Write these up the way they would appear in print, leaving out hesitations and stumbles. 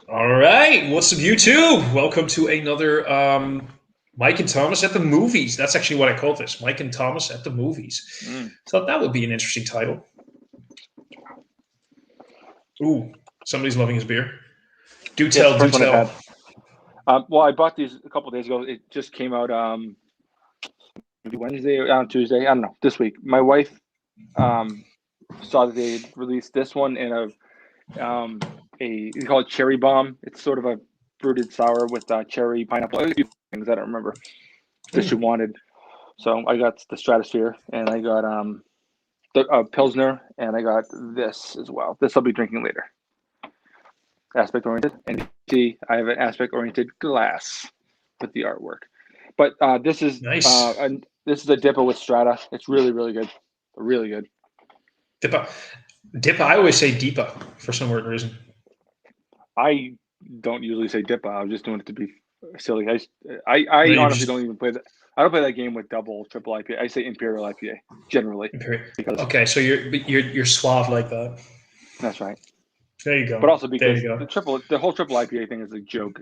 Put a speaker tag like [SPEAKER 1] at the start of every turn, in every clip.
[SPEAKER 1] All right, what's up, YouTube? Welcome to another Mike and Thomas at the movies. That's actually what I called this, Mike and Thomas at the movies. Thought that would be an interesting title. Ooh, somebody's loving his beer. Do tell, do tell.
[SPEAKER 2] Well, I bought these a couple days ago. It just came out maybe Wednesday or on Tuesday. I don't know. This week, my wife saw that they had released this one in you call it cherry bomb. It's sort of a fruited sour with cherry, pineapple, a few things I don't remember that she wanted. So I got the Stratosphere, and I got the Pilsner, and I got this as well. This I'll be drinking later. Aspect oriented, and you see I have an aspect oriented glass with the artwork. But this is
[SPEAKER 1] nice.
[SPEAKER 2] This is a Dippa with Strata. It's really, really good. Really good.
[SPEAKER 1] Dippa. I always say Deepa for some weird reason.
[SPEAKER 2] I don't usually say Dippa. I was just doing it to be silly. I honestly don't even play that. I don't play that game with double, triple IPA. I say Imperial IPA generally.
[SPEAKER 1] Okay, so you're suave like that.
[SPEAKER 2] That's right.
[SPEAKER 1] There you go.
[SPEAKER 2] But also because the whole triple IPA thing is a joke.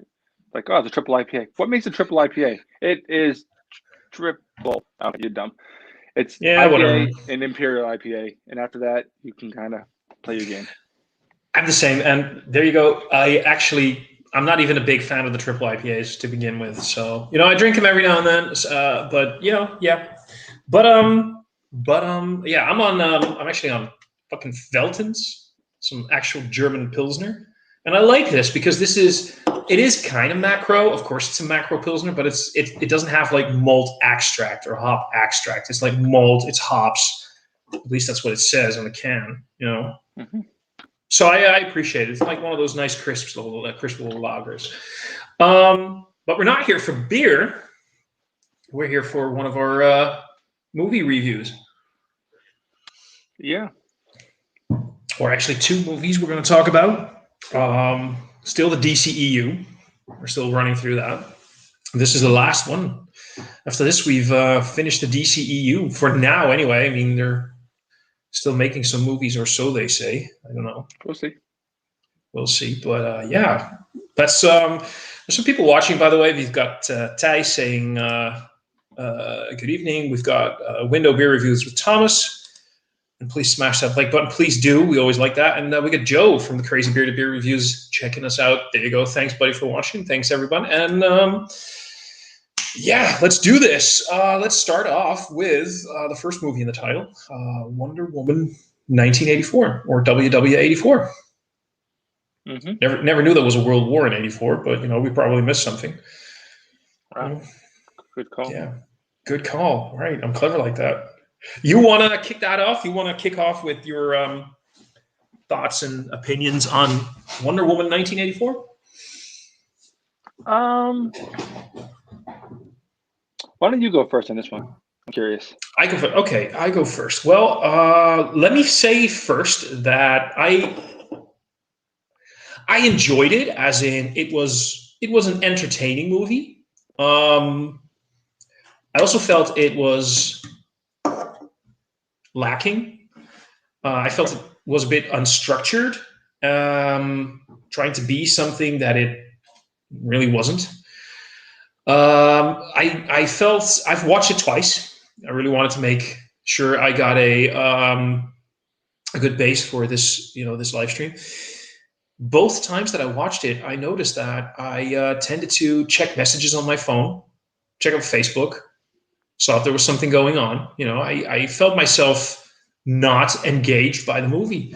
[SPEAKER 2] Like, oh, the triple IPA. What makes a triple IPA? It is triple. Oh, you're dumb. It's IPA
[SPEAKER 1] whatever.
[SPEAKER 2] And Imperial IPA, and after that, you can kind of play your game.
[SPEAKER 1] I'm the same, and there you go. I'm not even a big fan of the triple IPAs to begin with. So I drink them every now and then. But yeah. I'm actually on fucking Veltins, some actual German Pilsner, and I like this because it is kind of macro. Of course, it's a macro Pilsner, but it doesn't have like malt extract or hop extract. It's like malt, it's hops. At least that's what it says on the can.
[SPEAKER 2] Mm-hmm.
[SPEAKER 1] So I appreciate it. It's like one of those nice crisp little lagers. But we're not here for beer. We're here for one of our movie reviews.
[SPEAKER 2] Yeah.
[SPEAKER 1] Or actually two movies we're going to talk about. Still the DCEU. We're still running through that. This is the last one. After this, we've finished the DCEU for now anyway. I mean, they're still making some movies, or so they say. I don't know. We'll see. But yeah, that's there's some people watching, by the way. We've got Thijs saying good evening. We've got Window Beer Reviews with Thomas. And please smash that like button. Please do. We always like that. And we got Joe from the Crazy Bearded Beer Reviews checking us out. There you go. Thanks, buddy, for watching. Thanks, everyone. And yeah, let's do this. Let's start off with the first movie in the title, Wonder Woman 1984, or WW1984.
[SPEAKER 2] Mm-hmm.
[SPEAKER 1] Never knew there was a World War in 84, but we probably missed something.
[SPEAKER 2] Wow. Good call.
[SPEAKER 1] Yeah, good call. All right, I'm clever like that. You want to kick that off? You want to kick off with your thoughts and opinions on Wonder Woman 1984?
[SPEAKER 2] Why don't you go first on this one? I'm curious.
[SPEAKER 1] I go first. Well, let me say first that I enjoyed it, as in it was an entertaining movie. I also felt it was lacking. I felt it was a bit unstructured, trying to be something that it really wasn't. I felt I've watched it twice. I really wanted to make sure I got a good base for this, this live stream. Both times that I watched it, I noticed that I tended to check messages on my phone, check out Facebook, saw if there was something going on. I felt myself not engaged by the movie,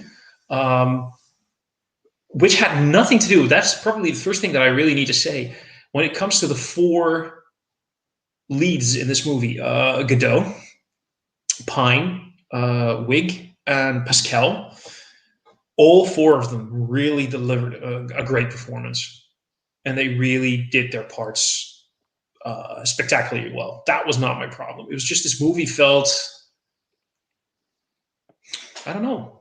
[SPEAKER 1] which had nothing to do. That's probably the first thing that I really need to say. When it comes to the four leads in this movie, Godot, Pine, Wig, and Pascal, all four of them really delivered a great performance. And they really did their parts spectacularly well. That was not my problem. It was just this movie felt, I don't know.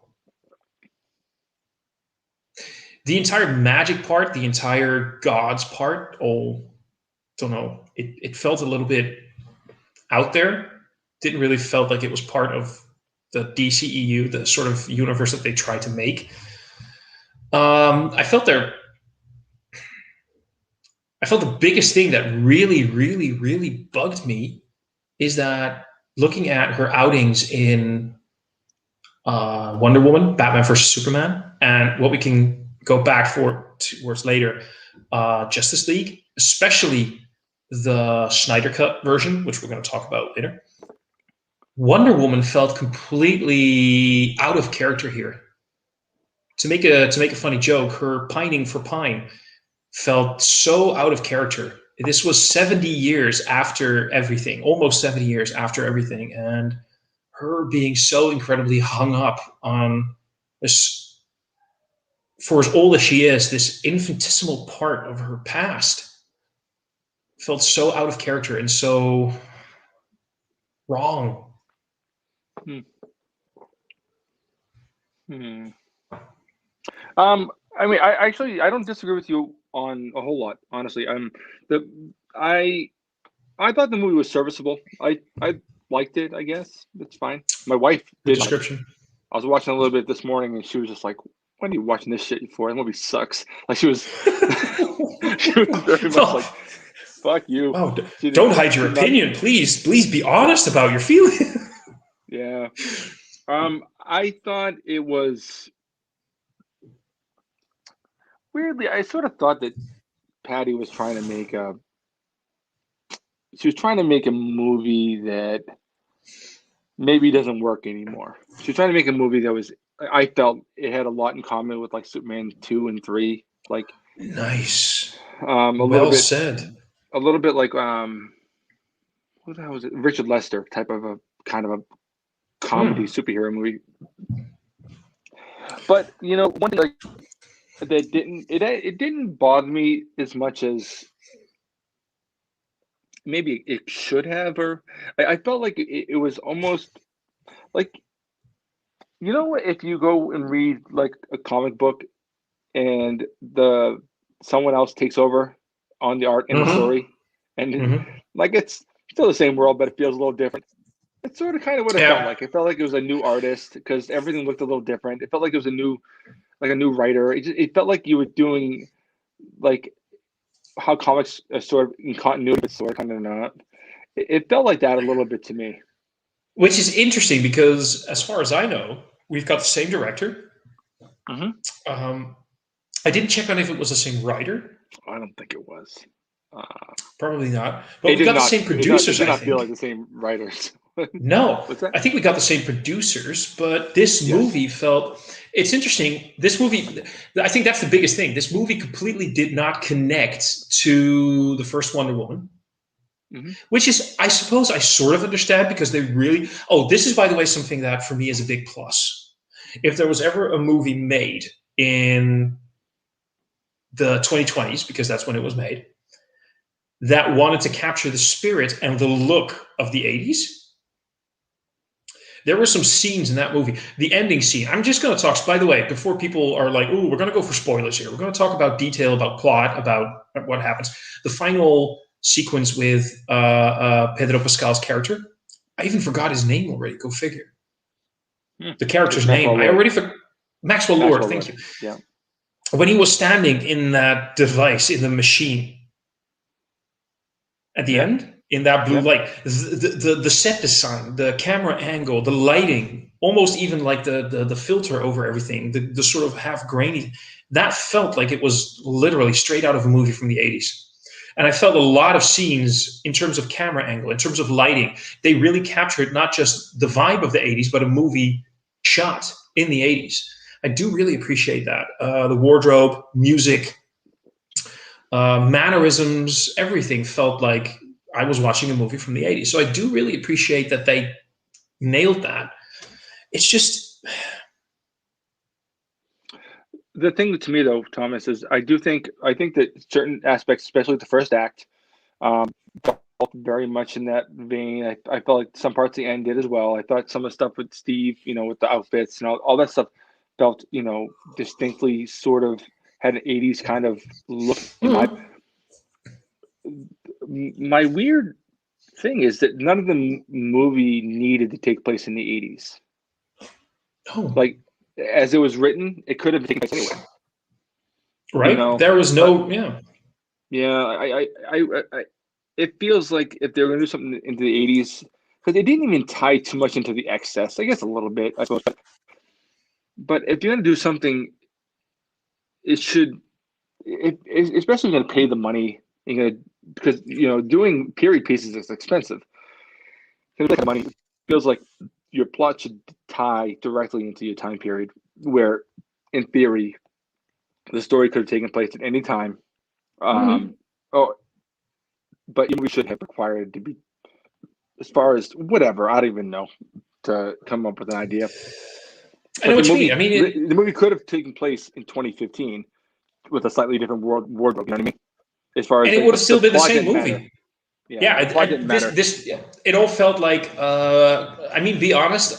[SPEAKER 1] The entire magic part, the entire gods part, don't know. It felt a little bit out there. Didn't really felt like it was part of the DCEU, the sort of universe that they tried to make. I felt I felt the biggest thing that really, really, really bugged me is that looking at her outings in Wonder Woman, Batman versus Superman, and what we can go back towards later, Justice League, especially the Snyder Cut version, which we're going to talk about later. Wonder Woman felt completely out of character here. To make a funny joke, her pining for Pine felt so out of character. This was 70 years after everything, almost 70 years after everything, and her being so incredibly hung up on this, for as old as she is, this infinitesimal part of her past felt so out of character and so wrong.
[SPEAKER 2] Hmm. Hmm. I mean, I don't disagree with you on a whole lot, honestly. I thought the movie was serviceable. I liked it. I guess it's fine. My wife
[SPEAKER 1] The
[SPEAKER 2] did not.
[SPEAKER 1] description.
[SPEAKER 2] I was watching a little bit this morning, and she was just like, "What are you watching this shit for? That movie sucks." Like she was, she was very much like, "Fuck you."
[SPEAKER 1] Oh, don't hide your opinion, please. Please be honest about your feelings.
[SPEAKER 2] Yeah. I thought it was weirdly. I sort of thought that Patty was trying to make a. She was trying to make a movie that maybe doesn't work anymore. She was trying to make a movie that was. I felt it had a lot in common with like Superman 2 and 3. Like
[SPEAKER 1] Nice.
[SPEAKER 2] a
[SPEAKER 1] Well
[SPEAKER 2] little bit,
[SPEAKER 1] said.
[SPEAKER 2] a little bit like what the hell was it? Richard Lester type of a kind of a comedy superhero movie. But you know, one thing like that didn't bother me as much as maybe it should have, or I felt like it was almost like, you know, if you go and read like a comic book and the someone else takes over on the art and the story, and like it's still the same world, but it feels a little different. It's sort of kind of what it felt like. It felt like it was a new artist because everything looked a little different. It felt like it was a new writer. It felt like you were doing like how comics are sort of in continuity, but sort of kind of not. It felt like that a little bit to me.
[SPEAKER 1] Which is interesting because, as far as I know, we've got the same director. I didn't check on if it was the same writer.
[SPEAKER 2] I don't think it was.
[SPEAKER 1] Probably not. But we got the same producers,
[SPEAKER 2] It did
[SPEAKER 1] I
[SPEAKER 2] not feel
[SPEAKER 1] think.
[SPEAKER 2] like the same writers.
[SPEAKER 1] No,
[SPEAKER 2] What's that?
[SPEAKER 1] I think we got the same producers, but this movie felt. It's interesting. This movie, I think that's the biggest thing. This movie completely did not connect to the first Wonder Woman, which is, I suppose, I sort of understand because they really. Oh, this is, by the way, something that for me is a big plus. If there was ever a movie made in the 2020s, because that's when it was made, that wanted to capture the spirit and the look of the 80s. There were some scenes in that movie. The ending scene. I'm just going to talk, by the way, before people are like, "Ooh, we're going to go for spoilers here." We're going to talk about detail, about plot, about what happens. The final sequence with Pedro Pascal's character. I even forgot his name already. Go figure. The character's name. I already forgot. Maxwell Lord. Thank you.
[SPEAKER 2] Yeah.
[SPEAKER 1] When he was standing in that device, in the machine, at the end, in that blue light, the set design, the camera angle, the lighting, almost even like the filter over everything, the sort of half grainy, that felt like it was literally straight out of a movie from the 80s. And I felt a lot of scenes in terms of camera angle, in terms of lighting, they really captured not just the vibe of the 80s, but a movie shot in the 80s. I do really appreciate that. The wardrobe, music, mannerisms, everything felt like I was watching a movie from the 80s. So I do really appreciate that they nailed that. It's just
[SPEAKER 2] the thing to me though, Thomas, is I think that certain aspects, especially the first act, felt very much in that vein. I felt like some parts of the end did as well. I thought some of the stuff with Steve, you know, with the outfits and all that stuff felt, you know, distinctly sort of had an 80s kind of look. My weird thing is that none of the movie needed to take place in the 80s.
[SPEAKER 1] no.
[SPEAKER 2] Like, as it was written, it could have taken place anywhere.
[SPEAKER 1] Right?
[SPEAKER 2] You know?
[SPEAKER 1] There was no
[SPEAKER 2] Yeah, it feels like if they're going to do something into the 80s, because they didn't even tie too much into the excess. I guess a little bit, I suppose. But if you're going to do something, it should, especially going to pay the money, you're gonna, because doing period pieces is expensive. Money feels like your plot should tie directly into your time period, where, in theory, the story could have taken place at any time.
[SPEAKER 1] Mhm.
[SPEAKER 2] Oh, but we should have required to be, as far as whatever, I don't even know, to come up with an idea.
[SPEAKER 1] I know
[SPEAKER 2] But the
[SPEAKER 1] what you mean.
[SPEAKER 2] movie,
[SPEAKER 1] I mean,
[SPEAKER 2] the movie could have taken place in 2015 with a slightly different wardrobe. You know what I mean? As far
[SPEAKER 1] and
[SPEAKER 2] as
[SPEAKER 1] it
[SPEAKER 2] like
[SPEAKER 1] would have
[SPEAKER 2] the
[SPEAKER 1] still been the
[SPEAKER 2] plot
[SPEAKER 1] same
[SPEAKER 2] didn't matter.
[SPEAKER 1] movie.
[SPEAKER 2] Yeah,
[SPEAKER 1] Yeah,
[SPEAKER 2] the plot didn't
[SPEAKER 1] this
[SPEAKER 2] matter.
[SPEAKER 1] this it all felt like. I mean, be honest.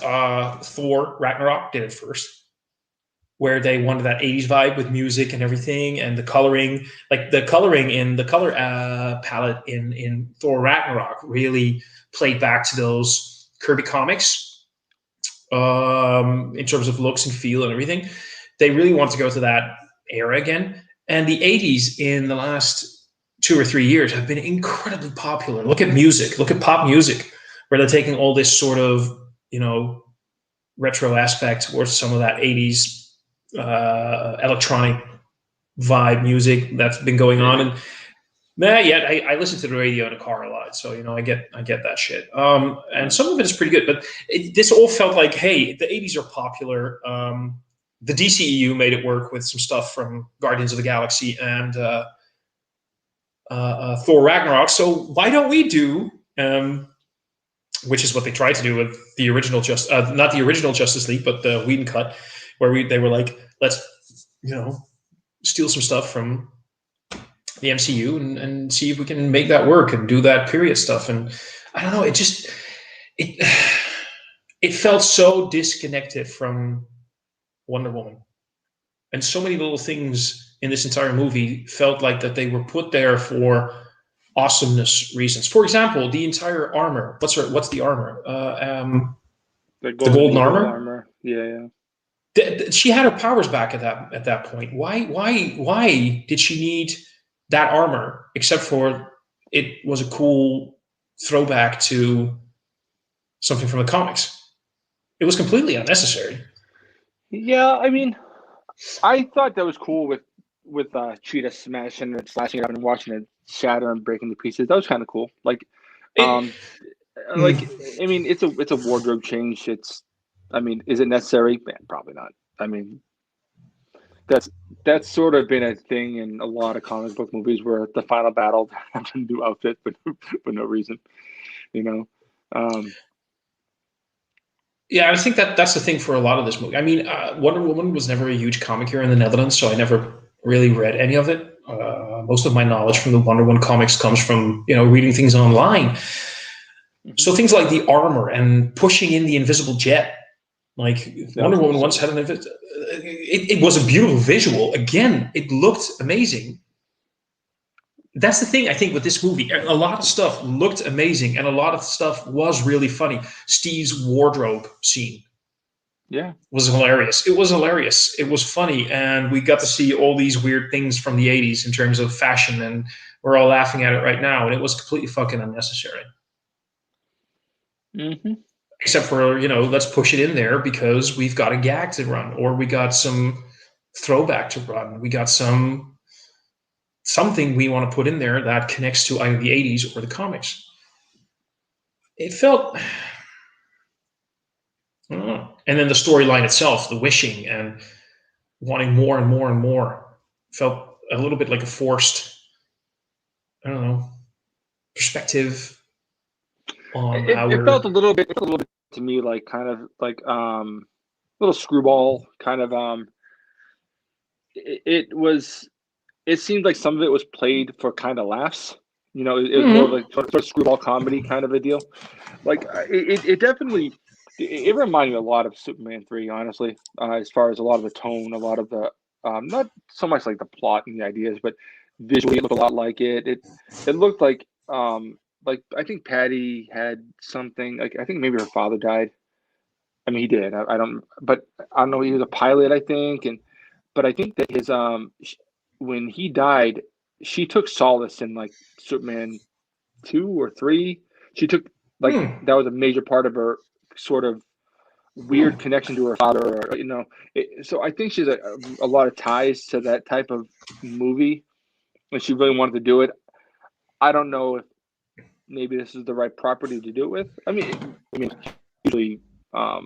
[SPEAKER 1] Thor Ragnarok did it first, where they wanted that 80s vibe with music and everything, and the coloring, like the coloring in the color palette in Thor Ragnarok really played back to those Kirby comics, in terms of looks and feel and everything. They really want to go to that era again. And the 80s in the last 2 or 3 years have been incredibly popular. Look at music, look at pop music, where they're taking all this sort of, retro aspect towards some of that 80s electronic vibe music that's been going on. And I listen to the radio in a car a lot, so I get that shit. And some of it is pretty good, but this all felt like, hey, the 80s are popular. The DCEU made it work with some stuff from Guardians of the Galaxy and Thor Ragnarok. So why don't we do? Which is what they tried to do with the original not the original Justice League, but the Whedon cut, where they were like, let's steal some stuff from the MCU and see if we can make that work and do that period stuff. And I don't know, it it felt so disconnected from Wonder Woman, and so many little things in this entire movie felt like that they were put there for awesomeness reasons. For example, the entire armor. What's the armor?
[SPEAKER 2] The
[SPEAKER 1] The
[SPEAKER 2] Golden
[SPEAKER 1] golden
[SPEAKER 2] Eagle
[SPEAKER 1] armor.
[SPEAKER 2] armor. Yeah.
[SPEAKER 1] She had her powers back at that point. Why did she need that armor? Except for it was a cool throwback to something from the comics. It was completely unnecessary.
[SPEAKER 2] Yeah, I mean, I thought that was cool with Cheetah smashing and slashing it up and watching it shatter and breaking to pieces. That was kind of cool.
[SPEAKER 1] It,
[SPEAKER 2] Um,
[SPEAKER 1] mm,
[SPEAKER 2] I mean, it's a wardrobe change. I mean, is it necessary? Man, probably not. I mean, that's that's sort of been a thing in a lot of comic book movies where the final battle have a new outfit for no reason. You know. Um,
[SPEAKER 1] yeah, I think that's the thing for a lot of this movie. I mean, Wonder Woman was never a huge comic here in the Netherlands, so I never really read any of it. Most of my knowledge from the Wonder Woman comics comes from reading things online.
[SPEAKER 2] mhm.
[SPEAKER 1] So things like the armor and pushing in the invisible jet. Like
[SPEAKER 2] That was
[SPEAKER 1] Wonder Woman once
[SPEAKER 2] insane.
[SPEAKER 1] had it was a beautiful visual. Again, it looked amazing. That's the thing I think with this movie. A lot of stuff looked amazing, and a lot of stuff was really funny. Steve's wardrobe scene
[SPEAKER 2] Yeah.
[SPEAKER 1] was hilarious. It was hilarious. It was funny, and we got to see all these weird things from the '80s in terms of fashion, and we're all laughing at it right now. And it was completely fucking unnecessary.
[SPEAKER 2] Hmm.
[SPEAKER 1] Except for let's push it in there because we've got a gag to run, or we got some throwback to run, we got something we want to put in there that connects to either the '80s or the comics. It felt, I don't know. And then the storyline itself, the wishing and wanting more and more and more, felt a little bit like a forced, I don't know, perspective on
[SPEAKER 2] It
[SPEAKER 1] our.
[SPEAKER 2] felt a little bit to me like kind of like little screwball kind of it was it seemed like some of it was played for kind of laughs. It was more of
[SPEAKER 1] Mhm.
[SPEAKER 2] like sort of screwball comedy kind of a deal. It definitely it reminded me a lot of Superman 3, honestly, as far as a lot of the tone, a lot of the not so much like the plot and the ideas, but visually it looked a lot like it. It looked like I think Patty had something like I think maybe her father died. I mean, he did. I don't, but I don't know. He was a pilot, I think, but I think that his when he died, she took solace in like Superman 2 or 3. She took like that was a major part of her sort of weird connection to her father, or, so I think she's a lot of ties to that type of movie, and she really wanted to do it. I don't know if maybe this is the right property to do it with. I mean, usually a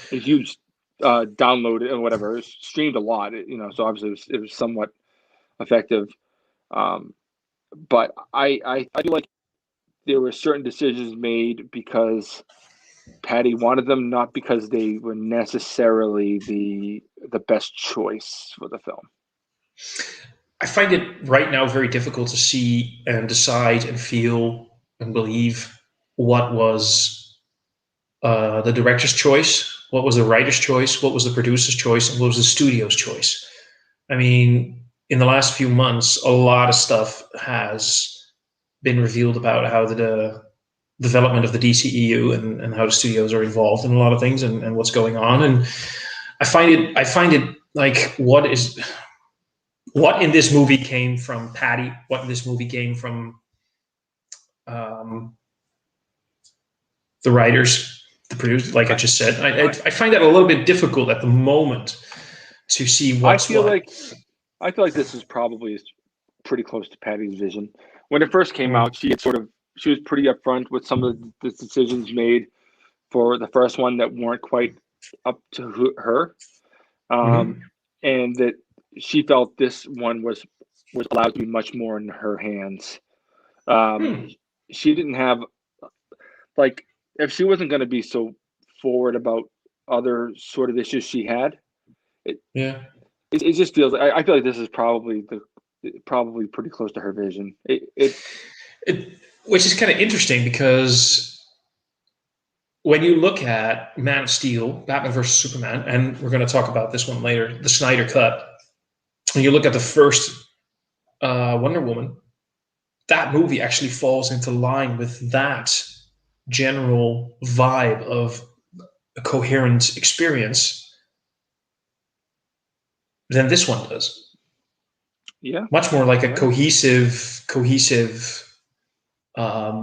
[SPEAKER 2] huge download and whatever. It's streamed a lot, so obviously it was somewhat effective. But I feel like there were certain decisions made because Patty wanted them, not because they were necessarily the best choice for the film.
[SPEAKER 1] I find it right now very difficult to see and decide and feel and believe what was the director's choice, what was the writer's choice, what was the producer's choice, and what was the studio's choice. I mean, in the last few months, a lot of stuff has been revealed about how the development of the DCEU and how the studios are involved in a lot of things and what's going on. And I find it like what in this movie came from Patty, what in this movie came from the writers, the producers, like I just said. I find that a little bit difficult at the moment to see what's
[SPEAKER 2] I feel
[SPEAKER 1] what.
[SPEAKER 2] like this is probably pretty close to Patty's vision. When it first came out, she was pretty upfront with some of the decisions made for the first one that weren't quite up to her, and that she felt this one was allowed to be much more in her hands. She didn't have, like, if she wasn't going to be so forward about other sort of issues she had, it just feels. I feel like this is probably pretty close to her vision.
[SPEAKER 1] Which is kind of interesting because when you look at Man of Steel, Batman versus Superman, and we're going to talk about this one later, the Snyder cut, when you look at the first Wonder Woman, that movie actually falls into line with that general vibe of a coherent experience than this one does.
[SPEAKER 2] Yeah,
[SPEAKER 1] much more like a cohesive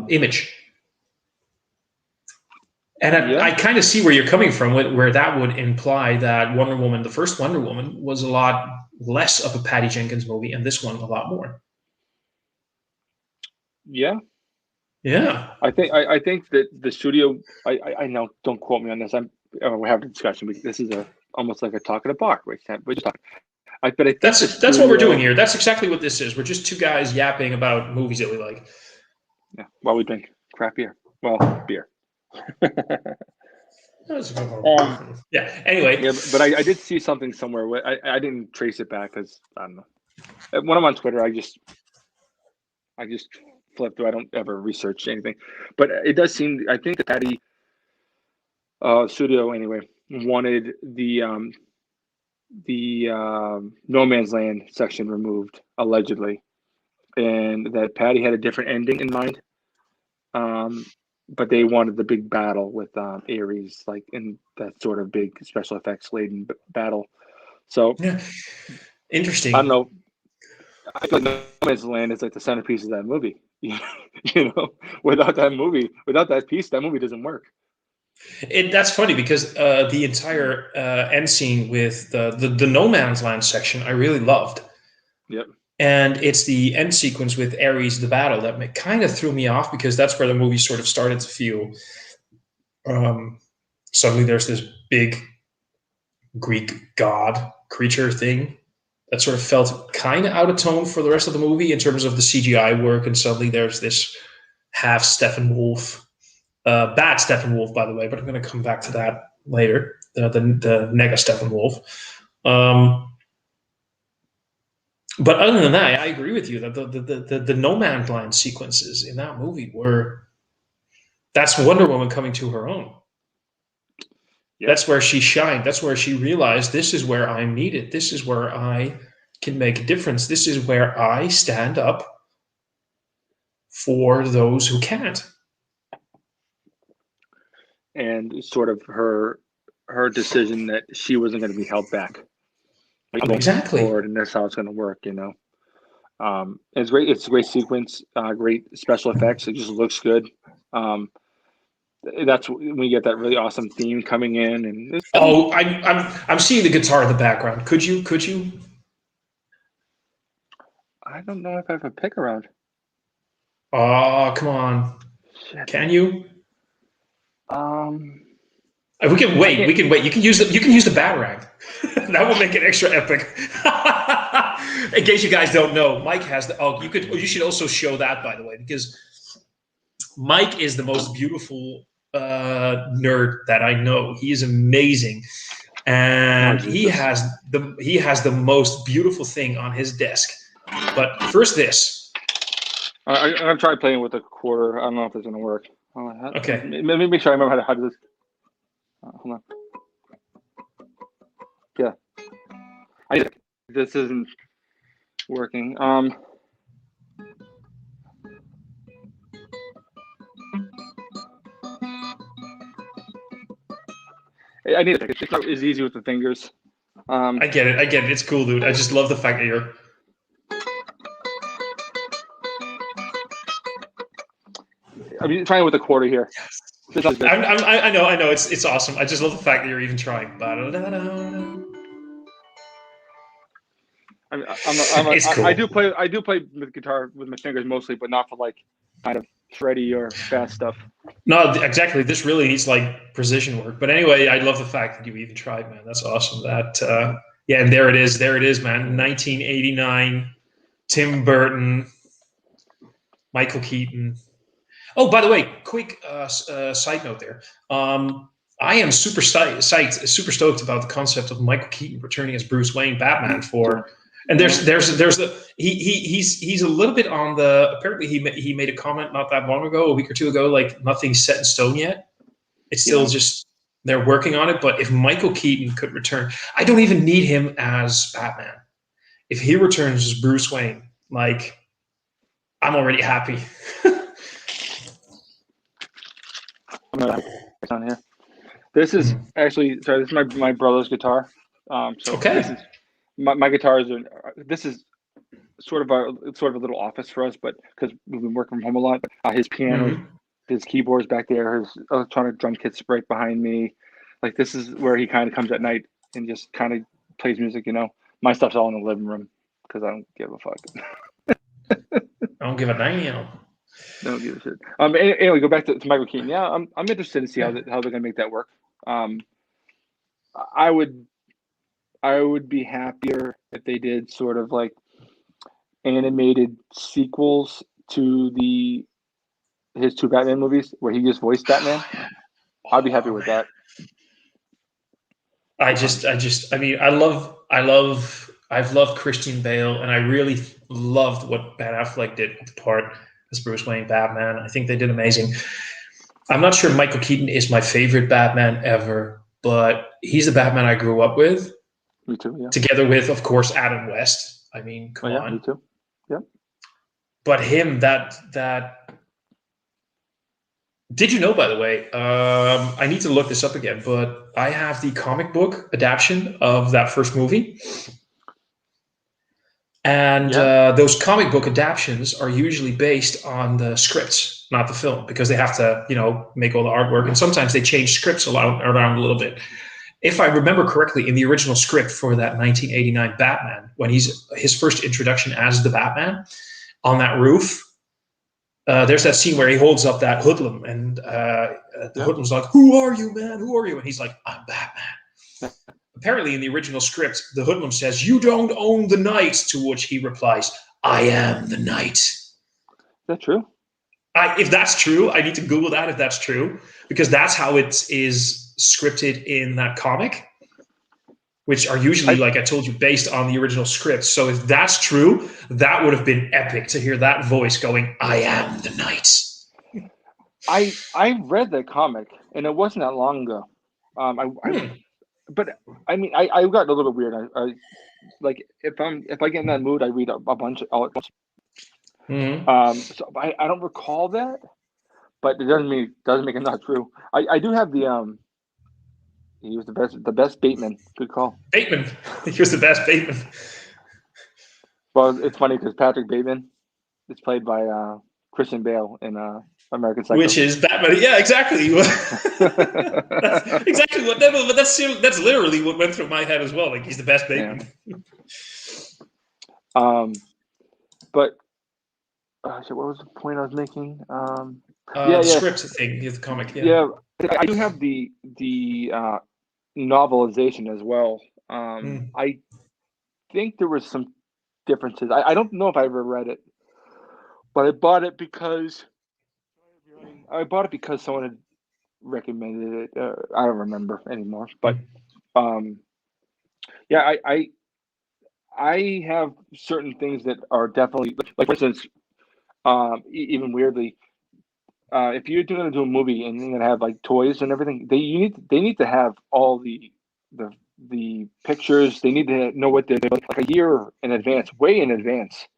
[SPEAKER 1] image. And I kind of see where you're coming from, where that would imply that Wonder Woman, the first Wonder Woman, was a lot less of a Patty Jenkins movie, and this one a lot more.
[SPEAKER 2] Yeah.
[SPEAKER 1] I
[SPEAKER 2] think that the studio. I know. Don't quote me on this. We're having a discussion. This is almost like a talk at a bar. We're just talking. But I think
[SPEAKER 1] that's what we're doing here. That's exactly what this is. We're just two guys yapping about movies that we like.
[SPEAKER 2] Yeah. While we drink craft beer. Well, beer.
[SPEAKER 1] Yeah. Anyway.
[SPEAKER 2] Yeah, but I did see something somewhere. I didn't trace it back because I don't know. When I'm on Twitter, I just flip through. I don't ever research anything, but it does seem. I think the Patty studio anyway wanted the No Man's Land section removed allegedly, and that Patty had a different ending in mind. But they wanted the big battle with Ares, like in that sort of big special effects laden battle. So
[SPEAKER 1] yeah, interesting.
[SPEAKER 2] I don't know. I feel like No Man's Land is like the centerpiece of that movie. Without that piece, that movie doesn't work.
[SPEAKER 1] That's funny because the entire end scene with the No Man's Land section I really loved.
[SPEAKER 2] Yep.
[SPEAKER 1] And it's the end sequence with Ares, the battle, that kind of threw me off because that's where the movie sort of started to feel. Suddenly, there's this big Greek god creature thing that sort of felt kind of out of tone for the rest of the movie in terms of the CGI work. And suddenly, there's this half Steppenwolf, bad Steppenwolf, by the way, but I'm going to come back to that later. The Nega Steppenwolf. But other than that, I agree with you that the No Man's Land sequences in that movie that's Wonder Woman coming to her own. Yep. That's where she shined. That's where she realized this is where I'm needed. This is where I can make a difference. This is where I stand up for those who can't.
[SPEAKER 2] And sort of her decision that she wasn't going to be held back.
[SPEAKER 1] Exactly.
[SPEAKER 2] Forward, and that's how it's going to work, It's great. It's a great sequence. Great special effects. It just looks good. That's when you get that really awesome theme coming in. And
[SPEAKER 1] I'm seeing the guitar in the background. Could you?
[SPEAKER 2] I don't know if I have a pick around.
[SPEAKER 1] Oh, come on.
[SPEAKER 2] Shit.
[SPEAKER 1] Can you? We can wait. You can use the Batarang. That will make it extra epic. In case you guys don't know, Mike has the. Oh, you should also show that, by the way, because Mike is the most beautiful nerd that I know. He is amazing, and he has the most beautiful thing on his desk. But first, this.
[SPEAKER 2] I'm gonna try playing with a quarter. I don't know if it's gonna work.
[SPEAKER 1] Okay.
[SPEAKER 2] Let me make sure I remember how to do this. Hold on. Yeah. This isn't working. I need it. It's not as easy with the fingers.
[SPEAKER 1] I get it. It's cool, dude. I just love the fact that you're.
[SPEAKER 2] I'm trying with a quarter here.
[SPEAKER 1] Yes. I know. It's awesome. I just love the fact that you're even trying. It's cool.
[SPEAKER 2] I do play with guitar with my fingers mostly, but not for like kind of shreddy or fast stuff.
[SPEAKER 1] No, exactly. This really needs like precision work. But anyway, I love the fact that you even tried, man. That's awesome. That yeah, and there it is, man. 1989, Tim Burton, Michael Keaton. Oh, by the way, quick side note there. I am super stoked about the concept of Michael Keaton returning as Bruce Wayne Batman for. And he's a little bit on the. Apparently, he made a comment not that long ago, a week or two ago, like nothing's set in stone yet. It's still just they're working on it. But if Michael Keaton could return, I don't even need him as Batman. If he returns as Bruce Wayne, like I'm already happy.
[SPEAKER 2] On here. This is actually sorry. This is my brother's guitar. So
[SPEAKER 1] okay.
[SPEAKER 2] This is, my guitars are. This is sort of a little office for us, but because we've been working from home a lot. His piano, his keyboards back there, his electronic drum kit's right behind me. Like this is where he kind of comes at night and just kind of plays music. You know, my stuff's all in the living room because I don't give a fuck.
[SPEAKER 1] I don't give a damn.
[SPEAKER 2] Don't give a shit. Anyway, go back to Michael Keaton. Yeah, I'm interested to see how they're gonna make that work. I would be happier if they did sort of like animated sequels to his two Batman movies where he just voiced Batman. I'd be happy with that.
[SPEAKER 1] I've loved Christian Bale, and I really loved what Ben Affleck did with the part as Bruce Wayne Batman. I think they did amazing. I'm not sure Michael Keaton is my favorite Batman ever, but he's the Batman I grew up with.
[SPEAKER 2] Me too, yeah.
[SPEAKER 1] Together with, of course, Adam West. I mean, come on.
[SPEAKER 2] Me too. Yeah.
[SPEAKER 1] But him, that did you know, by the way, I need to look this up again, but I have the comic book adaptation of that first movie. And those comic book adaptions are usually based on the scripts, not the film, because they have to, make all the artwork. And sometimes they change scripts around a little bit. If I remember correctly, in the original script for that 1989 Batman, when his first introduction as the Batman on that roof, there's that scene where he holds up that hoodlum, and the hoodlum's like, "Who are you, man? Who are you?" And he's like, "I'm Batman." Apparently, in the original script, the hoodlum says, "You don't own the night," to which he replies, "I am the night."
[SPEAKER 2] Is that true?
[SPEAKER 1] If that's true, I need to Google that if that's true, because that's how it is scripted in that comic, which are usually, like I told you, based on the original script. So if that's true, that would have been epic to hear that voice going, "I am the night."
[SPEAKER 2] I read that comic, and it wasn't that long ago. But I mean, I got a little bit weird. I like if I get in that mood, I read a bunch all at once. So I don't recall that, but it doesn't make it not true. I do have the he was the best Bateman. Good call.
[SPEAKER 1] Bateman, he was the best Bateman.
[SPEAKER 2] Well, it's funny because Patrick Bateman is played by Christian Bale in American Psycho.
[SPEAKER 1] Which is Batman. Yeah, exactly. That's exactly what. But that's literally what went through my head as well. Like he's the best Bateman.
[SPEAKER 2] Yeah. But what was the point I was making?
[SPEAKER 1] The script thing, the comic.
[SPEAKER 2] Yeah, I do have the novelization as well. I think there was some differences. I don't know if I ever read it, but I bought it because someone had recommended it. I don't remember anymore, but yeah, I have certain things that are definitely like, for instance, even weirdly, if you're going to do a movie and you're going to have like toys and everything, they need to have all the pictures. They need to know what they're like a year in advance, way in advance,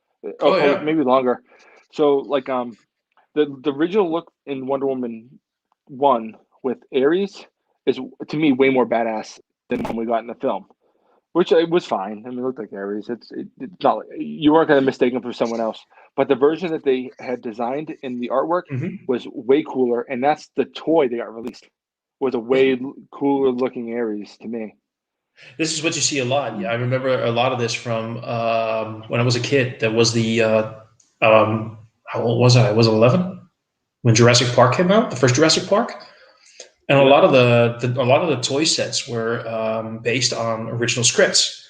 [SPEAKER 2] or maybe longer. So like the original look in Wonder Woman 1 with Ares is to me way more badass than the one we got in the film. Which it was fine. I mean, it looked like Ares. It's not like, you weren't going to mistake him for someone else. But the version that they had designed in the artwork was way cooler, and that's the toy they got released. Was a way cooler looking Ares to me.
[SPEAKER 1] This is what you see a lot. Yeah, I remember a lot of this from when I was a kid. There was the how old was I? I was 11 when Jurassic Park came out, the first Jurassic Park. And a lot of the toy sets were based on original scripts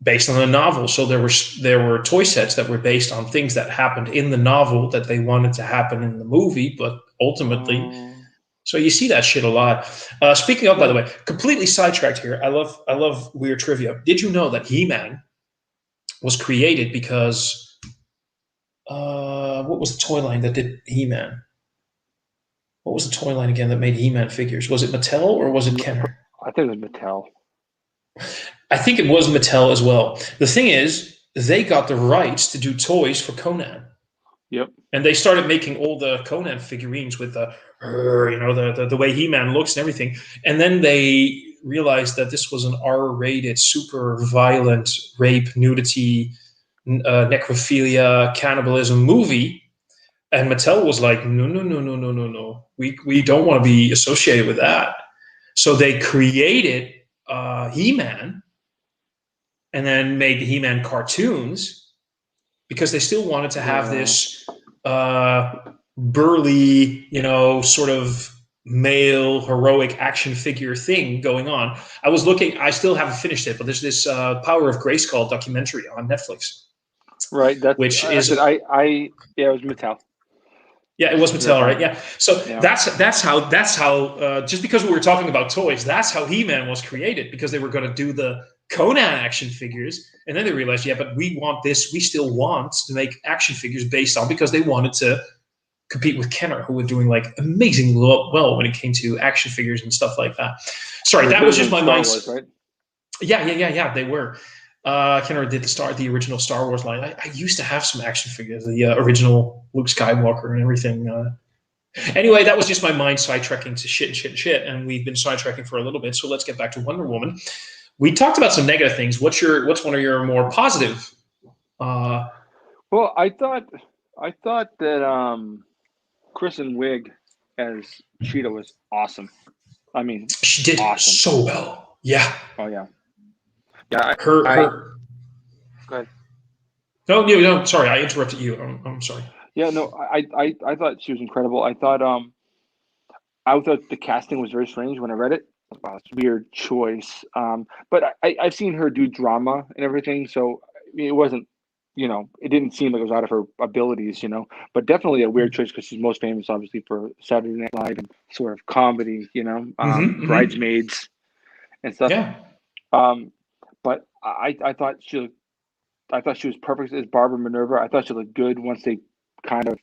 [SPEAKER 1] based on a novel. So there were toy sets that were based on things that happened in the novel that they wanted to happen in the movie, but ultimately. So you see that shit a lot. Speaking of, by the way, completely sidetracked here. I love weird trivia. Did you know that He-Man was created because what was the toy line that did He-Man? What was the toy line again that made He-Man figures? Was it Mattel or was it Kenner?
[SPEAKER 2] I think it was Mattel.
[SPEAKER 1] I think it was Mattel as well. The thing is, they got the rights to do toys for Conan.
[SPEAKER 2] Yep.
[SPEAKER 1] And they started making all the Conan figurines with the way He-Man looks and everything. And then they realized that this was an R-rated, super violent rape, nudity, necrophilia, cannibalism movie. And Mattel was like, no. We don't want to be associated with that. So they created He-Man and then made the He-Man cartoons because they still wanted to have this burly, sort of male heroic action figure thing going on. I still haven't finished it, but there's this Power of Grayskull documentary on Netflix.
[SPEAKER 2] Right. It was Mattel.
[SPEAKER 1] Yeah, it was Mattel, right? Yeah. So that's how just because we were talking about toys, that's how He-Man was created, because they were going to do the Conan action figures, and then they realized, but we still want to make action figures based on, because they wanted to compete with Kenner, who were doing like amazingly well when it came to action figures and stuff like that. Sorry, that was just my mind.
[SPEAKER 2] Right?
[SPEAKER 1] Yeah, they were. Kenner did the original Star Wars line. I used to have some action figures, the original Luke Skywalker and everything. Anyway, that was just my mind sidetracking to shit, and we've been sidetracking for a little bit. So let's get back to Wonder Woman. We talked about some negative things. What's one of your more positive?
[SPEAKER 2] Well, I thought that Kristen Wiig as Cheetah was awesome. I mean,
[SPEAKER 1] she did so well. Yeah.
[SPEAKER 2] Oh yeah. Yeah.
[SPEAKER 1] Her.
[SPEAKER 2] Go ahead.
[SPEAKER 1] No. Sorry, I interrupted you. I'm sorry.
[SPEAKER 2] Yeah. No. I thought she was incredible. I thought the casting was very strange when I read it. It's a weird choice. But I've seen her do drama and everything, so it wasn't. It didn't seem like it was out of her abilities. But definitely a weird choice because she's most famous, obviously, for Saturday Night Live and sort of comedy. Bridesmaids and stuff.
[SPEAKER 1] Yeah.
[SPEAKER 2] But I thought she was perfect as Barbara Minerva. I thought she looked good once they kind of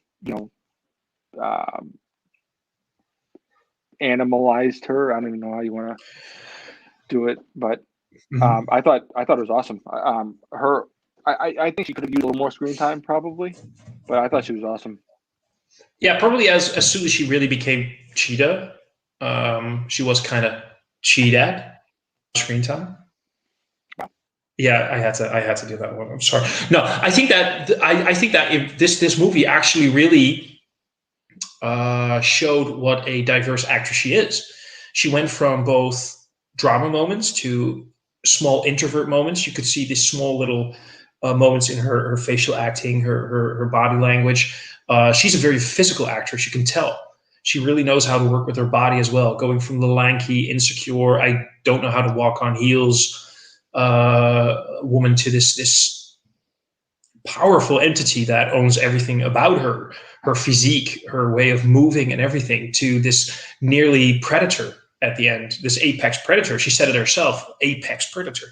[SPEAKER 2] animalized her. I don't even know how you want to do it, but I thought it was awesome. I think she could have used a little more screen time probably, but I thought she was awesome.
[SPEAKER 1] Yeah, probably as soon as she really became Cheetah, she was kind of cheat at screen time. Yeah, I had to do that one. I'm sorry. No, I think that I think that if this movie actually really showed what a diverse actress she is. She went from both drama moments to small introvert moments. You could see these small little moments in her facial acting, her body language. She's a very physical actress. You can tell. She really knows how to work with her body as well. Going from the lanky, insecure, I don't know how to walk on heels woman to this powerful entity that owns everything about her, her physique, her way of moving and everything, to this nearly predator at the end, this apex predator. She said it herself, apex predator,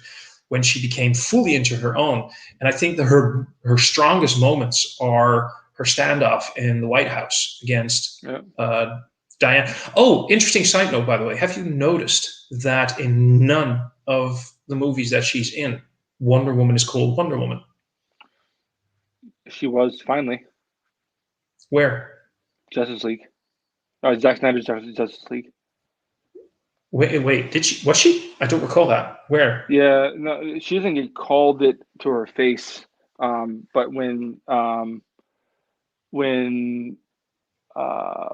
[SPEAKER 1] when she became fully into her own. And I think that her strongest moments are her standoff in the White House against Diane. Oh, interesting side note, by the way. Have you noticed that in none of the movies that she's in, Wonder Woman is called Wonder Woman?
[SPEAKER 2] She was finally
[SPEAKER 1] Where?
[SPEAKER 2] Justice League. Oh, Zack Snyder's Justice League.
[SPEAKER 1] Wait, did she? Was she? I don't recall that. Where?
[SPEAKER 2] Yeah, no, she doesn't get called it to her face. But when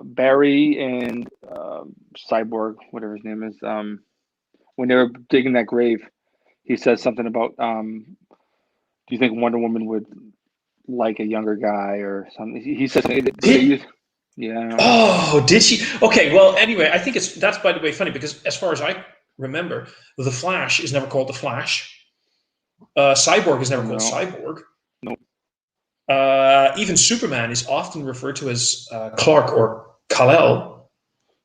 [SPEAKER 2] Barry and Cyborg, whatever his name is, when they were digging that grave, he says something about, do you think Wonder Woman would like a younger guy or something? He says, yeah.
[SPEAKER 1] Oh, did she? Okay, well, anyway, I think that's, by the way, funny, because as far as I remember, the Flash is never called the Flash. Cyborg is never called Cyborg.
[SPEAKER 2] No.
[SPEAKER 1] Even Superman is often referred to as Clark or Kal-El.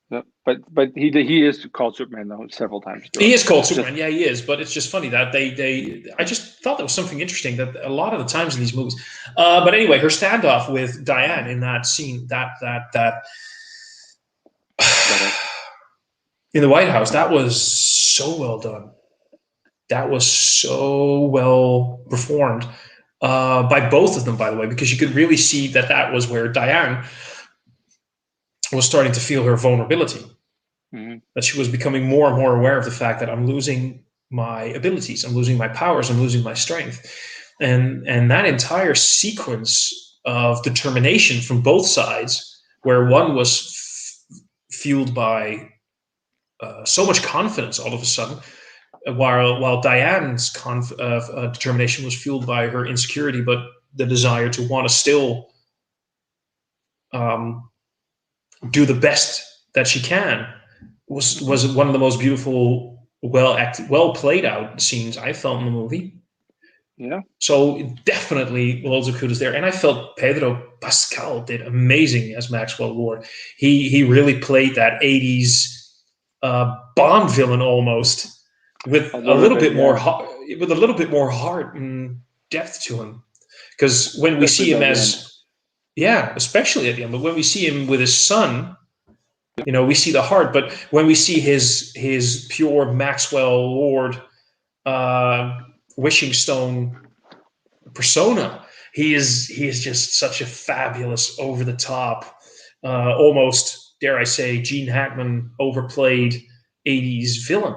[SPEAKER 2] Yeah, but he is called Superman though several times.
[SPEAKER 1] He is called Superman. Yeah, he is. But it's just funny that I just thought that was something interesting, that a lot of the times in these movies. But anyway, her standoff with Diane in that scene, that in the White House, that was so well done. That was so well performed by both of them, by the way, because you could really see that was where Diane was starting to feel her vulnerability. Mm-hmm. That she was becoming more and more aware of the fact that I'm losing my abilities, I'm losing my powers, I'm losing my strength. And that entire sequence of determination from both sides, where one was fueled by so much confidence all of a sudden, while Diane's determination was fueled by her insecurity, but the desire to want to still do the best that she can, was one of the most beautiful, well played out scenes I felt in the movie.
[SPEAKER 2] Yeah.
[SPEAKER 1] So definitely loads of kudos there, and I felt Pedro Pascal did amazing as Maxwell Lord. He really played that '80s Bond villain almost, with a little bit more heart and depth to him. Because when we see him as, especially at the end, but when we see him with his son, we see the heart. But when we see his pure Maxwell Lord wishing stone persona, he is just such a fabulous, over the top, almost, dare I say, Gene Hackman overplayed 80s villain.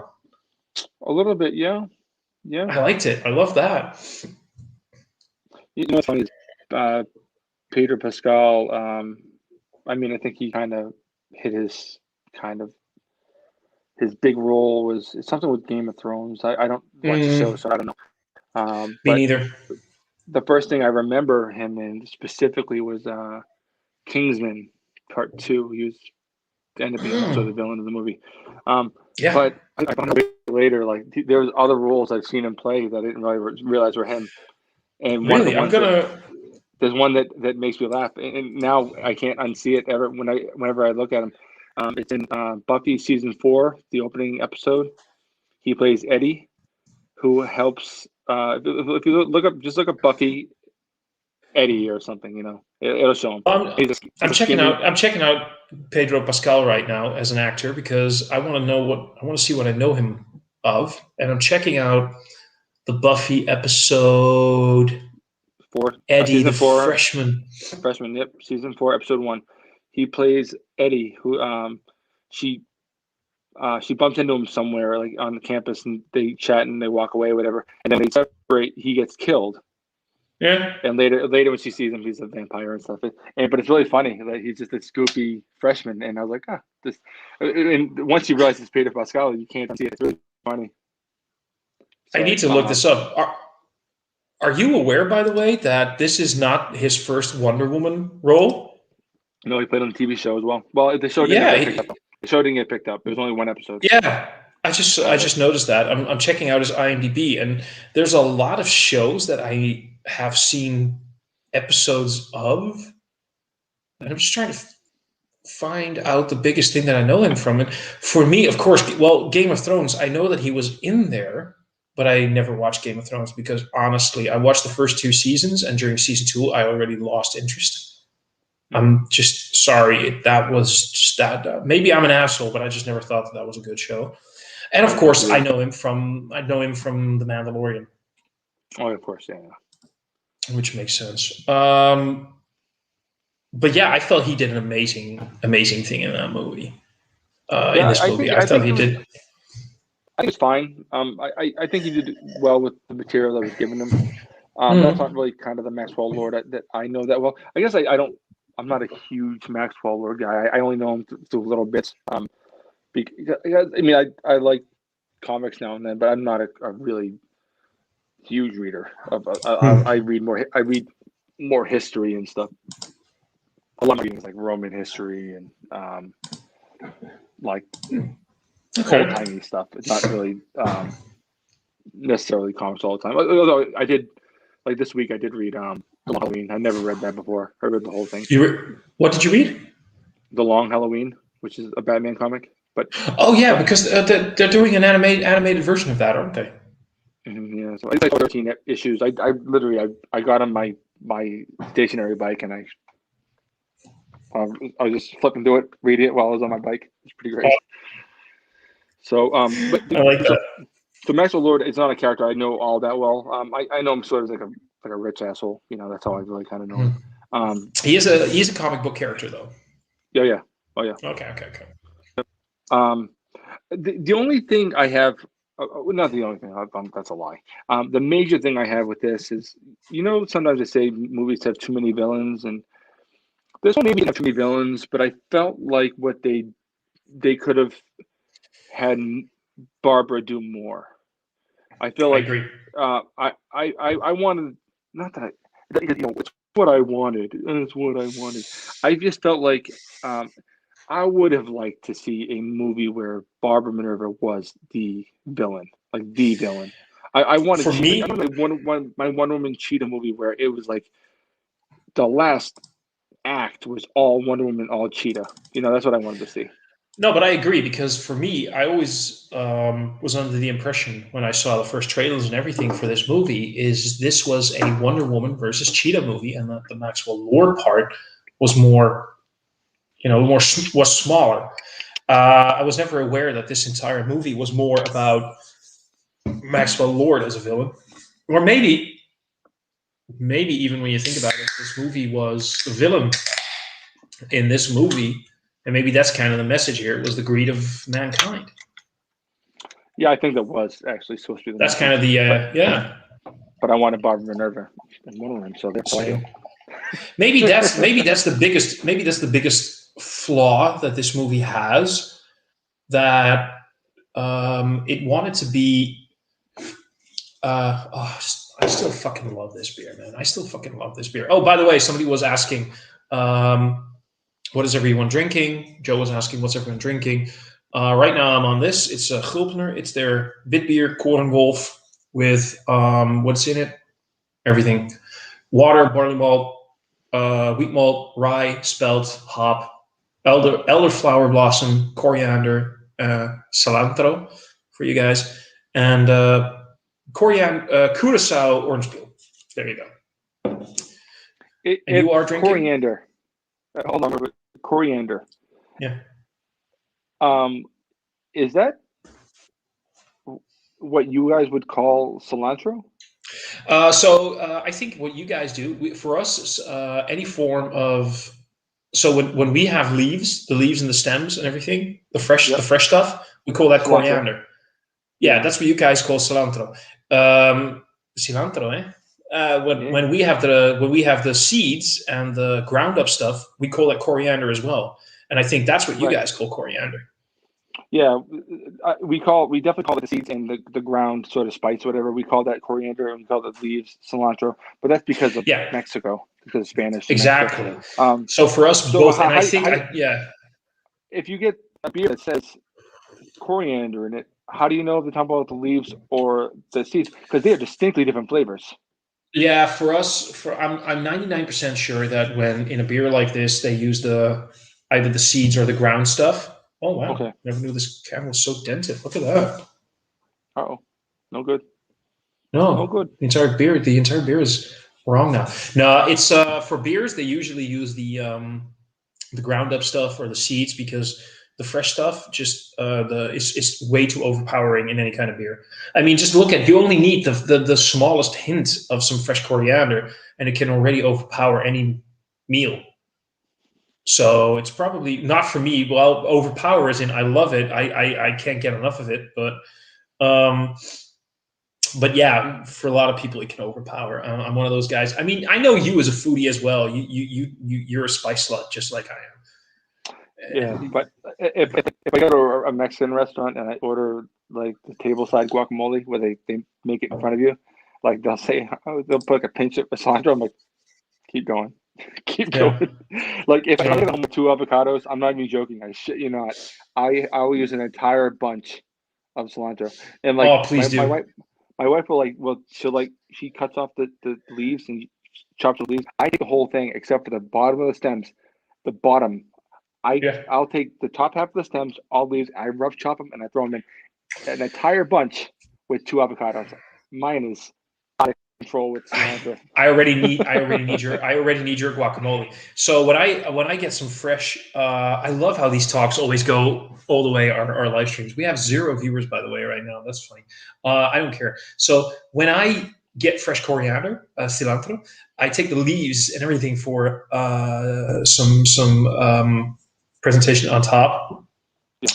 [SPEAKER 2] A little bit, yeah.
[SPEAKER 1] I liked it. I love that.
[SPEAKER 2] You know what's funny is Peter Pascal, I think he kind of hit his big role was something with Game of Thrones. I don't watch the show, so I don't know.
[SPEAKER 1] Me neither.
[SPEAKER 2] The first thing I remember him in specifically was Kingsman Part 2. He was ended up being also the villain of the movie. But I found out later, like, there's other roles I've seen him play that I didn't really realize were him. And
[SPEAKER 1] really,
[SPEAKER 2] there's one that makes me laugh, and now I can't unsee it ever whenever I look at him. It's in Buffy season 4, the opening episode. He plays Eddie, who helps. If you look up Buffy Eddie or something, it'll show him.
[SPEAKER 1] I'm checking out Pedro Pascal right now as an actor, because I want to see what I know him of, and I'm checking out the Buffy episode
[SPEAKER 2] 4.
[SPEAKER 1] Eddie the freshman.
[SPEAKER 2] Freshman, yep. Season 4, episode 1. He plays Eddie, who she she bumps into him somewhere, like on the campus, and they chat and they walk away, or whatever. And then they separate. He gets killed.
[SPEAKER 1] Yeah.
[SPEAKER 2] And later when she sees him, he's a vampire and stuff. But it's really funny that he's just a goofy freshman. And I was like, this. And once you realize it's Peter Pascal, you can't see it. It's really funny.
[SPEAKER 1] So, I need to look this up. Are you aware, by the way, that this is not his first Wonder Woman role?
[SPEAKER 2] No, he played on the TV show as well. Well, the show didn't get picked up. The show didn't get picked up. There was only one episode.
[SPEAKER 1] Yeah. I just noticed that. I'm checking out his IMDb, and there's a lot of shows that I have seen episodes of, and I'm just trying to find out the biggest thing that I know him from. And for me, of course, well, Game of Thrones, I know that he was in there, but I never watched Game of Thrones because honestly, I watched the first 2 seasons, and during season 2, I already lost interest. I'm just sorry. That was just that. Maybe I'm an asshole, but I just never thought that was a good show. And of course, I know him from The Mandalorian.
[SPEAKER 2] Oh, of course, yeah.
[SPEAKER 1] Which makes sense. But yeah, I felt he did an amazing thing in that movie. In this movie, I thought he did.
[SPEAKER 2] I think it's fine. I think he did well with the material that was given him. That's not really kind of the Maxwell Lord that I know that well. I guess I'm not a huge Maxwell Lord guy. I only know him through little bits. Because I mean, I like comics now and then, but I'm not a really huge reader. I read more history and stuff. A lot of reading is like Roman history and like old timey stuff. It's not really necessarily comics all the time. Although I did, like this week, I did read The Long Halloween. I never read that before. I read the whole thing.
[SPEAKER 1] What did you read?
[SPEAKER 2] The Long Halloween, which is a Batman comic. But
[SPEAKER 1] because they're doing an animated version of that, aren't they?
[SPEAKER 2] Yeah, so it's like 13 issues. I literally got on my stationary bike and I was just flipping through it, reading it while I was on my bike. It's pretty great. So but
[SPEAKER 1] I like that.
[SPEAKER 2] So Maxwell Lord is not a character I know all that well. I know him sort of like a rich asshole. You know, that's how I really kind of know him.
[SPEAKER 1] He's a comic book character though.
[SPEAKER 2] Yeah. Oh yeah.
[SPEAKER 1] Okay.
[SPEAKER 2] The only thing I have, not the only thing, that's a lie. The major thing I have with this is, sometimes they say movies have too many villains, and this one maybe have too many villains, but I felt like what they could have had Barbara do more. I feel like I wanted, not that it's what I wanted, and it's what I wanted. I just felt like I would have liked to see a movie where Barbara Minerva was the villain, like the villain. I wanted my Wonder Woman Cheetah movie where it was like the last act was all Wonder Woman, all Cheetah. That's what I wanted to see.
[SPEAKER 1] No, but I agree, because for me, I always was under the impression when I saw the first trailers and everything for this movie is this was a Wonder Woman versus Cheetah movie, and that the Maxwell Lord part was more, was smaller. I was never aware that this entire movie was more about Maxwell Lord as a villain, or maybe even when you think about it, this movie was the villain in this movie. And maybe that's kind of the message here. It was the greed of mankind.
[SPEAKER 2] Yeah, I think that was actually supposed to be.
[SPEAKER 1] That's kind of the
[SPEAKER 2] But I wanted Barbara Minerva and Wonder Woman, so they're
[SPEAKER 1] maybe that's the biggest flaw that this movie has. That it wanted to be. I still fucking love this beer, man. I still fucking love this beer. Oh, by the way, somebody was asking. What is everyone drinking? Joe was asking, what's everyone drinking? Right now I'm on this. It's a Gulpener. It's their Witbier Korenwolf with, what's in it? Everything. Water, barley malt, wheat malt, rye, spelt, hop, elderflower blossom, coriander, cilantro for you guys, and curacao orange peel. There you go. And you are drinking?
[SPEAKER 2] Coriander. Hold on, coriander.
[SPEAKER 1] Yeah.
[SPEAKER 2] Is that what you guys would call cilantro?
[SPEAKER 1] So I think what you guys do for us, any form of. So when we have leaves, the leaves and the stems and everything, the fresh stuff, We call that
[SPEAKER 2] cilantro.
[SPEAKER 1] coriander. Yeah, that's what you guys call cilantro. Cilantro, eh? When we have the seeds and the ground up stuff, we call it coriander as well. And I think that's what you guys call coriander.
[SPEAKER 2] Yeah, we definitely call it the seeds and the ground sort of spice, whatever. We call that coriander, and we call the leaves cilantro. But that's because of Mexico, because of Spanish.
[SPEAKER 1] Exactly.
[SPEAKER 2] Mexico.
[SPEAKER 1] So for us both, and I think,
[SPEAKER 2] if you get a beer that says coriander in it, how do you know if they're talking about the leaves or the seeds? Because they are distinctly different flavors.
[SPEAKER 1] Yeah, for us, I'm 99% sure that when in a beer like this they use either the seeds or the ground stuff. Oh wow!
[SPEAKER 2] Okay.
[SPEAKER 1] Never knew this camera was so dented. Look at that.
[SPEAKER 2] Uh-oh, no good.
[SPEAKER 1] No
[SPEAKER 2] good.
[SPEAKER 1] The entire beer is wrong now. No, it's for beers they usually use the ground up stuff or the seeds because the fresh stuff just it's way too overpowering in any kind of beer. I mean, just look at you only need the smallest hint of some fresh coriander and it can already overpower any meal. So it's probably not for me. Well, overpower as in I love it. I can't get enough of it, but yeah, for a lot of people it can overpower. I'm one of those guys. I mean, I know you as a foodie as well. You're a spice slut just like I am.
[SPEAKER 2] Yeah, but if I go to a Mexican restaurant and I order like the tableside guacamole where they make it in front of you, like they'll put like a pinch of cilantro. I'm like, keep going, keep going. Like if I get home with 2 avocados, I'm not even joking. I shit you not. I will use an entire bunch of cilantro. And like
[SPEAKER 1] please
[SPEAKER 2] my wife will she cuts off the leaves and chops the leaves. I take the whole thing except for the bottom of the stems. The bottom. I'll take the top half of the stems, all leaves. I rough chop them and I throw them in an entire bunch with 2 avocados. Mine is out of control with cilantro.
[SPEAKER 1] I already need your guacamole. So when I get some fresh, I love how these talks always go all the way our live streams. We have 0 viewers by the way right now. That's funny. I don't care. So when I get fresh coriander, cilantro, I take the leaves and everything for some presentation on top,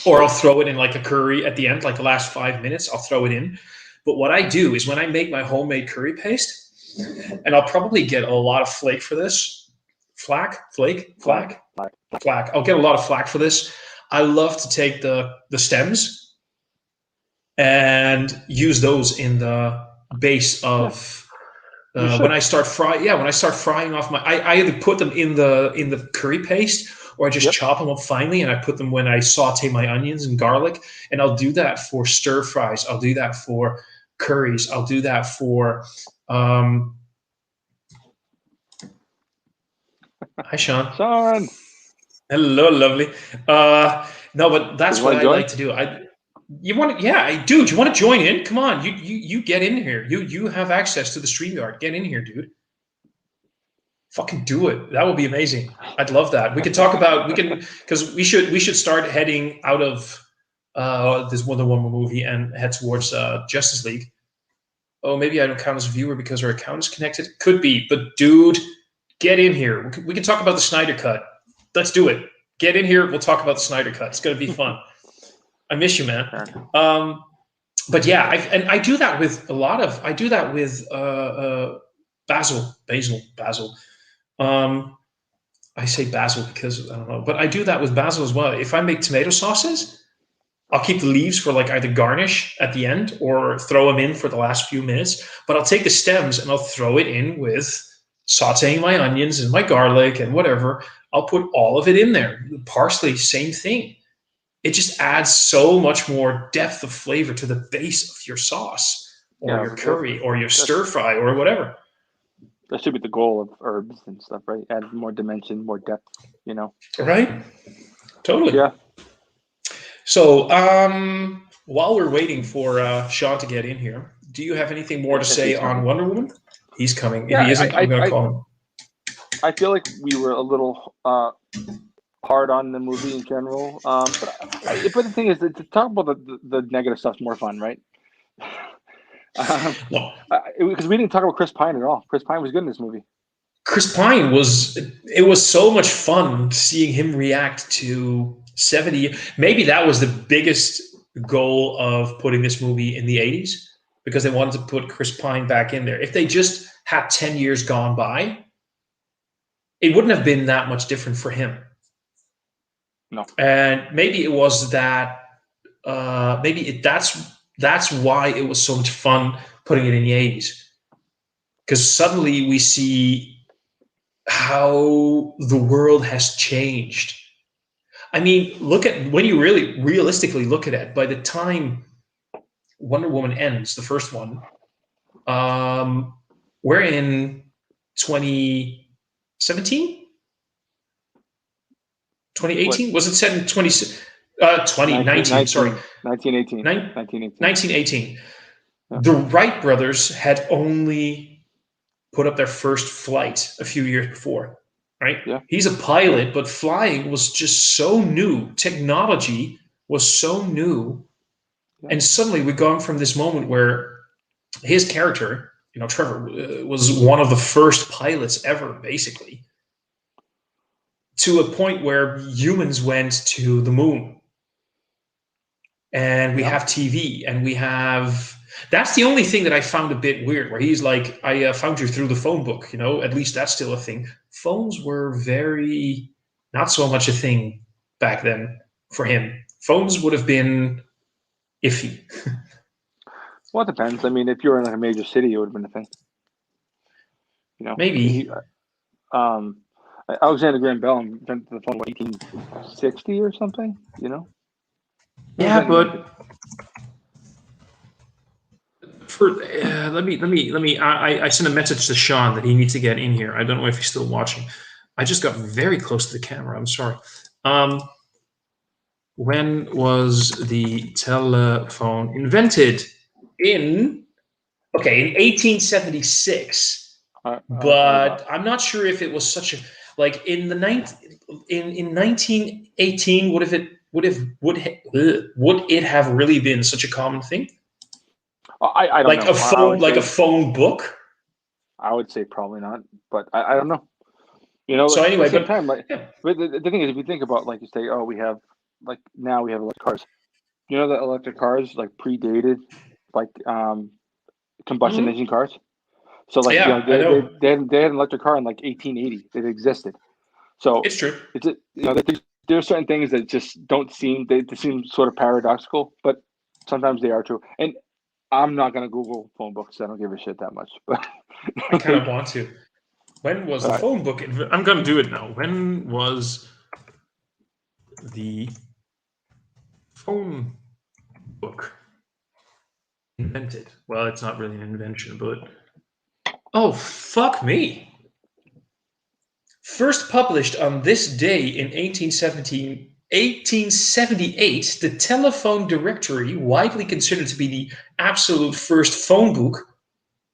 [SPEAKER 1] or I'll throw it in like a curry at the end, like the last 5 minutes. I'll throw it in. But what I do is when I make my homemade curry paste, and I'll probably get a lot of flake for this. Flack. I'll get a lot of flack for this. I love to take the stems and use those in the base of when I start frying off I either put them in the curry paste or I just chop them up finely and I put them when I saute my onions and garlic, and I'll do that for stir fries. I'll do that for curries. I'll do that for hi Sean. Hello, lovely. No, but that's what I like to do. You want to, dude, you want to join in? Come on, you get in here. You have access to the StreamYard. Get in here, dude. Fucking do it. That would be amazing. I'd love that. We could talk about because we should start heading out of this Wonder Woman movie and head towards Justice League. Oh, maybe I don't count as a viewer because our account is connected. Could be, but dude, get in here. We can talk about the Snyder Cut. Let's do it. Get in here. We'll talk about the Snyder Cut. It's gonna be fun. I miss you, man. But yeah, I do that with basil. I say basil because I don't know, but I do that with basil as well. If I make tomato sauces, I'll keep the leaves for like either garnish at the end or throw them in for the last few minutes. But I'll take the stems and I'll throw it in with sauteing my onions and my garlic and whatever. I'll put all of it in there. Parsley, same thing. It just adds so much more depth of flavor to the base of your sauce or your curry or your stir fry or whatever.
[SPEAKER 2] That should be the goal of herbs and stuff, right? Add more dimension, more depth,
[SPEAKER 1] Right? Totally.
[SPEAKER 2] Yeah.
[SPEAKER 1] So while we're waiting for Sean to get in here, do you have anything more to say on Wonder Woman? He's coming. If he isn't, I'm going to call him.
[SPEAKER 2] I feel like we were a little hard on the movie in general. But the thing is, to talk about the negative stuff's more fun, right? Because we didn't talk about Chris Pine at all. Chris Pine was good in this movie.
[SPEAKER 1] Chris Pine it was so much fun seeing him react to 70. Maybe that was the biggest goal of putting this movie in the 80s because they wanted to put Chris Pine back in there. If they just had 10 years gone by, it wouldn't have been that much different for him.
[SPEAKER 2] No.
[SPEAKER 1] And maybe it was that. That's why it was so much fun putting it in the 80s. Because suddenly we see how the world has changed. I mean, look at when you really realistically look at it. By the time Wonder Woman ends, the first one, we're in 2017, 2018. Was it set in 2019? Sorry,
[SPEAKER 2] 1918.
[SPEAKER 1] 1918. Yeah. The Wright brothers had only put up their first flight a few years before. Right?
[SPEAKER 2] Yeah.
[SPEAKER 1] He's a pilot, but flying was just so new. Technology was so new. Yeah. And suddenly we've gone from this moment where his character, Trevor, was one of the first pilots ever, basically, to a point where humans went to the moon. And we have TV, and we have... That's the only thing that I found a bit weird, where he's like, I found you through the phone book, at least that's still a thing. Phones were very, not so much a thing back then for him. Phones would have been iffy.
[SPEAKER 2] Well, it depends. I mean, if you're in like a major city, it would have been a thing.
[SPEAKER 1] Maybe.
[SPEAKER 2] Alexander Graham Bell invented the phone, 1860 or something,
[SPEAKER 1] Yeah, but... I sent a message to Sean that he needs to get in here. I don't know if he's still watching. I just got very close to the camera. I'm sorry. When was the telephone invented? In 1876. But I'm not sure if it was such a in 1918. Would it have really been such a common thing?
[SPEAKER 2] I don't know.
[SPEAKER 1] A phone book.
[SPEAKER 2] I would say probably not, but I don't know.
[SPEAKER 1] So anyway,
[SPEAKER 2] at the same time, but the thing is, if you think about, like, you say, oh, we have now we have electric cars. The electric cars predated combustion engine cars. So they had an electric car in 1880. It existed. So
[SPEAKER 1] it's true.
[SPEAKER 2] There are certain things that just don't seem, they seem sort of paradoxical, but sometimes they are true. And I'm not going to Google phone books. I don't give a shit that much. But
[SPEAKER 1] I kind of want to. When was the phone book? I'm going to do it now. When was the phone book invented? Well, it's not really an invention, but... Oh, fuck me. First published on this day in 1878, the telephone directory, widely considered to be the absolute first phone book,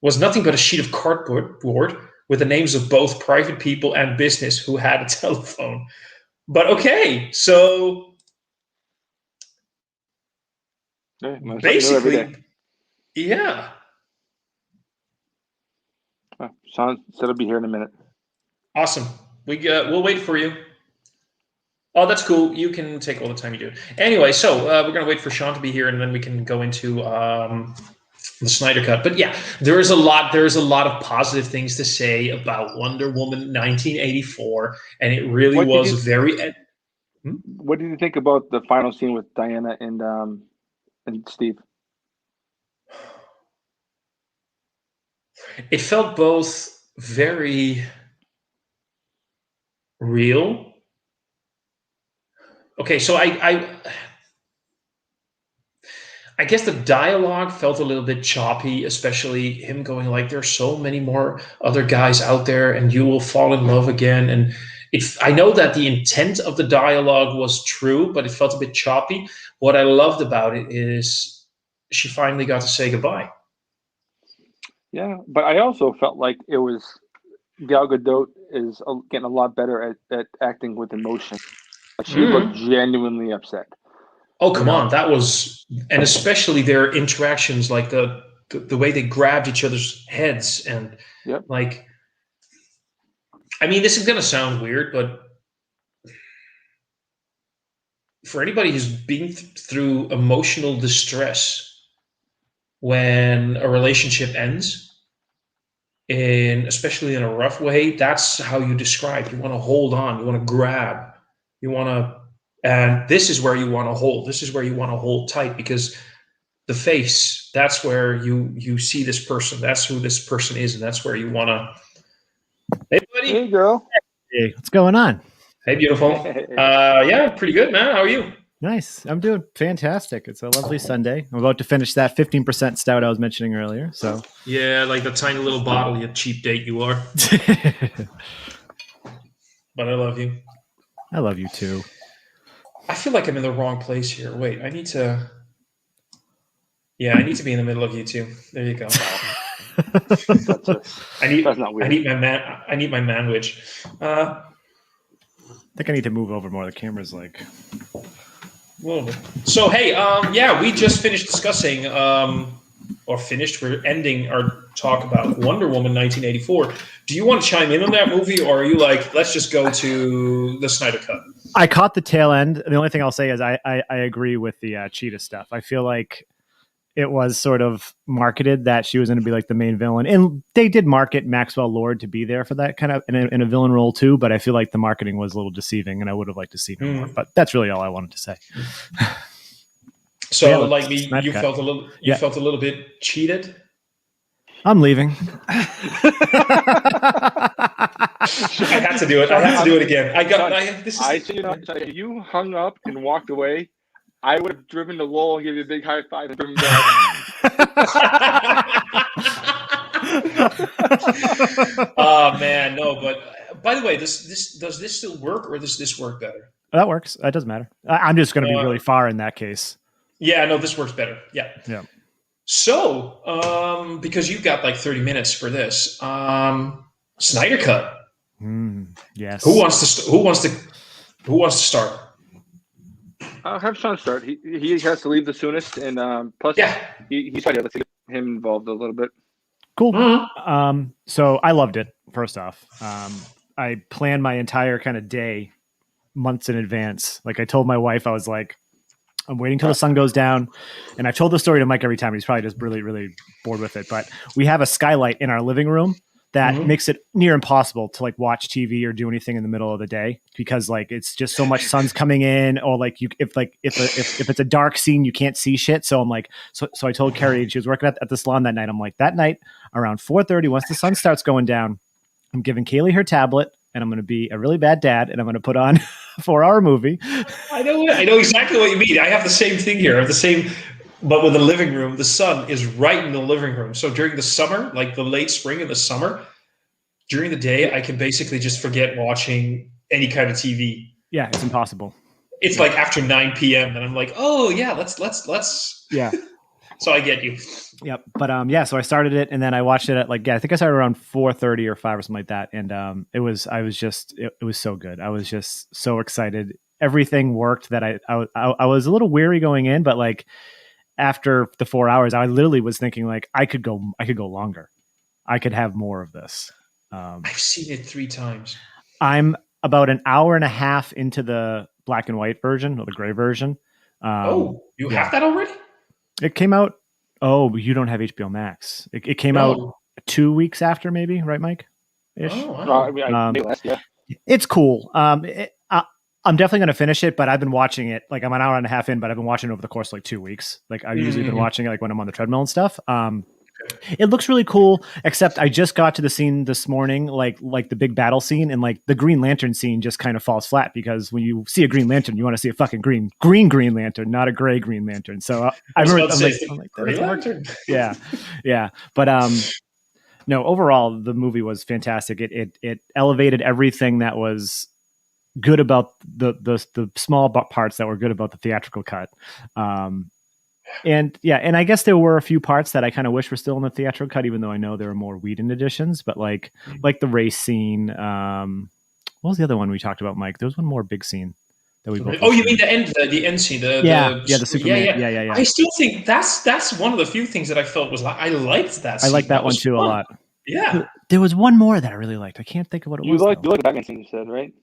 [SPEAKER 1] was nothing but a sheet of cardboard with the names of both private people and business who had a telephone. But okay, so basically, yeah.
[SPEAKER 2] Sean said I'll be here in a minute.
[SPEAKER 1] Awesome. We'll wait for you. Oh, that's cool. You can take all the time you do. Anyway, so we're going to wait for Sean to be here, and then we can go into the Snyder Cut. But yeah, there's a lot of positive things to say about Wonder Woman 1984, and it really was very...
[SPEAKER 2] What did you think about the final scene with Diana and Steve?
[SPEAKER 1] It felt both very real. Okay, so I guess the dialogue felt a little bit choppy, especially him going there's so many more other guys out there and you will fall in love again. And I know that the intent of the dialogue was true, but it felt a bit choppy. What I loved about it is she finally got to say goodbye.
[SPEAKER 2] Yeah, but I also felt like it was Gal Gadot is getting a lot better at acting with emotion. She looked genuinely upset.
[SPEAKER 1] Oh, come on. That was, and especially their interactions, the way they grabbed each other's heads and I mean, this is going to sound weird, but for anybody who's been through emotional distress when a relationship ends, especially in a rough way, that's how you describe. You want to hold on, you want to grab, you want to, and this is where you want to hold. This is where you want to hold tight, because the face, that's where you see this person. That's who this person is, and that's where you want to. Hey, buddy.
[SPEAKER 2] Hey, girl.
[SPEAKER 3] Hey, what's going on?
[SPEAKER 1] Hey, beautiful. Yeah, pretty good, man. How are you?
[SPEAKER 3] Nice. I'm doing fantastic. It's a lovely Sunday. I'm about to finish that 15% stout I was mentioning earlier. So
[SPEAKER 1] yeah, like the tiny little bottle, you cheap date you are. But I love you.
[SPEAKER 3] I love you too.
[SPEAKER 1] I feel like I'm in the wrong place here. Wait, I need to. Yeah, I need to be in the middle of you two. There you go.
[SPEAKER 2] That's not weird.
[SPEAKER 1] I need my manwich.
[SPEAKER 3] I think I need to move over more. The camera's like.
[SPEAKER 1] A little bit. So hey, yeah, we just finished discussing, we're ending our talk about Wonder Woman 1984. Do you want to chime in on that movie, or are you like, let's just go to the Snyder Cut?
[SPEAKER 3] I caught the tail end. The only thing I'll say is I agree with the Cheetah stuff. I feel like it was sort of marketed that she was going to be like the main villain, and they did market Maxwell Lord to be there for that kind of in a villain role too. But I feel like the marketing was a little deceiving, and I would have liked to see more. But that's really all I wanted to say.
[SPEAKER 1] So,
[SPEAKER 3] yeah,
[SPEAKER 1] like me, you
[SPEAKER 3] cut.
[SPEAKER 1] felt a little, felt a little bit cheated.
[SPEAKER 3] I'm leaving.
[SPEAKER 1] I had to do it. I had to do it again.
[SPEAKER 2] If you hung up and walked away, I would have driven to Lowell and give you a big high five and driven back.
[SPEAKER 1] Oh man, no. But by the way, does this still work, or does this work better?
[SPEAKER 3] That works. It doesn't matter. I'm just going to be really far in that case.
[SPEAKER 1] Yeah, no, this works better. Yeah.
[SPEAKER 3] Yeah.
[SPEAKER 1] So, because you've got like 30 minutes for this, Snyder Cut.
[SPEAKER 3] Yes.
[SPEAKER 1] Who wants to start?
[SPEAKER 2] I'll have Sean start. He has to leave the soonest, and plus, he's probably able to get him involved a little bit.
[SPEAKER 3] Cool. Mm-hmm. So I loved it. First off, I planned my entire kind of day months in advance. Like I told my wife, I was like, I'm waiting till the sun goes down. And I've told the story to Mike every time. He's probably just really, really bored with it. But we have a skylight in our living room that makes it near impossible to like watch TV or do anything in the middle of the day, because like it's just so much sun's coming in, or like if it's a dark scene, you can't see shit. So I'm like, so I told Carrie, and she was working at the salon that night. I'm like, that night around 4:30, once the sun starts going down, I'm giving Kaylee her tablet, and I'm going to be a really bad dad, and I'm going to put on a 4-hour movie. I
[SPEAKER 1] know exactly what you mean. I have the same thing here. I have the same, but with the living room, the sun is right in the living room. So during the summer, like the late spring and the summer, during the day, I can basically just forget watching any kind of TV.
[SPEAKER 3] Yeah, it's impossible.
[SPEAKER 1] It's like after 9 p.m. and I'm like, oh yeah, let's.
[SPEAKER 3] Yeah.
[SPEAKER 1] So I get you.
[SPEAKER 3] Yep. But so I started it, and then I watched it at I think I started around 4:30 or 5 or something like that. And it was so good. I was just so excited. Everything worked. That I was a little weary going in, but like after the 4 hours, I literally was thinking like I could go longer. I could have more of this.
[SPEAKER 1] I've seen it 3 times.
[SPEAKER 3] I'm about an hour and a half into the black and white version, or the gray version.
[SPEAKER 1] You have that already?
[SPEAKER 3] It came out. Oh, you don't have HBO Max. It came out 2 weeks after, maybe, right, Mike? Ish.
[SPEAKER 2] Oh, wow.
[SPEAKER 3] It's cool. I'm definitely going to finish it, but I've been watching it. Like I'm an hour and a half in, but I've been watching it over the course of like 2 weeks. Like I've usually been watching it like when I'm on the treadmill and stuff. It looks really cool, except I just got to the scene this morning, like the big battle scene, and like the Green Lantern scene just kind of falls flat, because when you see a Green Lantern, you want to see a fucking green Green Lantern, not a gray Green Lantern. So I'm like Green Lantern. Yeah. But no, overall the movie was fantastic. It elevated everything that was good about the small parts that were good about the theatrical cut. And I guess there were a few parts that I kind of wish were still in the theatrical cut, even though I know there are more Whedon editions. But like the race scene. What was the other one we talked about, Mike? There was one more big scene that we both.
[SPEAKER 1] Oh, you mean the end scene? The Superman.
[SPEAKER 3] Yeah.
[SPEAKER 1] I still think that's one of the few things that I felt was I liked that scene.
[SPEAKER 3] I liked that one too a lot.
[SPEAKER 1] Yeah.
[SPEAKER 3] There was one more that I really liked. I can't think of what it was.
[SPEAKER 2] You like the Batman scene, you said, right?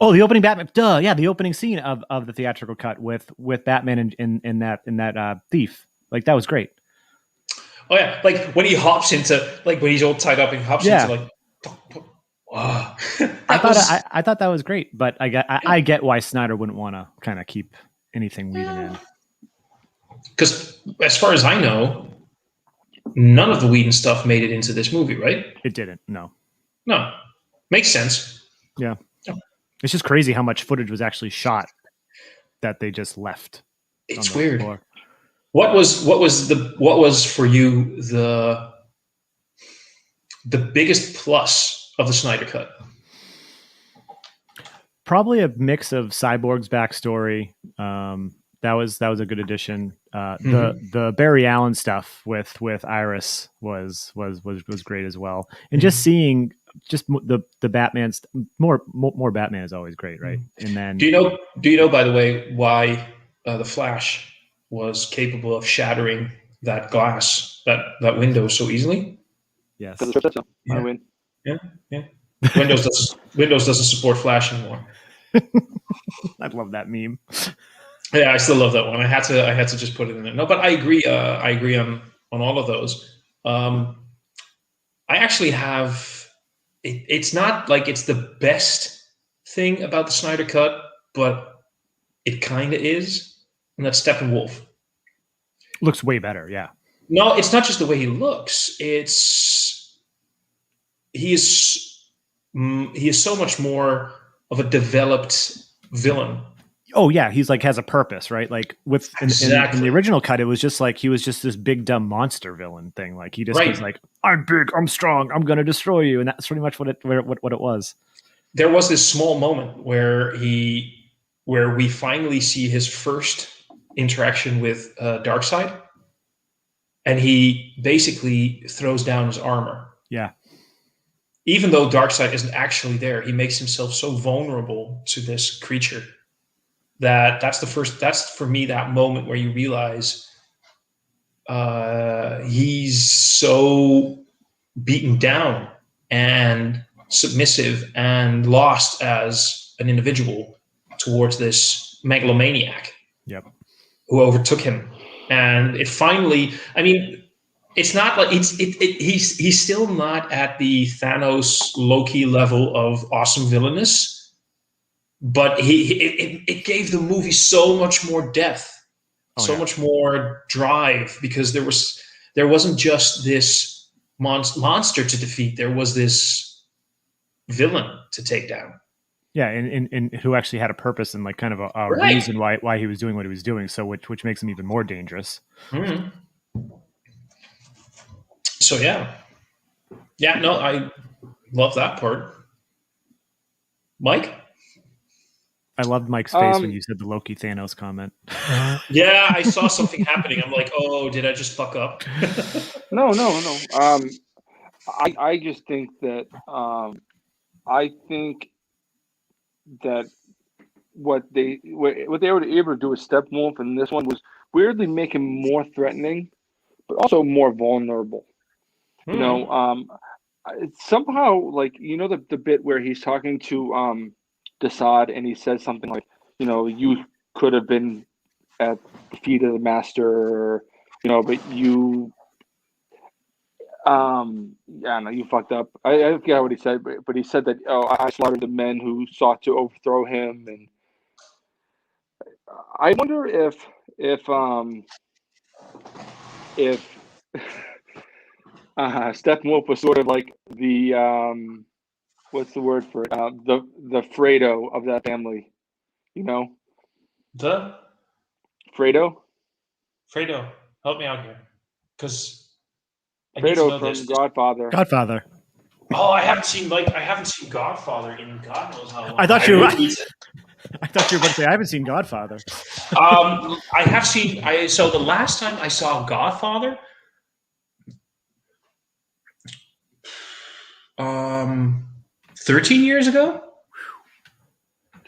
[SPEAKER 3] Oh, the opening Batman. Duh. Yeah, the opening scene of the theatrical cut with Batman in that thief. Like that was great.
[SPEAKER 1] Oh yeah, like when he hops into, like when he's all tied up and he hops into
[SPEAKER 3] Yeah.
[SPEAKER 1] like, wow.
[SPEAKER 3] I thought that was great, but I get why Snyder wouldn't want to kind of keep anything weaving in.
[SPEAKER 1] Because as far as I know, none of the Whedon stuff made it into this movie, right?
[SPEAKER 3] It didn't. No.
[SPEAKER 1] No, makes sense.
[SPEAKER 3] Yeah. It's just crazy how much footage was actually shot that they just left.
[SPEAKER 1] It's weird. Floor. What was for you the biggest plus of the Snyder cut?
[SPEAKER 3] Probably a mix of Cyborg's backstory. That was a good addition. The Barry Allen stuff with Iris was great as well. And just seeing the Batman's more Batman is always great, right? And then
[SPEAKER 1] do you know by the way why the Flash was capable of shattering that glass, that window so easily?
[SPEAKER 3] Yes.
[SPEAKER 1] Yeah. Yeah. Windows doesn't support Flash anymore.
[SPEAKER 3] I love that meme.
[SPEAKER 1] Yeah, I still love that one. I had to just put it in there. No, but I agree. I agree on all of those. I actually have. It's not like it's the best thing about the Snyder Cut, but it kind of is, and that's Steppenwolf.
[SPEAKER 3] Looks way better, yeah.
[SPEAKER 1] No, it's not just the way he looks. He is so much more of a developed villain.
[SPEAKER 3] Oh yeah, he's like has a purpose, right? Like with in the original cut, it was just like he was just this big dumb monster villain thing. Like he just was like, I'm big, I'm strong, I'm gonna destroy you, and that's pretty much what it was.
[SPEAKER 1] There was this small moment where we finally see his first interaction with Darkseid, and he basically throws down his armor.
[SPEAKER 3] Yeah.
[SPEAKER 1] Even though Darkseid isn't actually there, he makes himself so vulnerable to this creature. That's for me that moment where you realize he's so beaten down and submissive and lost as an individual towards this megalomaniac.
[SPEAKER 3] Yep.
[SPEAKER 1] Who overtook him. And it finally, I mean, it's not like he's still not at the Thanos Loki level of awesome villainous. But it gave the movie so much more depth, much more drive, because there wasn't just this monster to defeat. There was this villain to take down.
[SPEAKER 3] Yeah, and who actually had a purpose and like kind of a reason why he was doing what he was doing. So which makes him even more dangerous.
[SPEAKER 1] Mm-hmm. So yeah, no, I love that part. Mike.
[SPEAKER 3] I loved Mike's face when you said the Loki Thanos comment.
[SPEAKER 1] Yeah, I saw something happening. I'm like, oh, did I just fuck up?
[SPEAKER 2] No. I just think that what they were able to do with Steppenwolf in this one was weirdly make him more threatening, but also more vulnerable. You know, somehow, like, you know, the bit where he's talking to Desaad, and he says something like, you know, you could have been at the feet of the master, or, you know, but you, you fucked up. I forget what he said, but he said that, I slaughtered the men who sought to overthrow him, and I wonder if Steppenwolf was sort of like the what's the word for it? The Fredo of that family, you know?
[SPEAKER 1] The
[SPEAKER 2] Fredo?
[SPEAKER 1] Help me out here, because
[SPEAKER 2] Fredo from Godfather.
[SPEAKER 3] Godfather.
[SPEAKER 1] Oh, I haven't seen Godfather in God knows how long.
[SPEAKER 3] I thought you were about to say I haven't seen Godfather.
[SPEAKER 1] I have seen. So the last time I saw Godfather, 13 years ago.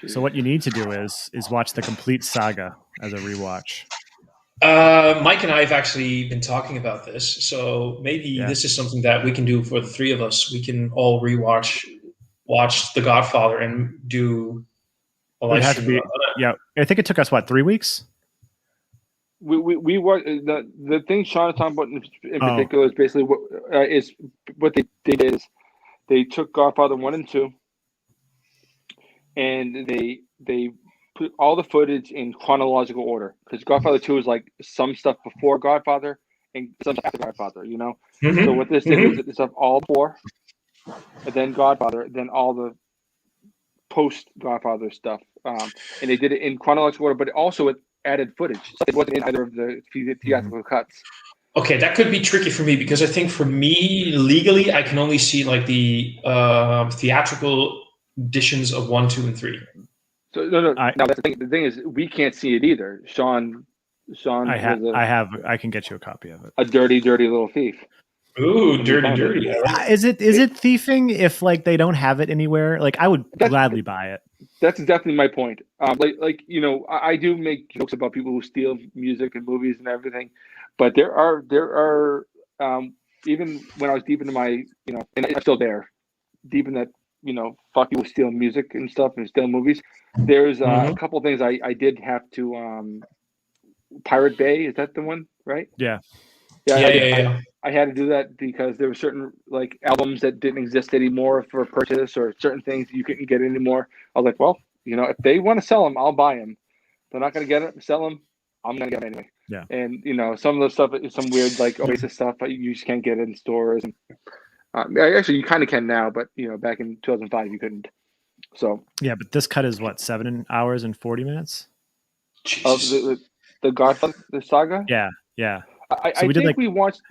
[SPEAKER 3] So what you need to do is watch the complete saga as a rewatch.
[SPEAKER 1] Mike and I have actually been talking about this, so maybe this is something that we can do for the three of us. We can all watch The Godfather and do a
[SPEAKER 3] It
[SPEAKER 1] live
[SPEAKER 3] had to
[SPEAKER 1] stream.
[SPEAKER 3] be. Yeah, I think it took us 3 weeks.
[SPEAKER 2] We were the thing Sean is talking about in
[SPEAKER 3] Oh.
[SPEAKER 2] particular is basically what they did is they took Godfather 1 and 2 and they put all the footage in chronological order because Godfather 2 is like some stuff before Godfather and some stuff after Godfather, you know.
[SPEAKER 1] Mhm.
[SPEAKER 2] So what this did is it's stuff all before, and then Godfather, then all the post Godfather stuff, and they did it in chronological order, but also it added footage. So it wasn't in either of the theatrical cuts.
[SPEAKER 1] Okay, that could be tricky for me because I think for me legally I can only see like the theatrical editions of 1, 2, and 3.
[SPEAKER 2] So no. Now that's the thing. The thing is, we can't see it either. Sean
[SPEAKER 3] I can get you a copy of it.
[SPEAKER 2] a dirty little thief.
[SPEAKER 1] Ooh,
[SPEAKER 2] And
[SPEAKER 1] dirty.
[SPEAKER 3] Is it thieving if like they don't have it anywhere? Like I would gladly buy it.
[SPEAKER 2] That's definitely my point. Like you know, I do make jokes about people who steal music and movies and everything, but there are even when I was deep into my and I'm still there, deep in that fuck people steal music and stuff and steal movies. There's a couple of things I did have to Pirate Bay, is that the one, right?
[SPEAKER 3] Yeah.
[SPEAKER 2] I had to do that because there were certain like albums that didn't exist anymore for purchase or certain things you couldn't get anymore. I was like, well, if they want to sell them, I'll buy them. They're not going to get it, sell them. I'm going to get them anyway.
[SPEAKER 3] Yeah.
[SPEAKER 2] And some of the stuff is some weird like Oasis stuff that you just can't get in stores. And actually, you kind of can now, but back in 2005 you couldn't. So
[SPEAKER 3] yeah, but this cut is what 7 hours and 40 minutes
[SPEAKER 2] of the Godfather the saga.
[SPEAKER 3] Yeah.
[SPEAKER 2] I think we watched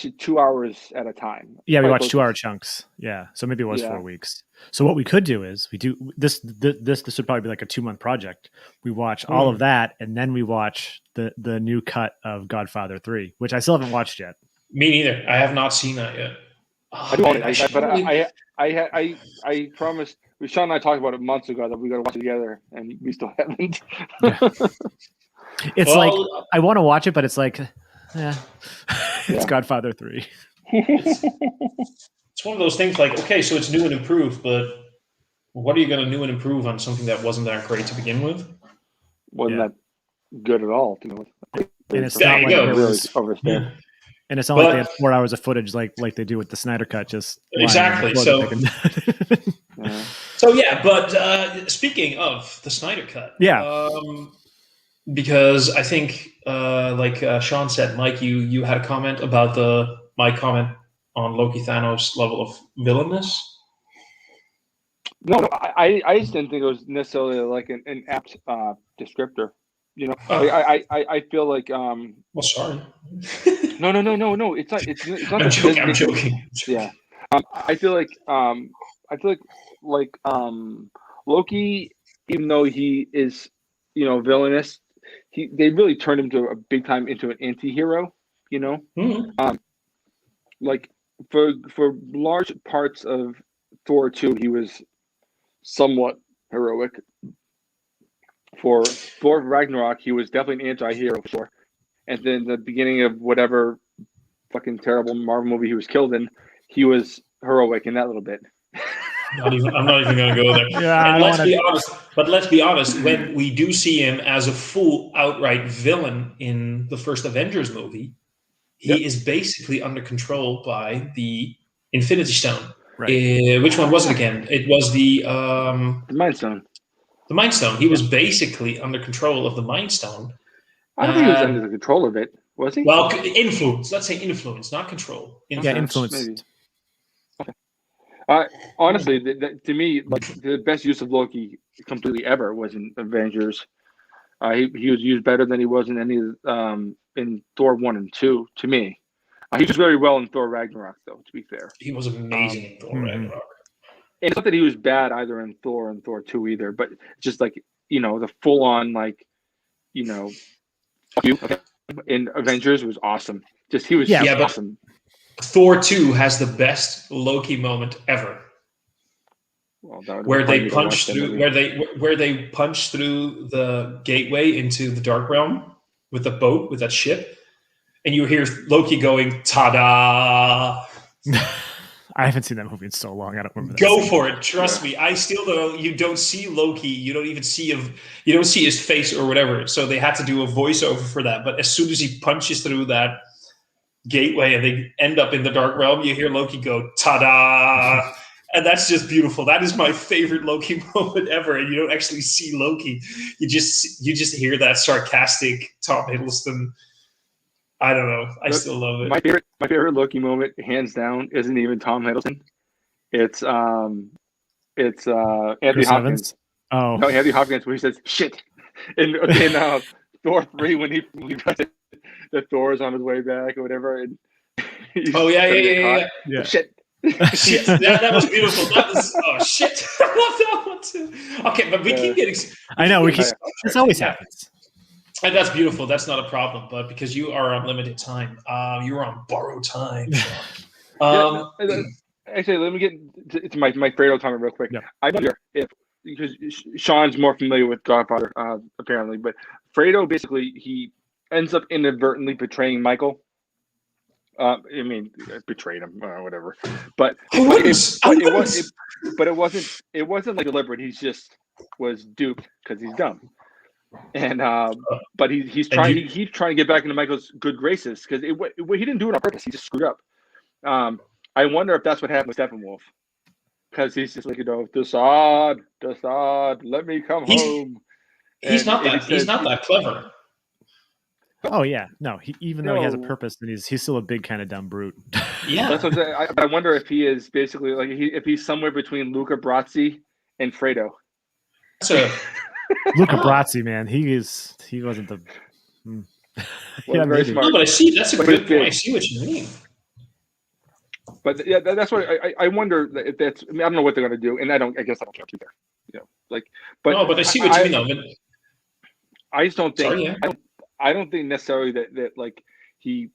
[SPEAKER 2] it 2 hours at a time.
[SPEAKER 3] Yeah, we watched 2-hour chunks. Yeah, so maybe it was 4 weeks. So what we could do is we do this. This would probably be like a 2-month project. We watch all of that, and then we watch the new cut of Godfather 3, which I still haven't watched yet.
[SPEAKER 1] Me neither. I have not seen that yet.
[SPEAKER 2] I promised. Sean and I talked about it months ago that we got to watch it together, and we still haven't.
[SPEAKER 3] Yeah. It's like I want to watch it, but it's like. It's Godfather 3.
[SPEAKER 1] It's one of those things like, okay, so it's new and improved, but what are you going to new and improve on something that wasn't that great to begin with?
[SPEAKER 2] Wasn't that good at all.
[SPEAKER 3] And it's not like
[SPEAKER 2] really overstayed.
[SPEAKER 3] And it's not like they had 4 hours of footage like they do with the Snyder cut. Just
[SPEAKER 1] exactly. So but speaking of the Snyder cut, because I think, like Sean said, Mike, you had a comment about my comment on Loki Thanos' level of villainous.
[SPEAKER 2] No, I just didn't think it was necessarily like an apt descriptor. I feel like. Well,
[SPEAKER 1] sorry.
[SPEAKER 2] No. It's not. It's not.
[SPEAKER 1] I'm joking.
[SPEAKER 2] Yeah. I feel like Loki, even though he is villainous. They really turned him to a big time into an anti-hero, like for large parts of Thor 2, he was somewhat heroic. For Thor Ragnarok, he was definitely an anti-hero for sure. And then the beginning of whatever fucking terrible Marvel movie he was killed in, he was heroic in that little bit.
[SPEAKER 1] I'm not even going to go there.
[SPEAKER 3] Yeah,
[SPEAKER 1] and let's be honest, when we do see him as a full outright villain in the first Avengers movie, he is basically under control by the Infinity Stone.
[SPEAKER 3] Right.
[SPEAKER 1] Which one was it again? It was the
[SPEAKER 2] Mind Stone.
[SPEAKER 1] The Mind Stone. He was basically under control of the Mind Stone.
[SPEAKER 2] I don't think he was under the control of it, was he?
[SPEAKER 1] Well, influence. Let's say influence, not control.
[SPEAKER 3] Influence.
[SPEAKER 2] Maybe. Honestly, to me, like the best use of Loki completely ever was in Avengers. He was used better than he was in any in Thor 1 and 2. To me, he was very well in Thor Ragnarok, though. To be fair,
[SPEAKER 1] he was amazing in Thor Ragnarok.
[SPEAKER 2] And it's not that he was bad either in Thor and Thor 2 either, but just like the full on in Avengers was awesome. He was awesome.
[SPEAKER 1] Thor 2 has the best Loki moment ever.
[SPEAKER 2] Well,
[SPEAKER 1] where they punch through where they punch through the gateway into the Dark Realm with the boat, with that ship, and you hear Loki going, "Ta-da!"
[SPEAKER 3] I haven't seen that movie in so long. I don't remember.
[SPEAKER 1] Go for it. Trust me. I still don't. You don't see Loki. You don't even see you don't see his face or whatever. So they had to do a voiceover for that. But as soon as he punches through that gateway and they end up in the Dark Realm, you hear Loki go, "Ta-da!" And that's just beautiful. That is my favorite Loki moment ever. And you don't actually see Loki. You just hear that sarcastic Tom Hiddleston. I don't know. I still love it.
[SPEAKER 2] My favorite Loki moment, hands down, isn't even Tom Hiddleston. It's Anthony Hopkins.
[SPEAKER 3] Oh,
[SPEAKER 2] No, Anthony Hopkins when he says shit in Thor 3 when he the Thor's on his way back or whatever. And
[SPEAKER 1] yeah.
[SPEAKER 2] Shit.
[SPEAKER 1] Shit, that was beautiful. That was shit. I love that one too. Okay, but we keep getting.
[SPEAKER 3] I know this always happens.
[SPEAKER 1] And that's beautiful. That's not a problem. But because you are on limited time, you're on borrowed time.
[SPEAKER 2] Actually, let me get to my Fredo comment real quick.
[SPEAKER 3] Yeah.
[SPEAKER 2] I wonder if because Sean's more familiar with Godfather apparently, but Fredo basically he ends up inadvertently betraying Michael. I mean, betrayed him or whatever, but it wasn't like deliberate. He just was duped because he's dumb, and but he's trying to get back into Michael's good graces because he didn't do it on purpose. He just screwed up. I wonder if that's what happened with Steppenwolf because he's just like Desaad, let me come home.
[SPEAKER 1] He's not that clever.
[SPEAKER 3] Oh yeah, no. Even though he has a purpose, then he's still a big kind of dumb brute.
[SPEAKER 1] Yeah,
[SPEAKER 2] that's what I'm saying. I wonder if he is basically like if he's somewhere between Luca Brasi and Fredo.
[SPEAKER 1] So
[SPEAKER 3] Luca Brasi, man, he wasn't the.
[SPEAKER 2] Yeah, very smart.
[SPEAKER 1] No, but I see that's a good point. I see what you mean.
[SPEAKER 2] But yeah, that's what I wonder if that's. I mean, I don't know what they're going to do, and I guess I don't care either. But
[SPEAKER 1] I see what you mean though. But
[SPEAKER 2] I just don't think.
[SPEAKER 1] Sorry, yeah.
[SPEAKER 2] I don't think necessarily that he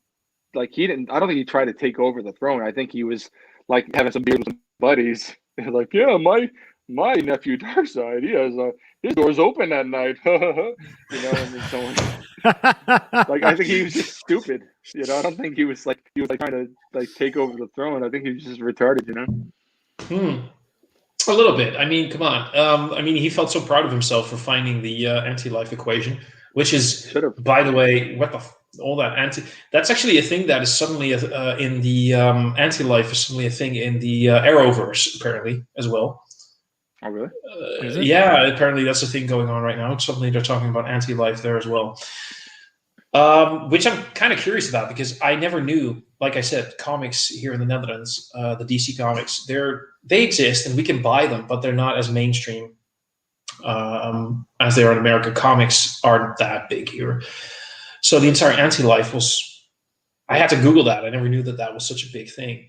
[SPEAKER 2] didn't. I don't think he tried to take over the throne. I think he was like having some beers with some buddies. Like, yeah, my nephew Darkseid, he has his doors open at night. And then someone like I think he was just stupid. I don't think he was trying to take over the throne. I think he was just retarded.
[SPEAKER 1] A little bit. I mean, come on. He felt so proud of himself for finding the anti-life equation. Which is, by the way, all that that's actually a thing that is suddenly in the anti-life is suddenly a thing in the Arrowverse apparently as well.
[SPEAKER 2] Oh really?
[SPEAKER 1] Yeah, apparently that's a thing going on right now. Suddenly they're talking about anti-life there as well, which I'm kind of curious about because I never knew. Like I said, comics here in the Netherlands, the DC comics, they exist and we can buy them, but they're not as mainstream. As they are in America. Comics aren't that big here. So the entire anti-life was, I had to Google that. I never knew that was such a big thing.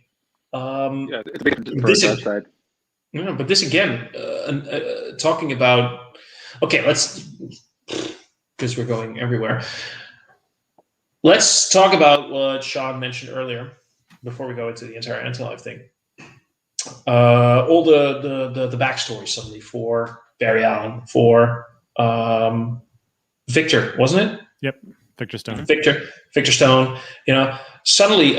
[SPEAKER 2] It's a big side.
[SPEAKER 1] Yeah, but this again, talking about, okay, because we're going everywhere. Let's talk about what Sean mentioned earlier before we go into the entire anti-life thing. All the backstory suddenly for Barry Allen, for Victor, wasn't it?
[SPEAKER 3] Yep, Victor Stone.
[SPEAKER 1] Victor Stone. Suddenly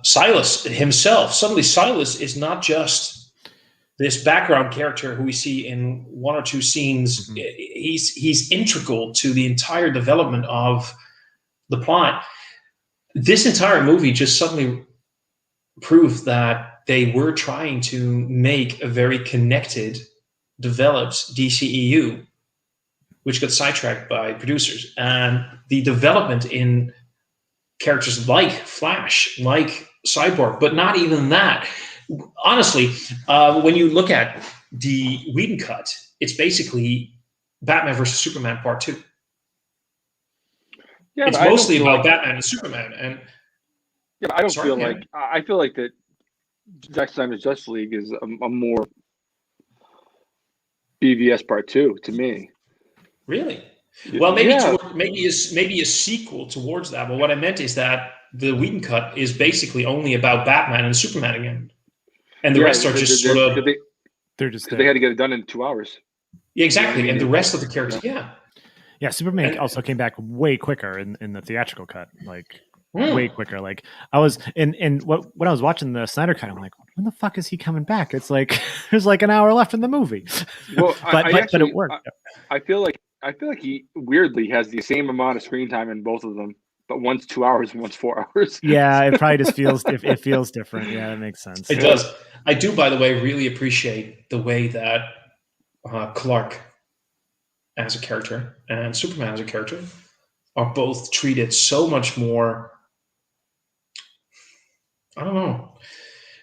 [SPEAKER 1] Silas himself. Suddenly Silas is not just this background character who we see in one or two scenes. Mm-hmm. He's integral to the entire development of the plot. This entire movie just suddenly proved that they were trying to make a very connected, developed DCEU, which got sidetracked by producers. And the development in characters like Flash, like Cyborg, but not even that. Honestly, when you look at the Whedon cut, it's basically Batman versus Superman Part 2. Yeah, it's mostly about Batman and Superman. And
[SPEAKER 2] I don't feel like I feel like that Zack Snyder's Justice League is a more BVS Part 2 to me.
[SPEAKER 1] Really? Well, maybe a sequel towards that. But what I meant is that the Whedon cut is basically only about Batman and Superman again, and the rest are just sort of.
[SPEAKER 2] They had to get it done in 2 hours.
[SPEAKER 1] Yeah, exactly, and the rest of the characters,
[SPEAKER 3] Yeah, Superman also came back way quicker in the theatrical cut. way quicker. Like I was when I was watching the Snyder Cut, I'm like, when the fuck is he coming back? It's like there's like an hour left in the movie.
[SPEAKER 2] Well,
[SPEAKER 3] but it worked.
[SPEAKER 2] I feel like he weirdly has the same amount of screen time in both of them, but one's 2 hours and one's 4 hours.
[SPEAKER 3] Yeah, it probably just feels it feels different. Yeah, that makes sense.
[SPEAKER 1] It does. I do, by the way, really appreciate the way that Clark as a character and Superman as a character are both treated so much more. I don't know.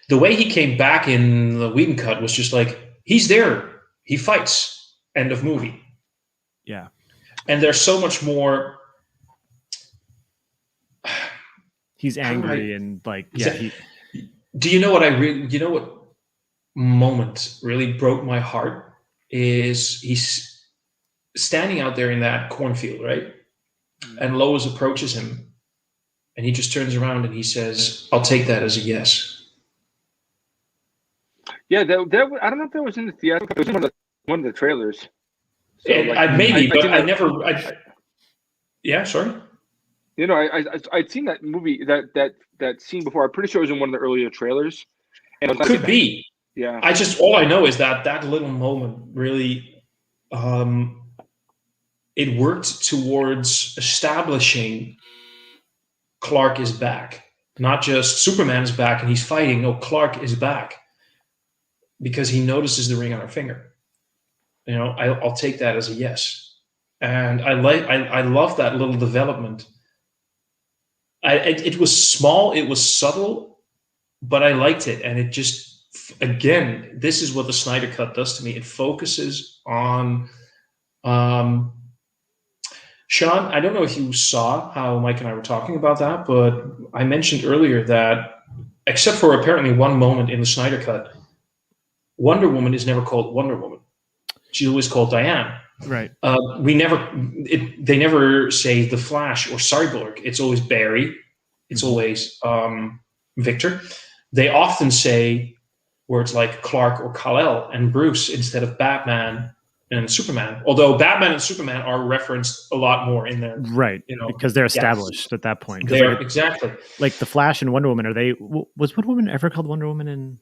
[SPEAKER 1] The way he came back in the Whedon cut was just like, he's there, he fights, end of movie.
[SPEAKER 3] Yeah.
[SPEAKER 1] And there's so much more.
[SPEAKER 3] He's angry and like, yeah.
[SPEAKER 1] Do you know what what moment really broke my heart is he's standing out there in that cornfield, right? And Lois approaches him and he just turns around and he says, I'll take that as a yes.
[SPEAKER 2] Yeah, that I don't know if that was in the theatrical. It was in one of the trailers. So, yeah, sorry. You know, I'd seen that movie, that scene before. I'm pretty sure it was in one of the earlier trailers. And it was
[SPEAKER 1] could be.
[SPEAKER 2] Yeah.
[SPEAKER 1] All I know is that little moment really, it worked towards establishing Clark is back. Not just Superman is back and he's fighting. No, Clark is back because he notices the ring on her finger. You know, I'll take that as a yes. And I love that little development. It was small, it was subtle, but I liked it. And it just, again, this is what the Snyder Cut does to me. It focuses on, Sean, I don't know if you saw how Mike and I were talking about that, but I mentioned earlier that, except for apparently one moment in the Snyder Cut, Wonder Woman is never called Wonder Woman. She's always called Diane.
[SPEAKER 3] Right.
[SPEAKER 1] They never say the Flash or Cyborg. It's always Barry. It's always Victor. They often say words like Clark or Kal-El and Bruce instead of Batman and Superman. Although Batman and Superman are referenced a lot more in there.
[SPEAKER 3] Right. You know, because they're established at that point.
[SPEAKER 1] They're exactly.
[SPEAKER 3] Like the Flash and Wonder Woman, was Wonder Woman ever called Wonder Woman in?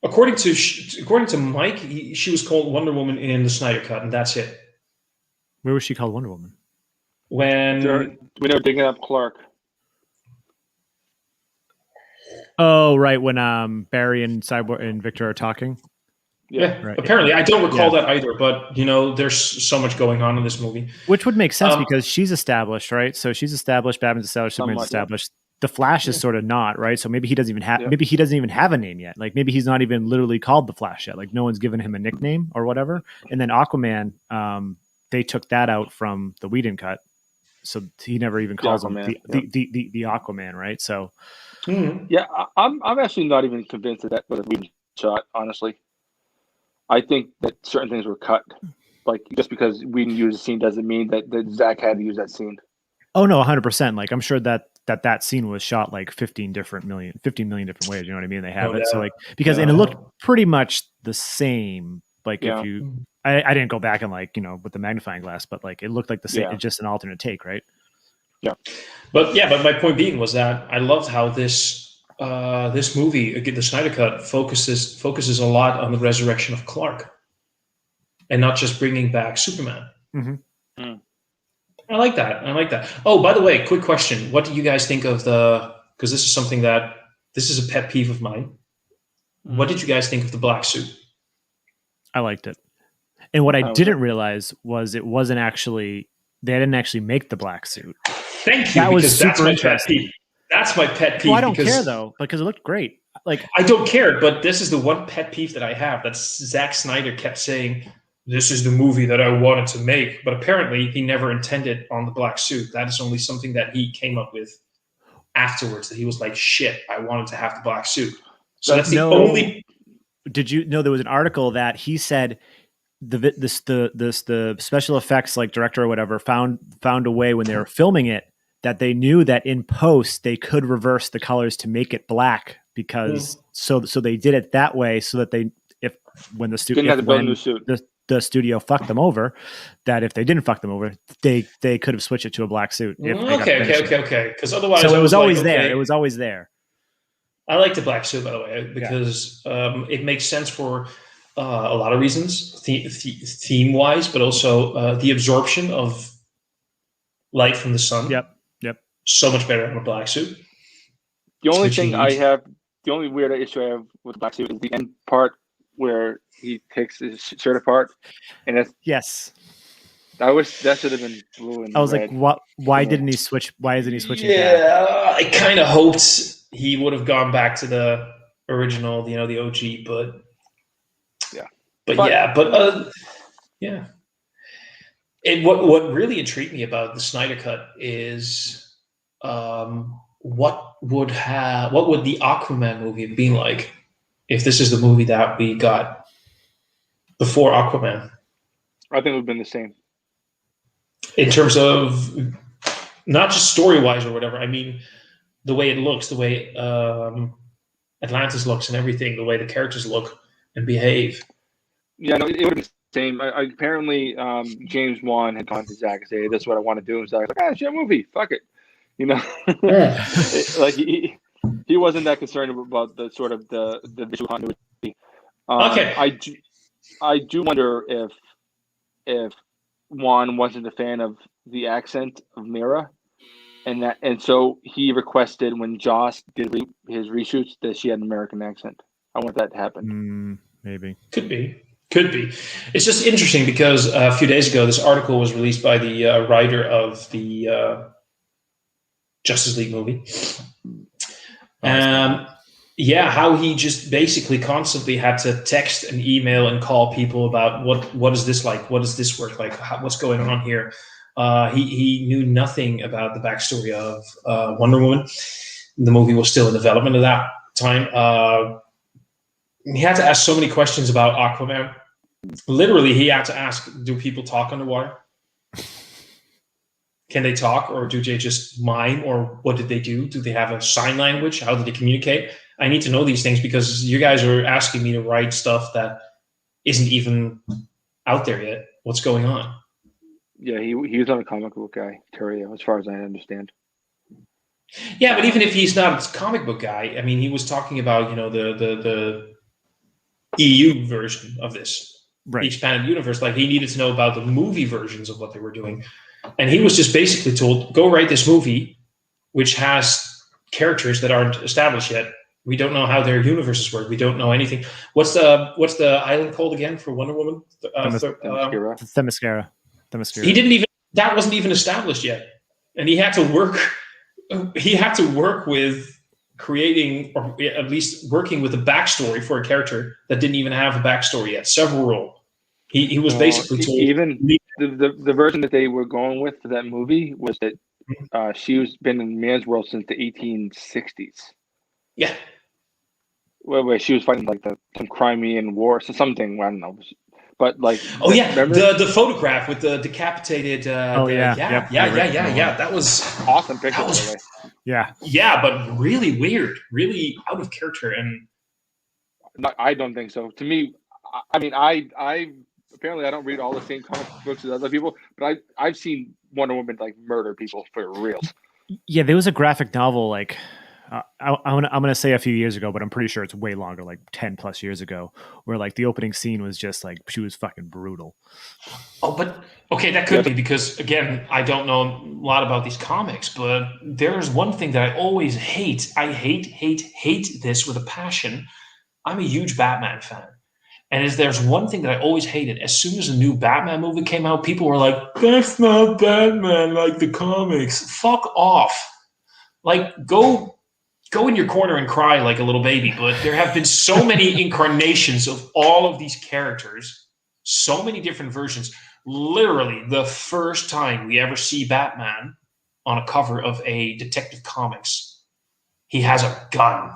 [SPEAKER 1] According to Mike, she was called Wonder Woman in the Snyder Cut, and that's it.
[SPEAKER 3] Where was she called Wonder Woman?
[SPEAKER 2] When they were digging up Clark.
[SPEAKER 3] Oh, right. When Barry and Cyborg and Victor are talking.
[SPEAKER 1] Yeah.
[SPEAKER 3] Right.
[SPEAKER 1] Apparently, I don't recall that either. But there's so much going on in this movie,
[SPEAKER 3] which would make sense because she's established, right? So she's established. Batman's established. Superman's established. The Flash is sort of not, right? So maybe he doesn't even have maybe he doesn't even have a name yet. Like maybe he's not even literally called the Flash yet. Like no one's given him a nickname or whatever. And then Aquaman, they took that out from the Whedon cut, so he never even calls him the Aquaman, right? So
[SPEAKER 2] yeah, I'm actually not even convinced that was a Whedon shot. Honestly, I think that certain things were cut. Like just because Whedon used a scene doesn't mean that Zach had to use that scene.
[SPEAKER 3] Oh no, 100%. Like I'm sure that scene was shot like 15 million different ways. You know what I mean? They have it. So like, because, and it looked pretty much the same. Like if you, I didn't go back and like, with the magnifying glass, but like, it looked like the same, it's just an alternate take. Right.
[SPEAKER 1] Yeah. But my point being was that I loved how this movie, again, the Snyder Cut focuses a lot on the resurrection of Clark and not just bringing back Superman.
[SPEAKER 3] Mm-hmm.
[SPEAKER 1] I like that. Oh, by the way, quick question. What do you guys think of because this is something this is a pet peeve of mine. What did you guys think of the black suit? I
[SPEAKER 3] liked it. And what I didn't realize was they didn't actually make the black suit.
[SPEAKER 1] Thank you. That was super interesting. That's my pet peeve.
[SPEAKER 3] Well, I don't care though, because it looked great. Like
[SPEAKER 1] I don't care, but this is the one pet peeve that I have that Zack Snyder kept saying, this is the movie that I wanted to make, but apparently he never intended on the black suit. That is only something that he came up with afterwards, that he was like, shit, I wanted to have the black suit. So that's the only.
[SPEAKER 3] Did you know there was an article that he said the special effects like director or whatever found a way when they were filming it that they knew that in post they could reverse the colors to make it black because so they did it that way so that when the suit
[SPEAKER 2] didn't have to build a new suit.
[SPEAKER 3] the studio fucked them over, that if they didn't fuck them over, they could have switched it to a black suit.
[SPEAKER 1] Okay. Because otherwise,
[SPEAKER 3] so it was always
[SPEAKER 1] like,
[SPEAKER 3] there.
[SPEAKER 1] okay.
[SPEAKER 3] It was always there.
[SPEAKER 1] I like the black suit, by the way, because it makes sense for a lot of reasons, theme wise, but also the absorption of light from the sun.
[SPEAKER 3] Yep.
[SPEAKER 1] So much better in a black suit.
[SPEAKER 2] The only thing the only weird issue I have with the black suit is the end part where he takes his shirt apart, and that's that should have been blue and
[SPEAKER 3] I was
[SPEAKER 2] red.
[SPEAKER 3] like, what? Why didn't he switch? Why isn't he switching?
[SPEAKER 1] Yeah, I kind of hoped he would have gone back to the original, the OG, but yeah. And what really intrigued me about the Snyder cut is what would the Aquaman movie have been like if this is the movie that we got before Aquaman?
[SPEAKER 2] I think it would have been the same.
[SPEAKER 1] In terms of not just story-wise or whatever, I mean the way it looks, the way Atlantis looks and everything, the way the characters look and behave.
[SPEAKER 2] Yeah, no, it would have been the same. Apparently, James Wan had gone to Zach and said, hey, "This is what I want to do." And Zach's like, "Ah, it's your movie. Fuck it." Like he wasn't that concerned about the sort of the visual continuity.
[SPEAKER 1] Okay.
[SPEAKER 2] I do wonder if Juan wasn't a fan of the accent of Mira, and so he requested when Joss did his reshoots that she had an American accent. I want that to happen.
[SPEAKER 3] Maybe.
[SPEAKER 1] Could be. It's just interesting because a few days ago, this article was released by the writer of the Justice League movie. How he just basically constantly had to text and email and call people about what is this like? What does this work like? What's going on here? He knew nothing about the backstory of Wonder Woman. The movie was still in development at that time. He had to ask so many questions about Aquaman. Literally, he had to ask, do people talk underwater? Can they talk, or do they just mime, or what did they do? Do they have a sign language? How do they communicate? I need to know these things because you guys are asking me to write stuff that isn't even out there yet. What's going on?
[SPEAKER 2] Yeah, he was not a comic book guy, Terrio, as far as I understand.
[SPEAKER 1] Yeah, but even if he's not a comic book guy, I mean, he was talking about the EU version of this,
[SPEAKER 3] right.
[SPEAKER 1] The expanded universe. Like he needed to know about the movie versions of what they were doing, and he was just basically told, "Go write this movie, which has characters that aren't established yet. We don't know how their universes work. We don't know anything. What's the island called again for Wonder Woman?
[SPEAKER 3] Themyscira.
[SPEAKER 1] He didn't even. That wasn't even established yet, and he had to work. He had to work with creating, or at least working with a backstory for a character that didn't even have a backstory yet. Several. He was basically told.
[SPEAKER 2] Even the version that they were going with for that movie was that she's been in man's world since the 1860s.
[SPEAKER 1] Yeah.
[SPEAKER 2] Where she was fighting like some Crimean War, so something, I don't know. But like,
[SPEAKER 1] remember? the photograph with the decapitated.
[SPEAKER 3] Yeah.
[SPEAKER 1] That was
[SPEAKER 2] awesome picture. By the way.
[SPEAKER 1] Yeah, but really weird, really out of character, and
[SPEAKER 2] I don't think so. To me, I mean, I apparently I don't read all the same comic books as other people, but I've seen Wonder Woman like murder people for real.
[SPEAKER 3] Yeah, there was a graphic novel like. I'm gonna say a few years ago, but I'm pretty sure it's way longer, like 10 plus years ago, where like the opening scene was just like she was fucking brutal.
[SPEAKER 1] Oh, but okay, that could be because again, I don't know a lot about these comics, but there's one thing that I always hate. I hate this with a passion. I'm a huge Batman fan, and there's one thing that I always hated. As soon as a new Batman movie came out, people were like, "That's not Batman like the comics." Fuck off! Like go in your corner and cry like a little baby. But there have been so many incarnations of all of these characters, so many different versions. Literally, the first time we ever see Batman on a cover of a Detective Comics, he has a gun.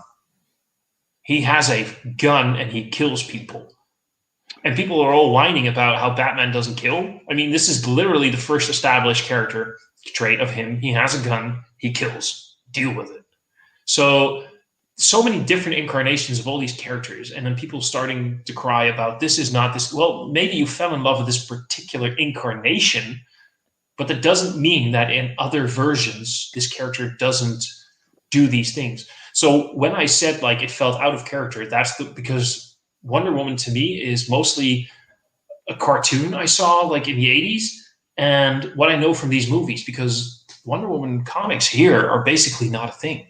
[SPEAKER 1] He has a gun and he kills people. And people are all whining about how Batman doesn't kill. I mean, this is literally the first established character trait of him. He has a gun. He kills. Deal with it. So so many different incarnations of all these characters, and then people starting to cry about this is not this. Well, maybe you fell in love with this particular incarnation, but that doesn't mean that in other versions this character doesn't do these things. So when I said like it felt out of character, that's because Wonder Woman to me is mostly a cartoon I saw like in the 80s and what I know from these movies, because Wonder Woman comics here are basically not a thing.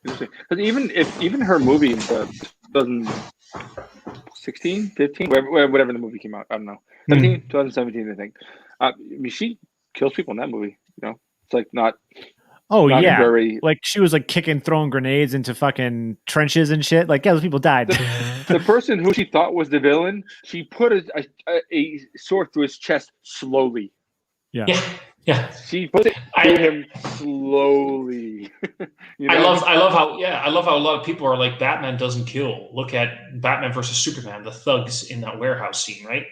[SPEAKER 2] Because even her movie, the 2016, 15, whatever the movie came out, I don't know, 2017, I think. I mean, she kills people in that movie. You know, it's like not.
[SPEAKER 3] Oh
[SPEAKER 2] not
[SPEAKER 3] yeah,
[SPEAKER 2] very...
[SPEAKER 3] like she was like throwing grenades into fucking trenches and shit. Like, yeah, those people died.
[SPEAKER 2] The person who she thought was the villain, she put a sword through his chest slowly.
[SPEAKER 1] Yeah.
[SPEAKER 2] She put it through him slowly.
[SPEAKER 1] You know? I love how a lot of people are like, Batman doesn't kill. Look at Batman versus Superman, the thugs in that warehouse scene, right?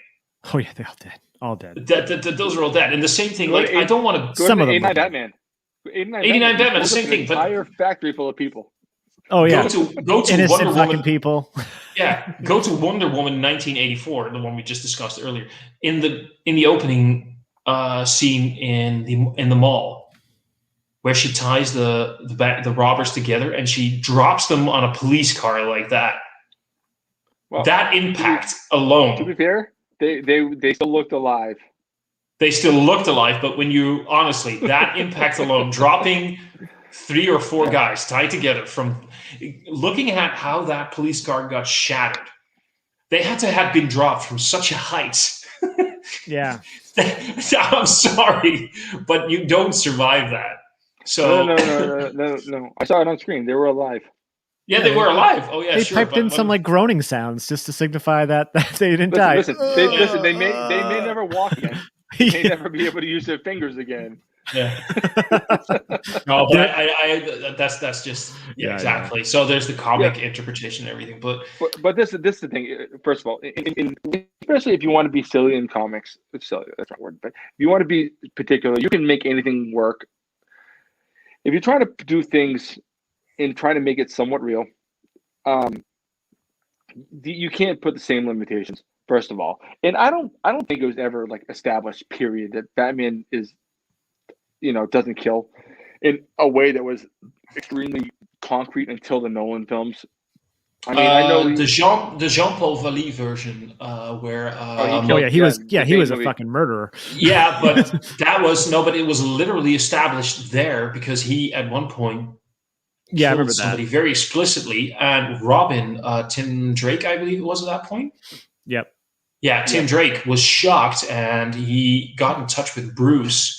[SPEAKER 3] Oh yeah, they're all dead. All dead.
[SPEAKER 1] Those are all dead. And the same thing, like I don't want to.
[SPEAKER 3] Some of them.
[SPEAKER 2] 89 Batman. 89
[SPEAKER 1] Batman, the same thing.
[SPEAKER 2] Entire factory full of people.
[SPEAKER 3] Oh yeah.
[SPEAKER 1] Go to
[SPEAKER 3] innocent
[SPEAKER 1] Wonder
[SPEAKER 3] fucking
[SPEAKER 1] Woman
[SPEAKER 3] people.
[SPEAKER 1] Yeah, go to Wonder Woman 1984, the one we just discussed earlier. In the opening scene in the mall, where she ties the robbers together and she drops them on a police car like that. Well, that impact alone.
[SPEAKER 2] To be fair, they still looked alive.
[SPEAKER 1] They still looked alive, but when you honestly, that impact alone, dropping 3 or 4 guys tied together, from looking at how that police car got shattered, they had to have been dropped from such a height.
[SPEAKER 3] Yeah.
[SPEAKER 1] I'm sorry, but you don't survive that. So
[SPEAKER 2] No. I saw it on screen. They were alive.
[SPEAKER 1] Yeah, they were alive. Oh yeah,
[SPEAKER 3] they piped in some like groaning sounds just to signify that they didn't die.
[SPEAKER 2] Listen, they may never walk again. They may never be able to use their fingers again.
[SPEAKER 1] Yeah. No, but I that's just exactly. Yeah. So there's the comic interpretation and everything, but
[SPEAKER 2] this is the thing. First of all, especially if you want to be silly in comics, it's silly. That's not a word, but if you want to be particular, you can make anything work. If you try to do things and try to make it somewhat real, you can't put the same limitations. First of all, and I don't think it was ever like established, period, that Batman is, doesn't kill in a way that was extremely concrete until the Nolan films. I mean, I know
[SPEAKER 1] the Jean-Paul Vallee version, where
[SPEAKER 3] he was a fucking murderer.
[SPEAKER 1] Yeah, but but it was literally established there because he at one point
[SPEAKER 3] I remember
[SPEAKER 1] somebody
[SPEAKER 3] that
[SPEAKER 1] very explicitly, and Robin, Tim Drake, I believe it was at that point.
[SPEAKER 3] Yep.
[SPEAKER 1] Yeah, Tim Drake was shocked, and he got in touch with Bruce,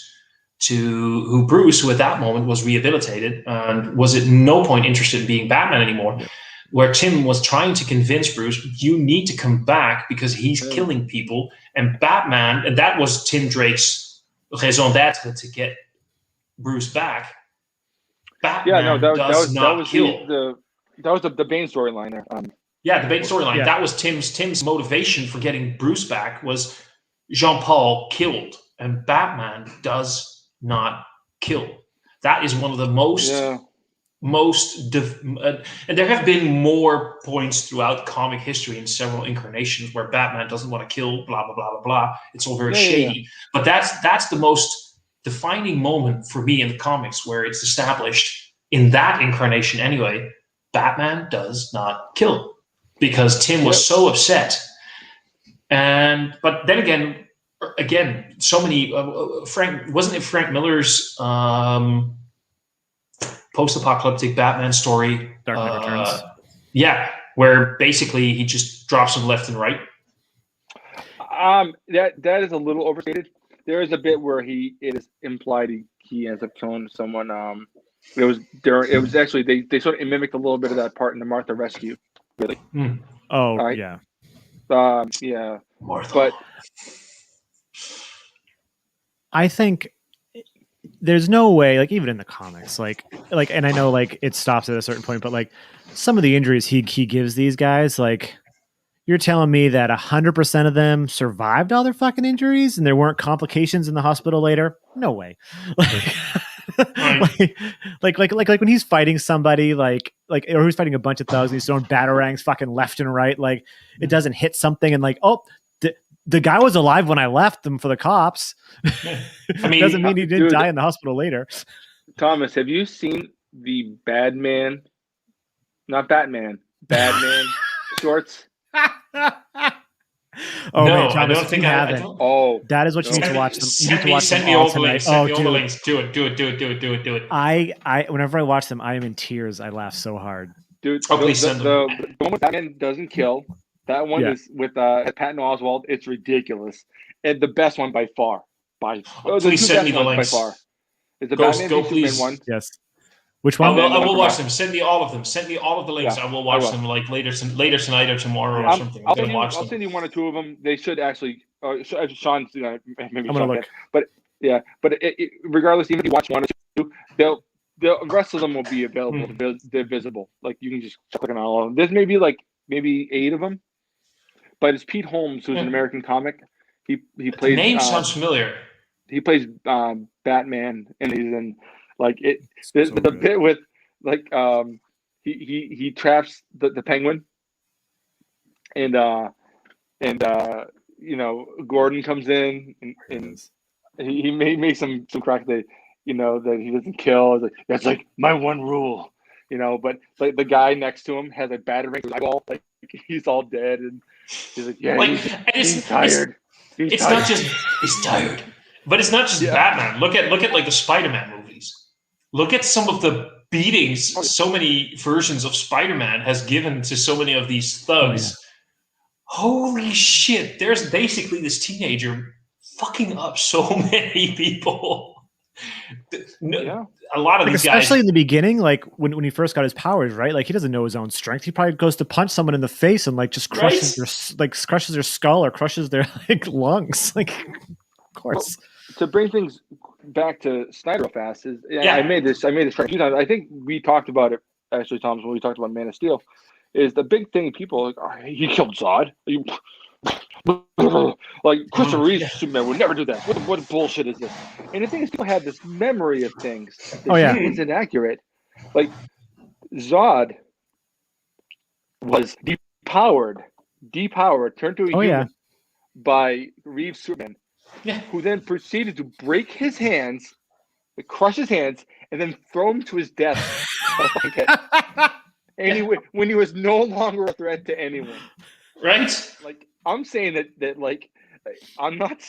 [SPEAKER 1] who at that moment was rehabilitated and was at no point interested in being Batman anymore. Yeah. Where Tim was trying to convince Bruce, you need to come back because he's killing people. And Batman, and that was Tim Drake's raison d'être to get Bruce back. Batman does not kill.
[SPEAKER 2] That was the Bane storyline there.
[SPEAKER 1] The Bane storyline. Yeah. That was Tim's motivation for getting Bruce back was Jean-Paul killed, and Batman does not kill. That is one of the most, and there have been more points throughout comic history in several incarnations where Batman doesn't want to kill, blah, blah, blah, blah, blah. It's all very shady. Yeah. But that's the most defining moment for me in the comics where it's established in that incarnation anyway, Batman does not kill. Because Tim was so upset, but then again, so many. Wasn't it Frank Miller's post-apocalyptic Batman story?
[SPEAKER 3] Dark Knight Returns.
[SPEAKER 1] Yeah, where basically he just drops them left and right.
[SPEAKER 2] That is a little overstated. There is a bit where it is implied he ends up killing someone. It was actually they sort of mimicked a little bit of that part in the Martha rescue. Really?
[SPEAKER 3] Oh, right? Yeah.
[SPEAKER 1] Martha.
[SPEAKER 2] But
[SPEAKER 3] I think there's no way, like even in the comics, like, and I know like it stops at a certain point, but like some of the injuries he gives these guys, like you're telling me that 100% of them survived all their fucking injuries and there weren't complications in the hospital later? No way.
[SPEAKER 1] Right.
[SPEAKER 3] like when he's fighting somebody, or he's fighting a bunch of thugs and he's throwing batarangs fucking left and right, like it doesn't hit something, and like, oh, the guy was alive when I left him for the cops.
[SPEAKER 1] I mean,
[SPEAKER 3] doesn't mean he didn't
[SPEAKER 2] dude,
[SPEAKER 3] die in the hospital later.
[SPEAKER 2] Thomas, have you seen the Badman? Not Batman. Badman shorts.
[SPEAKER 3] Oh,
[SPEAKER 1] no,
[SPEAKER 3] man, Thomas,
[SPEAKER 1] I don't think
[SPEAKER 3] you
[SPEAKER 1] I
[SPEAKER 3] haven't.
[SPEAKER 1] don't.
[SPEAKER 2] Oh,
[SPEAKER 3] That is what you need to watch them. You need to watch
[SPEAKER 1] Send
[SPEAKER 3] them
[SPEAKER 1] me
[SPEAKER 3] all
[SPEAKER 1] all the
[SPEAKER 3] tonight.
[SPEAKER 1] links. Send
[SPEAKER 3] Oh,
[SPEAKER 1] me all the
[SPEAKER 3] dude.
[SPEAKER 1] links. Do it.
[SPEAKER 3] I whenever I watch them, I am in tears. I laugh so hard.
[SPEAKER 2] dude,
[SPEAKER 1] Oh, please send them.
[SPEAKER 2] the one with Batman doesn't kill. That one is with Patton Oswalt. It's ridiculous, and the best one by far.
[SPEAKER 1] Please send me the links.
[SPEAKER 2] By far. It's the
[SPEAKER 1] Go,
[SPEAKER 2] Batman v Superman
[SPEAKER 1] please.
[SPEAKER 2] one.
[SPEAKER 3] Yes. Which one?
[SPEAKER 1] I will watch them. Send me all of them. Send me all of the links.
[SPEAKER 2] Yeah,
[SPEAKER 1] I will watch them like later tonight or tomorrow or something.
[SPEAKER 2] I'll send you one or two of them. They should actually. Sean's maybe
[SPEAKER 3] I'm gonna look.
[SPEAKER 2] But yeah, but regardless, even if you watch one or two, the rest of them will be available. They're visible. Like you can just click on all of them. There's maybe 8 of them. But it's Pete Holmes, who's an American comic. He plays.
[SPEAKER 1] The name sounds familiar.
[SPEAKER 2] He plays Batman, and he's in like it. The bit with like he traps the Penguin, and Gordon comes in and he makes some crack that that he doesn't kill. It's like, that's like my one rule, But like the guy next to him has a battery in his eyeball, like he's all dead, and he's like, yeah, he's tired. He's
[SPEAKER 1] tired. But it's not just Batman. Look at like the Spider-Man movies. Look at some of the beatings so many versions of Spider-Man has given to so many of these thugs. Holy shit! There's basically this teenager fucking up so many people. A lot of these guys,
[SPEAKER 3] especially in the beginning, like when he first got his powers, right? Like he doesn't know his own strength. He probably goes to punch someone in the face and like just crushes their skull or crushes their like lungs. Like, of course.
[SPEAKER 2] To bring things back to Snyder real fast I made this a few times. I think we talked about it actually, Thomas, when we talked about Man of Steel. Is the big thing people are like, oh, he killed Zod. Like Christopher Reeve's Superman would never do that. What bullshit is this? And the thing is, people have this memory of things. It's inaccurate. Like Zod was depowered, turned to a human by Reeve's Superman, who then proceeded to break his hands, crush his hands, and then throw him to his death. Anyway, when he was no longer a threat to anyone,
[SPEAKER 1] right?
[SPEAKER 2] Like I'm saying that like I'm not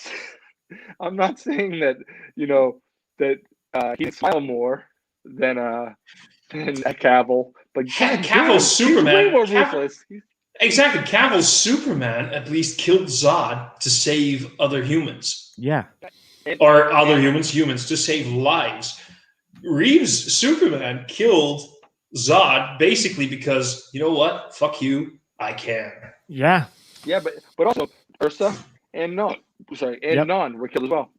[SPEAKER 2] saying that that he can smile more than a Cavill, but
[SPEAKER 1] Cavill's Superman
[SPEAKER 2] way more ruthless.
[SPEAKER 1] Exactly, Cavill's Superman at least killed Zod to save other humans.
[SPEAKER 3] Yeah,
[SPEAKER 1] or other humans to save lives. Reeve's Superman killed Zod basically because, you know what? Fuck you, I can.
[SPEAKER 3] Yeah.
[SPEAKER 2] Yeah, but also Ursa and Non were killed as well.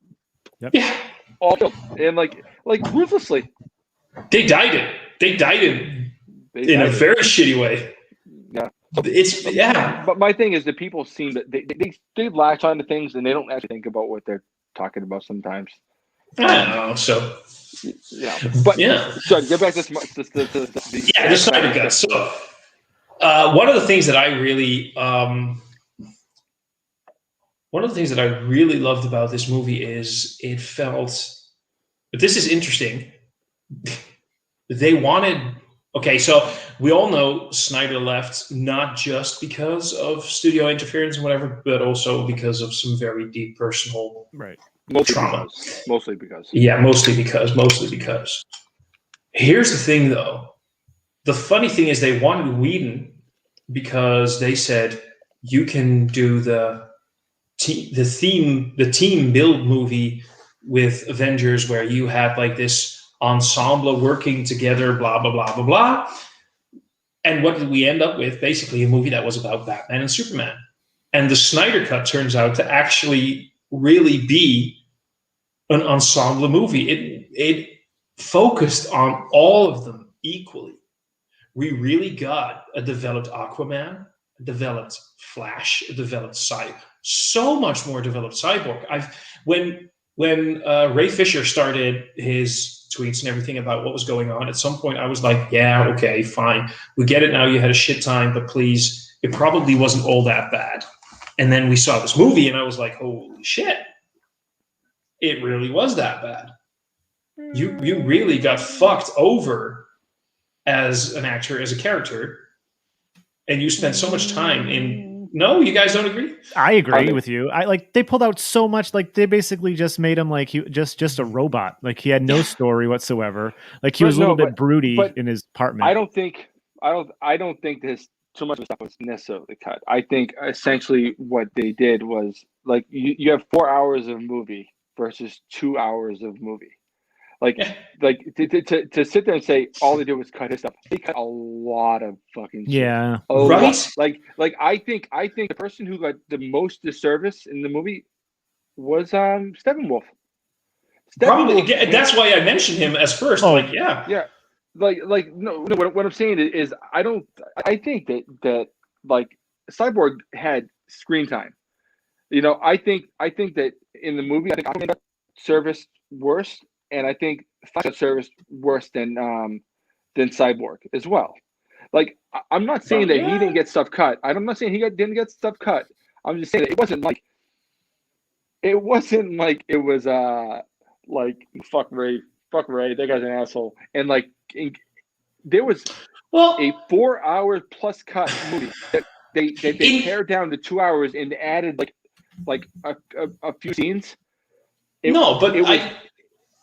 [SPEAKER 3] Yep.
[SPEAKER 1] Yeah.
[SPEAKER 2] All killed. And like ruthlessly.
[SPEAKER 1] They died in a very shitty way.
[SPEAKER 2] Yeah. But my thing is that people seem that they latch onto things and they don't actually think about what they're talking about sometimes.
[SPEAKER 1] I don't know, so
[SPEAKER 2] but so get back to the
[SPEAKER 1] Snyder Cut. So one of the things that I really loved about this movie is it felt. But this is interesting. They wanted. Okay, so we all know Snyder left not just because of studio interference and whatever, but also because of some very deep personal trauma.
[SPEAKER 2] Mostly because.
[SPEAKER 1] Yeah, mostly because. Here's the thing, though. The funny thing is they wanted Whedon because they said you can do the team build movie with Avengers where you have like this ensemble working together, blah, blah, blah, blah, blah. And what did we end up with? Basically a movie that was about Batman and Superman. And the Snyder Cut turns out to actually really be an ensemble movie. It focused on all of them equally. We really got a developed Aquaman, a developed Flash, a developed Cyborg, so much more developed Cyborg. When Ray Fisher started his tweets and everything about what was going on. At some point, I was like, yeah, okay, fine. We get it now. You had a shit time, but please, it probably wasn't all that bad. And then we saw this movie, and I was like, holy shit. It really was that bad. You really got fucked over as an actor, as a character, and you spent so much time in. No, you guys don't agree?
[SPEAKER 3] I agree with you. I like they pulled out so much. Like they basically just made him like he just a robot. Like he had no story whatsoever. Like he was a little bit broody in his apartment.
[SPEAKER 2] I don't think this too much of stuff was necessarily cut. I think essentially what they did was like you have 4 hours of movie versus 2 hours of movie. Like to sit there and say all they did was cut his stuff. They cut a lot of fucking shit.
[SPEAKER 3] Yeah.
[SPEAKER 2] Right. Like I think the person who got the most disservice in the movie was Steppenwolf.
[SPEAKER 1] Probably that's why I mentioned him as first.
[SPEAKER 2] No. What I'm saying is I think that like Cyborg had screen time. You know, I think that in the movie, I think Aquaman got serviced worse, and I think Flash got serviced worse than Cyborg as well. Like, I'm not saying that he didn't get stuff cut. I'm not saying didn't get stuff cut. I'm just saying that it wasn't like it was like fuck Ray, that guy's an asshole, and like there was a 4 hour plus cut movie that they pared down to 2 hours and added like a few scenes.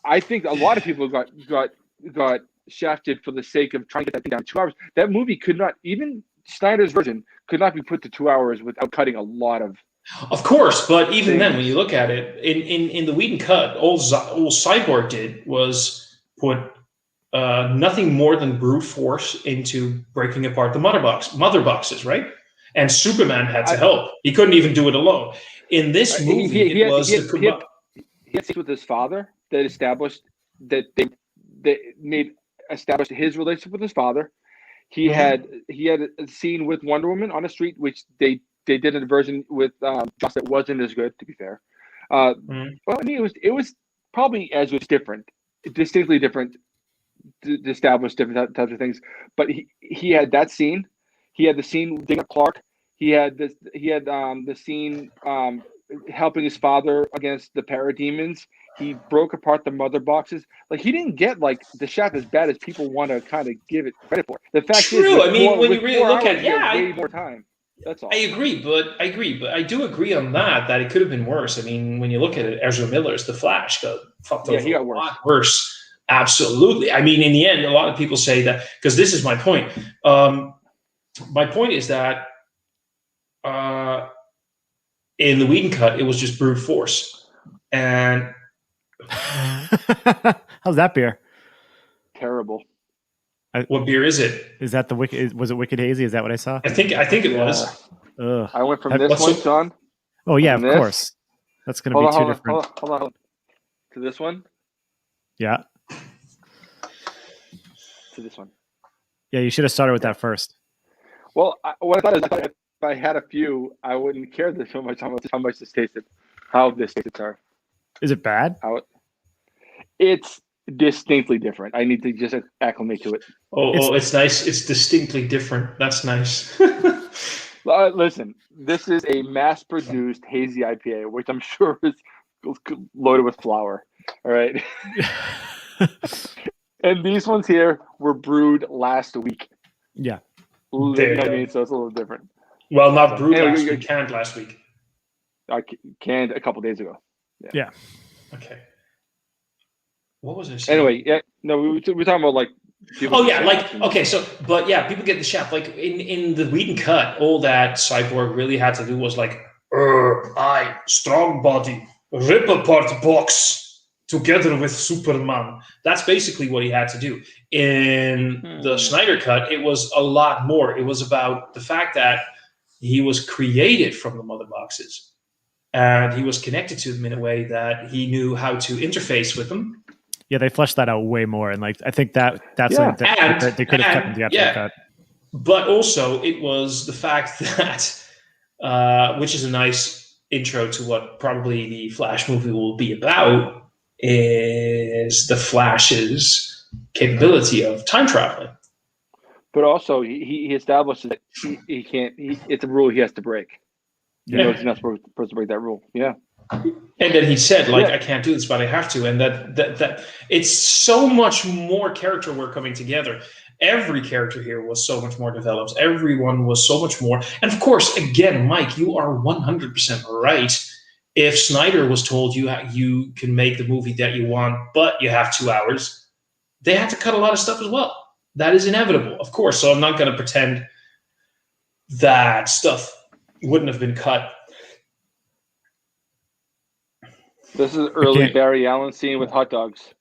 [SPEAKER 2] I think a lot of people got shafted for the sake of trying to get that thing down to 2 hours. That movie could not, even Snyder's version could not be put to 2 hours without cutting a lot of.
[SPEAKER 1] Of course, but even then, when you look at it, in the Whedon cut, all Cyborg did was put nothing more than brute force into breaking apart the mother boxes, right? And Superman had to help. He couldn't even do it alone. In this movie, he had
[SPEAKER 2] scenes with his father that established established his relationship with his father. He had a scene with Wonder Woman on the street, which they did a version with Joss that wasn't as good, to be fair. Well, I mean, it was probably as was different, distinctly different, to establish different types of things. But he had that scene. He had the scene digging up Clark. He had the scene helping his father against the parademons. He broke apart the mother boxes. Like, he didn't get like the shaft as bad as people want to kind of give it credit for. The fact is,
[SPEAKER 1] I mean, when you really look at
[SPEAKER 2] way more time. That's all.
[SPEAKER 1] I agree, but I do agree on that it could have been worse. I mean, when you look at it, Ezra Miller's The Flash got fucked over.
[SPEAKER 2] Yeah, he got
[SPEAKER 1] a lot worse. Absolutely. I mean, in the end, a lot of people say that, because this is my point. My point is that in the Whedon cut, it was just brute force. And
[SPEAKER 3] how's that beer?
[SPEAKER 2] Terrible.
[SPEAKER 1] What beer is it?
[SPEAKER 3] Is that was it Wicked Hazy? Is that what I saw?
[SPEAKER 1] I think it was.
[SPEAKER 2] I went from this one, John.
[SPEAKER 3] Oh yeah, of course. That's going to be two different.
[SPEAKER 2] Hold on. To this one.
[SPEAKER 3] Yeah.
[SPEAKER 2] To this one.
[SPEAKER 3] Yeah, you should have started with that first.
[SPEAKER 2] Well, what I thought is, if I had a few, I wouldn't care so much how much this tasted, how this tasted. Sorry.
[SPEAKER 3] Is it bad?
[SPEAKER 2] It's distinctly different. I need to just acclimate to it.
[SPEAKER 1] It's nice. It's distinctly different. That's nice.
[SPEAKER 2] Listen, this is a mass-produced hazy IPA, which I'm sure is loaded with flour. All right. And these ones here were brewed last week.
[SPEAKER 3] Yeah.
[SPEAKER 2] So it's a little different.
[SPEAKER 1] Well, not brewed last week, canned last week.
[SPEAKER 2] I canned a couple days ago.
[SPEAKER 3] Yeah.
[SPEAKER 1] Okay. What was I saying?
[SPEAKER 2] Anyway, we're talking about like.
[SPEAKER 1] People people get the shaft. Like in the Whedon cut, all that Cyborg really had to do was like, I strong body, rip apart box together with Superman. That's basically what he had to do. In the Snyder cut, it was a lot more. It was about the fact that he was created from the mother boxes, and he was connected to them in a way that he knew how to interface with them.
[SPEAKER 3] Yeah, they fleshed that out way more, and like I think that's like that they could have kept in the episode cut.
[SPEAKER 1] But also, it was the fact that, which is a nice intro to what probably the Flash movie will be about. is the Flash's capability of time traveling.
[SPEAKER 2] But also, he establishes that he can't. It's a rule he has to break. He knows he's not supposed to break that rule. Yeah.
[SPEAKER 1] And then he said, like, I can't do this, but I have to. And that it's so much more character work coming together. Every character here was so much more developed. Everyone was so much more. And of course, again, Mike, you are 100% right. If Snyder was told you can make the movie that you want, but you have 2 hours, they had to cut a lot of stuff as well. That is inevitable, of course. So I'm not going to pretend that stuff wouldn't have been cut.
[SPEAKER 2] This is early Barry Allen scene with hot dogs.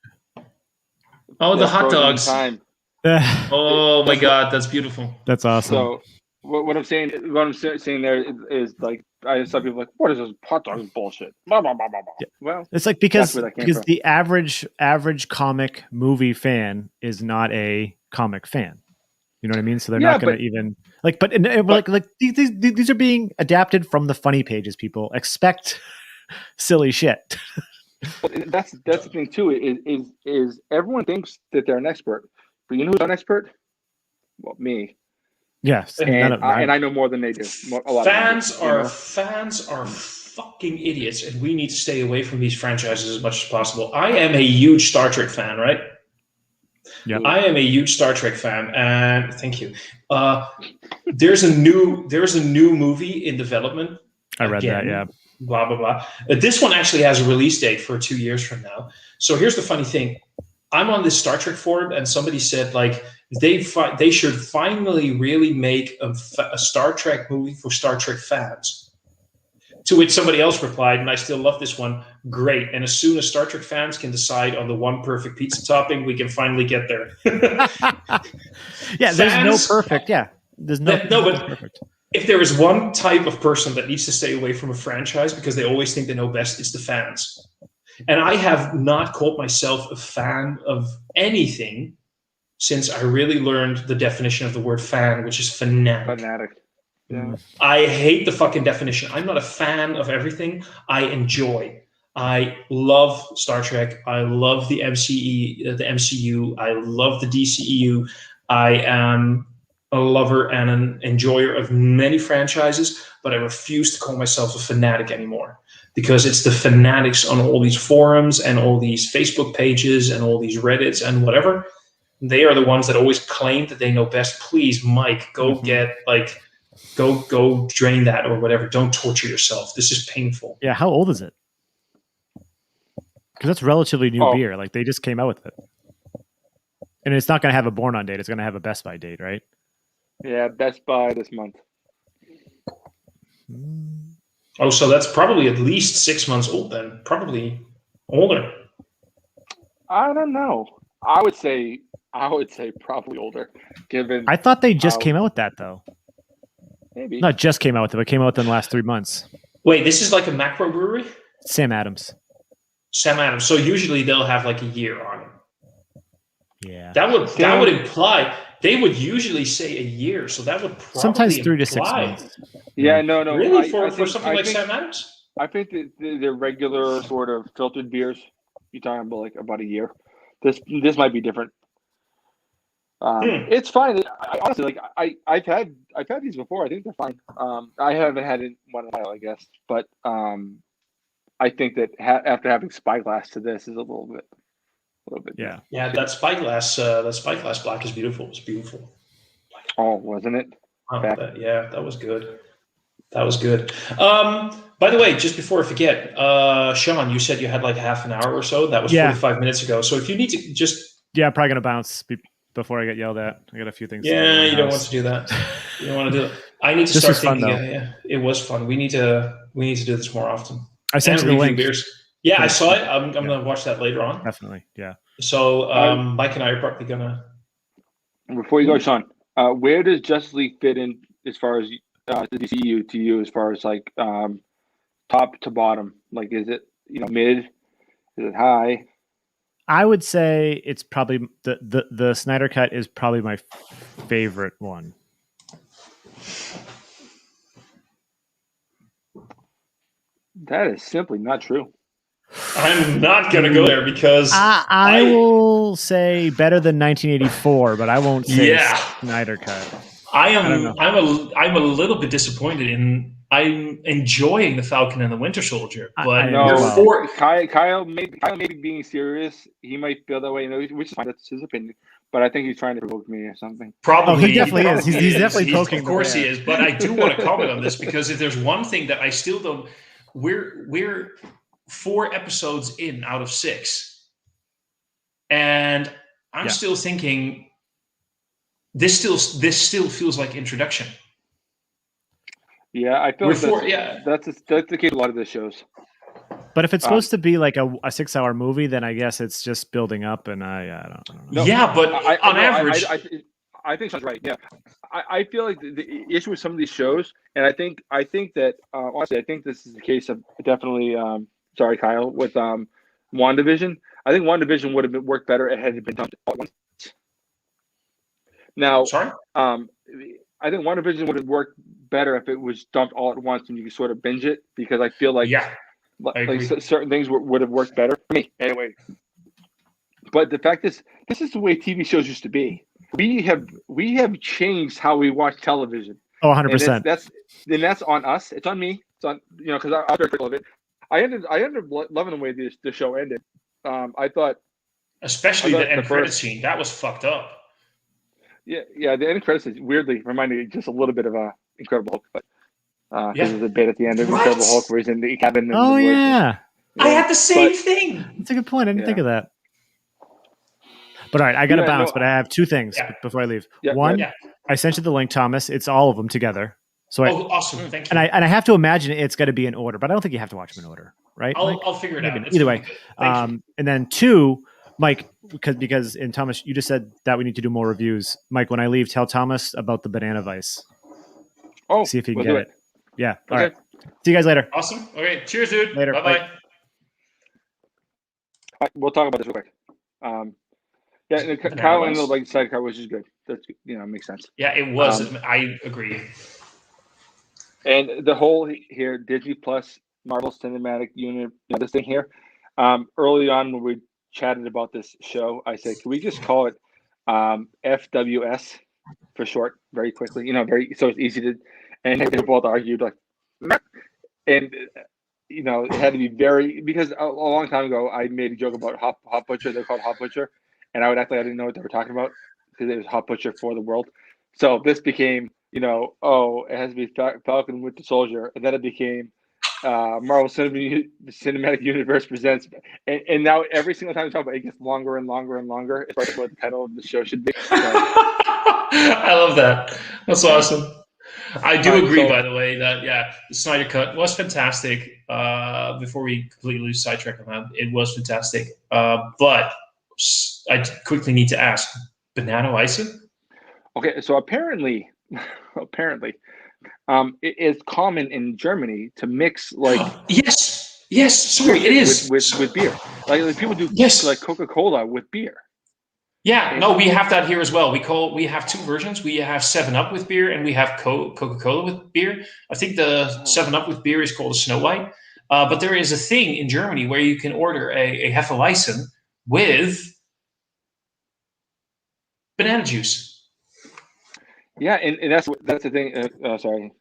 [SPEAKER 1] Oh, the hot dogs.
[SPEAKER 2] Time.
[SPEAKER 1] Oh my God, that's beautiful.
[SPEAKER 3] That's awesome.
[SPEAKER 2] So what I'm saying there is like, I saw people like, what is this hot dog bullshit? Blah, blah, blah, blah, blah.
[SPEAKER 3] Yeah.
[SPEAKER 2] Well,
[SPEAKER 3] it's like because
[SPEAKER 2] from.
[SPEAKER 3] the average comic movie fan is not a comic fan. You know what I mean? So they're not going to even like. But these are being adapted from the funny pages. People expect silly shit.
[SPEAKER 2] That's the thing too. Is everyone thinks that they're an expert, but you know who's an expert? Well, me.
[SPEAKER 3] Yes,
[SPEAKER 2] and I know more than they do.
[SPEAKER 1] Fans are fucking idiots, and we need to stay away from these franchises as much as possible. I am a huge Star Trek fan, right?
[SPEAKER 3] Yeah,
[SPEAKER 1] I am a huge Star Trek fan, and thank you. There's a new movie in development.
[SPEAKER 3] I read that. Yeah.
[SPEAKER 1] Blah blah blah. This one actually has a release date for 2 years from now. So here's the funny thing: I'm on this Star Trek forum, and somebody said like they should finally really make a Star Trek movie for Star Trek fans. To which somebody else replied, and I still love this one, great. And as soon as Star Trek fans can decide on the one perfect pizza topping, we can finally get there.
[SPEAKER 3] Yeah, there's no perfect. Yeah, there's no
[SPEAKER 1] but perfect. If there is one type of person that needs to stay away from a franchise because they always think they know best, it's the fans. And I have not called myself a fan of anything since I really learned the definition of the word fan, which is fanatic.
[SPEAKER 2] Yeah.
[SPEAKER 1] I hate the fucking definition. I'm not a fan of everything. I enjoy. I love Star Trek. I love the MCU. I love the DCEU. I am a lover and an enjoyer of many franchises, but I refuse to call myself a fanatic anymore because it's the fanatics on all these forums and all these Facebook pages and all these Reddits and whatever. They are the ones that always claim that they know best. Please, Mike, go get go drain that or whatever. Don't torture yourself. This is painful.
[SPEAKER 3] Yeah. How old is it? Because that's relatively new beer. Like they just came out with it. And it's not going to have a Born On date. It's going to have a Best Buy date, right?
[SPEAKER 2] Yeah, Best Buy this month.
[SPEAKER 1] Oh, so that's probably at least 6 months old then. Probably older.
[SPEAKER 2] I don't know. I would say probably older. Given
[SPEAKER 3] I thought they just came out with that though.
[SPEAKER 2] Maybe.
[SPEAKER 3] Not just came out with it, but came out within the last 3 months.
[SPEAKER 1] Wait, this is like a macro brewery?
[SPEAKER 3] Sam Adams.
[SPEAKER 1] So usually they'll have like a year on it.
[SPEAKER 3] Yeah.
[SPEAKER 1] That would imply they would usually say a year, so that would probably
[SPEAKER 3] sometimes 3 to 6 months.
[SPEAKER 2] Yeah, no.
[SPEAKER 1] Really, for something like Sam Adams?
[SPEAKER 2] I think that the regular sort of filtered beers, you're talking about a year. This might be different. It's fine. Honestly, I've had these before. I think they're fine. I haven't had one in a while, I guess, but I think that after having Spyglass to this is a little bit.
[SPEAKER 3] Yeah.
[SPEAKER 1] That Spyglass black is beautiful. It's beautiful.
[SPEAKER 2] Oh, wasn't it?
[SPEAKER 1] That was good. That was good. By the way, just before I forget, Sean, you said you had like half an hour or so. That was 45 minutes ago. So if you need to just
[SPEAKER 3] I'm probably gonna bounce before I get yelled at. I got a few things.
[SPEAKER 1] Yeah, you don't want to do that. You don't want to do it. I need to start thinking. It was fun. We need to do this more often.
[SPEAKER 3] I sent you the link.
[SPEAKER 1] Beers. Yeah, I saw it. I'm gonna watch that later on.
[SPEAKER 3] Definitely. Yeah.
[SPEAKER 1] So Mike and I are probably gonna.
[SPEAKER 2] Before you go, Sean, where does Justice League fit in as far as the DCU to you? As far as like top to bottom, like is it mid? Is it high?
[SPEAKER 3] I would say it's probably the Snyder Cut is probably my favorite one.
[SPEAKER 2] That is simply not true.
[SPEAKER 1] I'm not gonna go there because
[SPEAKER 3] I will say better than 1984, but I won't say
[SPEAKER 1] yeah,
[SPEAKER 3] Snyder cut.
[SPEAKER 1] I
[SPEAKER 3] don't know.
[SPEAKER 1] am. I'm a little bit disappointed in. I'm enjoying the Falcon and the Winter Soldier,
[SPEAKER 3] I
[SPEAKER 1] but
[SPEAKER 3] am as
[SPEAKER 1] there are
[SPEAKER 3] well.
[SPEAKER 1] four.
[SPEAKER 2] Kyle may be being serious. He might feel that way, which is fine. That's his opinion. But I think he's trying to provoke me or something.
[SPEAKER 1] Probably,
[SPEAKER 3] he definitely is. He's definitely poking
[SPEAKER 1] Of
[SPEAKER 3] the
[SPEAKER 1] course, he
[SPEAKER 3] bear.
[SPEAKER 1] is. But I do want to comment on this because if there's one thing that I still don't, we're 4 episodes in out of 6, and I'm
[SPEAKER 3] Yeah.
[SPEAKER 1] still thinking this still feels like introduction.
[SPEAKER 2] Yeah, I feel
[SPEAKER 1] We're
[SPEAKER 2] like
[SPEAKER 1] four,
[SPEAKER 2] that's the case with a lot of the shows.
[SPEAKER 3] But if it's supposed to be like a 6-hour movie, then I guess it's just building up, and I don't know.
[SPEAKER 2] No,
[SPEAKER 1] yeah, but on average,
[SPEAKER 2] I think Sean's right. Yeah, I feel like the issue with some of these shows, and I think that honestly, I think this is the case of definitely. Sorry, Kyle, with WandaVision. I think WandaVision would have worked better had it been done all at once. Now,
[SPEAKER 1] sorry.
[SPEAKER 2] I think WandaVision would have worked better if it was dumped all at once and you could sort of binge it, because I feel like certain things would have worked better for me anyway. But the fact is, this is the way TV shows used to be. We have changed how we watch television.
[SPEAKER 3] Oh, 100%.
[SPEAKER 2] That's on us. It's on me. It's on because I'm very critical of it. I ended loving the way the show ended. I thought,
[SPEAKER 1] especially the end credit scene, that was fucked up.
[SPEAKER 2] Yeah. The end credits weirdly reminded me just a little bit of Incredible Hulk, but there's a bit at the end of Incredible Hulk where he's in the cabin.
[SPEAKER 3] Oh yeah,
[SPEAKER 1] I had the same thing.
[SPEAKER 3] That's a good point. I didn't think of that. But all right, I got to bounce. But I have 2 things before I leave. One, I sent you the link, Thomas. It's all of them together. So
[SPEAKER 1] awesome! Thank you.
[SPEAKER 3] And I have to imagine it's got to be in order, but I don't think you have to watch them in order, right?
[SPEAKER 1] I'll figure it out.
[SPEAKER 3] Either way. And then 2, Mike, because and Thomas, you just said that we need to do more reviews. Mike, when I leave, tell Thomas about the banana vice.
[SPEAKER 2] Oh,
[SPEAKER 3] see if he can get it. Yeah.
[SPEAKER 2] Okay.
[SPEAKER 3] All right. See you guys later.
[SPEAKER 1] Awesome. Okay. Cheers, dude.
[SPEAKER 3] Later.
[SPEAKER 1] Bye.
[SPEAKER 2] We'll talk about this real quick. Kyle and the sidecar, which is good. That's makes sense.
[SPEAKER 1] Yeah, it was. I agree.
[SPEAKER 2] And the whole here, Disney Plus, Marvel Cinematic Universe, this thing here. Early on when we chatted about this show, I said, can we just call it FWS for short, very quickly? So it's easy to. And they both argued like, and it had to be very, because a long time ago I made a joke about Hot Butcher. They're called Hot Butcher, and I would act like I didn't know what they were talking about because it was Hot Butcher for the world. So this became, it has to be Falcon with the Soldier, and then it became Marvel Cinematic Universe presents, and now every single time we talk about it, it gets longer and longer and longer. It's like what the title of the show should be. So.
[SPEAKER 1] I love that. That's awesome. I do agree, by the way, that the Snyder Cut was fantastic. Before we completely lose sidetrack on that, it was fantastic. But I quickly need to ask, Banana Ice?
[SPEAKER 2] Okay, so apparently, it is common in Germany to mix
[SPEAKER 1] yes. Sorry, it is
[SPEAKER 2] with beer. Like people do like Coca-Cola with beer.
[SPEAKER 1] Yeah, no, we have that here as well. We have 2 versions. We have 7-Up with beer, and we have Coca-Cola with beer. I think the 7-Up with beer is called a Snow White. But there is a thing in Germany where you can order a Hefeweizen with banana juice.
[SPEAKER 2] Yeah, and that's the thing. Sorry.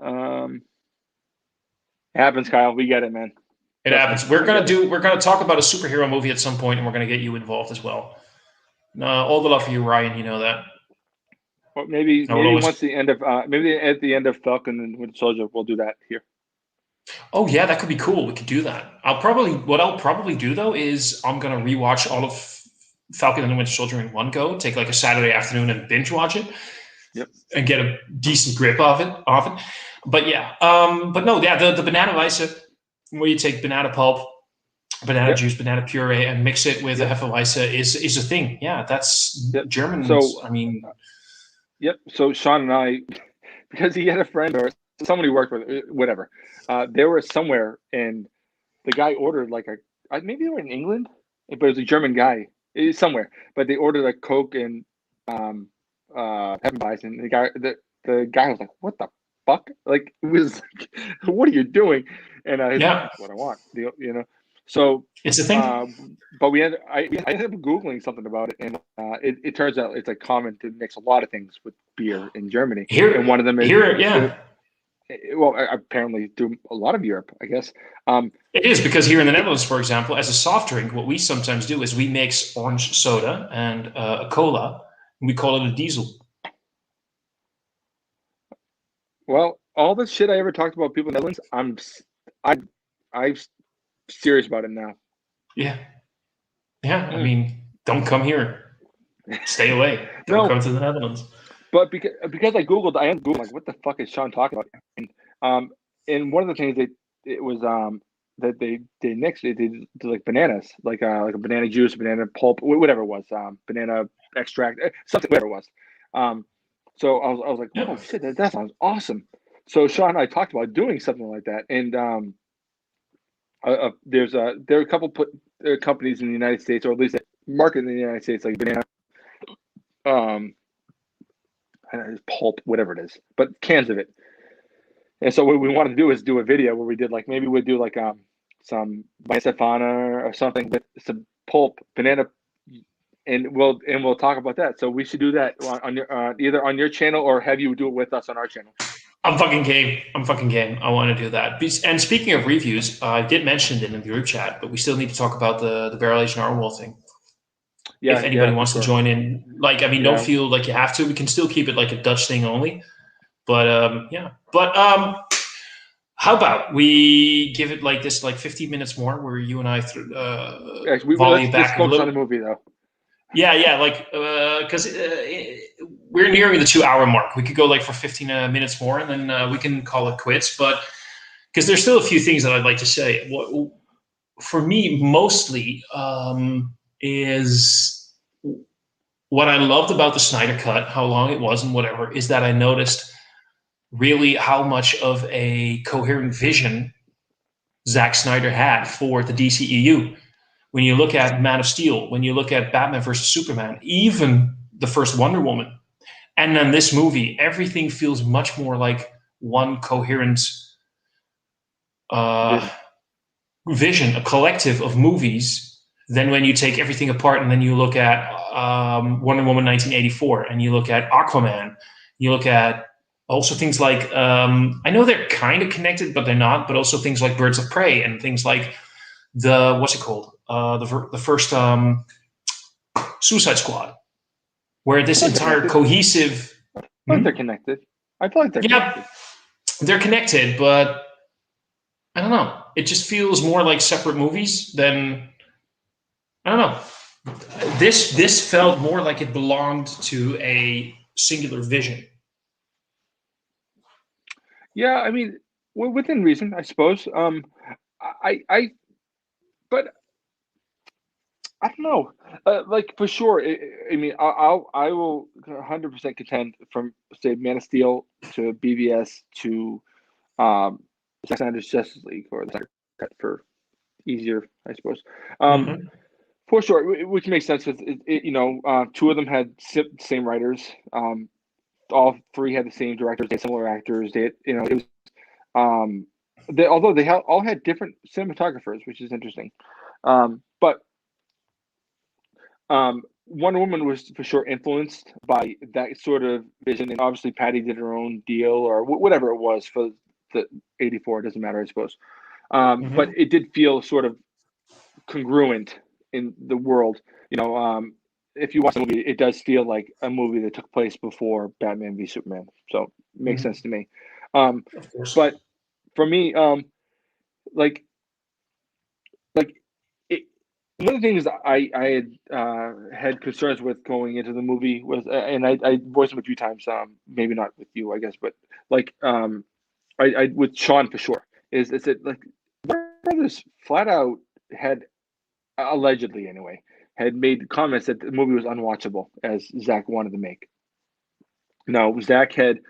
[SPEAKER 2] It happens, Kyle. We get it, man.
[SPEAKER 1] It happens. We're gonna talk about a superhero movie at some point, and we're gonna get you involved as well. All the love for you, Ryan. You know that.
[SPEAKER 2] Well, maybe once the end of maybe at the end of Falcon and Winter Soldier, we'll do that here.
[SPEAKER 1] Oh yeah, that could be cool. We could do that. What I'll probably do though is I'm gonna rewatch all of Falcon and the Winter Soldier in one go. Take like a Saturday afternoon and binge watch it.
[SPEAKER 2] Yep.
[SPEAKER 1] And get a decent grip of it. But the banana ice, where you take banana pulp, banana juice, banana puree, and mix it with a Hefeweizen is a thing. Yeah, that's German.
[SPEAKER 2] So
[SPEAKER 1] I mean,
[SPEAKER 2] So Sean and I, because he had a friend or somebody worked with, whatever, they were somewhere, and the guy ordered maybe they were in England, but it was a German guy somewhere. But they ordered a Coke and Hefeweizen, and the guy was like, "What the fuck?" Like, it was like, "What are you doing?" and
[SPEAKER 1] Yeah.
[SPEAKER 2] that's what I want. You know, so
[SPEAKER 1] It's a thing.
[SPEAKER 2] but I ended up googling something about it, and it turns out it's like common to mix a lot of things with beer in Germany, and one of them is
[SPEAKER 1] yeah.
[SPEAKER 2] well, apparently through a lot of Europe, I guess.
[SPEAKER 1] It is, because here in the Netherlands, for example, as a soft drink, what we sometimes do is we mix orange soda and a cola, and we call it a diesel.
[SPEAKER 2] Well, all the shit I ever talked about people in the Netherlands, I'm serious about it now.
[SPEAKER 1] Yeah. I mean, don't come here. Stay away. Don't come to the Netherlands.
[SPEAKER 2] But because I googled, I am googling like, what the fuck is Sean talking about? And one of the things it was that they mixed it, they did like bananas, like a banana juice, banana pulp, whatever it was, banana extract, something, whatever it was. So I was like, oh shit, that sounds awesome. So Sean and I talked about doing something like that, and there are a couple companies in the United States, or at least market in the United States, like banana, I don't know, pulp, whatever it is, but cans of it. And so what we wanted to do is do a video where we did like, maybe we'd do like some Stefana or something with some pulp banana, and we'll talk about that. So we should do that on your either on your channel, or have you do it with us on our channel.
[SPEAKER 1] I'm fucking game. I want to do that. And speaking of reviews, I did mention it in the group chat, but we still need to talk about the barrel aged narwhal thing. Yeah, if anybody wants to join in, like, I mean, don't feel like you have to. We can still keep it like a Dutch thing only. But how about we give it like this, like 15 minutes more, where you and I volley you back
[SPEAKER 2] a little. On the movie though.
[SPEAKER 1] Yeah, like because we're nearing the 2 hour mark. We could go like for 15 minutes more, and then we can call it quits. But because there's still a few things that I'd like to say. For me, mostly is what I loved about the Snyder Cut, how long it was and whatever, is that I noticed really how much of a coherent vision Zack Snyder had for the DCEU. When you look at Man of Steel, when you look at Batman versus Superman, even the first Wonder Woman, and then this movie, everything feels much more like one coherent vision, a collective of movies, than when you take everything apart and then you look at Wonder Woman 1984, and you look at Aquaman, you look at also things like, I know they're kind of connected, but they're not, but also things like Birds of Prey and things like what's it called? The first Suicide Squad, where this entire cohesive...
[SPEAKER 2] I feel like they're connected. I feel like they're connected.
[SPEAKER 1] They're connected, but I don't know. It just feels more like separate movies than... I don't know. This felt more like it belonged to a singular vision.
[SPEAKER 2] Yeah, I mean, within reason, I suppose. But I don't know. Like for sure. I mean, I will 100% contend from say Man of Steel to BVS to Zack Snyder's Justice League, or the Snyder Cut for easier, I suppose. For sure, which makes sense. With you know, two of them had same writers. All three had the same directors. They had similar actors. It was although they all had different cinematographers, which is interesting. But Wonder Woman was for sure influenced by that sort of vision, and obviously Patty did her own deal, or whatever it was for the 84. It doesn't matter, I suppose. But it did feel sort of congruent in the world. You know, if you watch the movie, it does feel like a movie that took place before Batman v Superman. So it makes sense to me. But for me, like one of the things I had concerns with going into the movie was, and I voiced them a few times, maybe not with you, I guess, but like I with Sean for sure, is that like Warner Brothers flat out had, allegedly anyway, had made comments that the movie was unwatchable, as Zach wanted to make. No, Zach had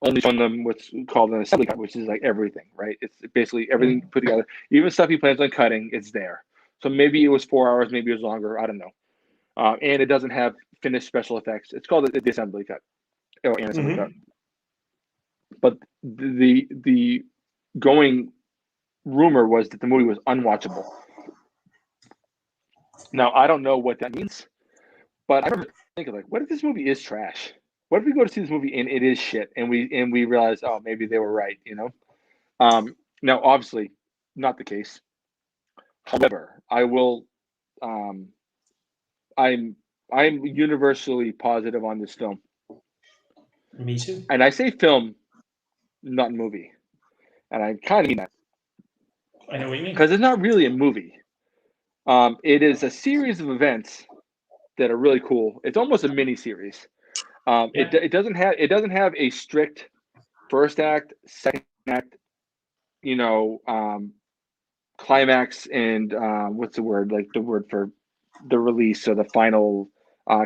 [SPEAKER 2] only shown them what's called an assembly cut, which is like everything, right? It's basically everything put together. Even stuff he plans on cutting, it's there. So maybe it was 4 hours, maybe it was longer. I don't know. And it doesn't have finished special effects. It's called the assembly cut, or an assembly cut. But the going rumor was that the movie was unwatchable. Now, I don't know what that means, but I remember thinking, like, what if this movie is trash? What if we go to see this movie and it is shit, and we realize, oh, maybe they were right, you know? Now, obviously, not the case. However, I will. I'm universally positive on this film,
[SPEAKER 1] Me too.
[SPEAKER 2] and I say film, not movie, and I kind of mean that
[SPEAKER 1] I know what you mean.
[SPEAKER 2] because it's not really a movie. It is a series of events that are really cool. It's almost a mini series. It doesn't have a strict first act, second act, climax, and what's the word? Like the word for the release or the final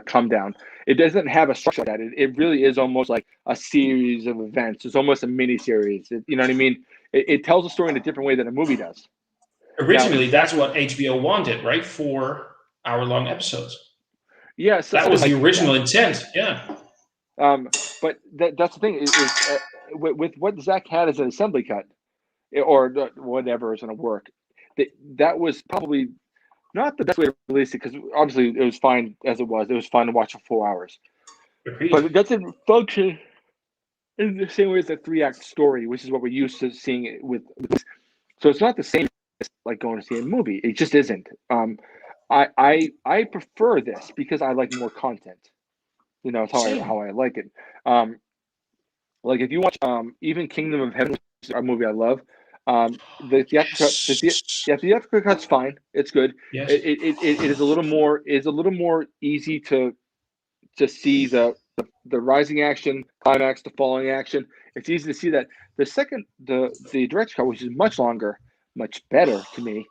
[SPEAKER 2] come down. It doesn't have a structure like that. It really is almost like a series of events. It's almost a mini series. You know what I mean? It tells a story in a different way than a movie does.
[SPEAKER 1] Originally, that's what HBO wanted, right? 4-hour-long episodes.
[SPEAKER 2] Yeah, so
[SPEAKER 1] that was the original intent. Yeah.
[SPEAKER 2] But that's the thing is with what Zach had as an assembly cut, or whatever is going to work. That was probably not the best way to release it, because obviously it was fine as it was. It was fun to watch for 4 hours.
[SPEAKER 1] Agreed.
[SPEAKER 2] But it doesn't function in the same way as a 3-act story, which is what we're used to seeing it with. So it's not the same as like going to see a movie. It just isn't. I prefer this because I like more content. It's how I like it. Like if you watch even Kingdom of Heaven, which is a movie I love, the theatrical cut's fine. It's good.
[SPEAKER 1] Yes.
[SPEAKER 2] It is a little more easy to see the rising action, climax, the falling action. It's easy to see that. The director's cut, which is much longer, much better to me.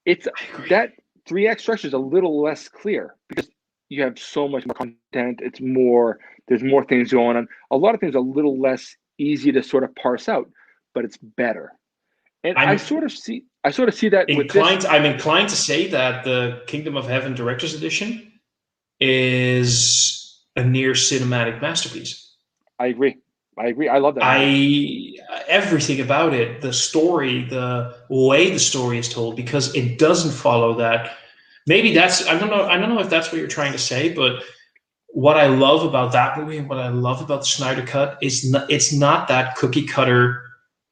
[SPEAKER 2] It's that 3-act structure is a little less clear because you have so much more content. There's more things going on. A lot of things are a little less easy to sort of parse out, but it's better. And I sort of see that with this.
[SPEAKER 1] I'm inclined to say that the Kingdom of Heaven Director's Edition is a near cinematic masterpiece.
[SPEAKER 2] I agree. I love that.
[SPEAKER 1] Everything about it, the story, the way the story is told, because it doesn't follow that. Maybe that's, I don't know if that's what you're trying to say, but what I love about that movie and what I love about the Snyder Cut is it's not that cookie cutter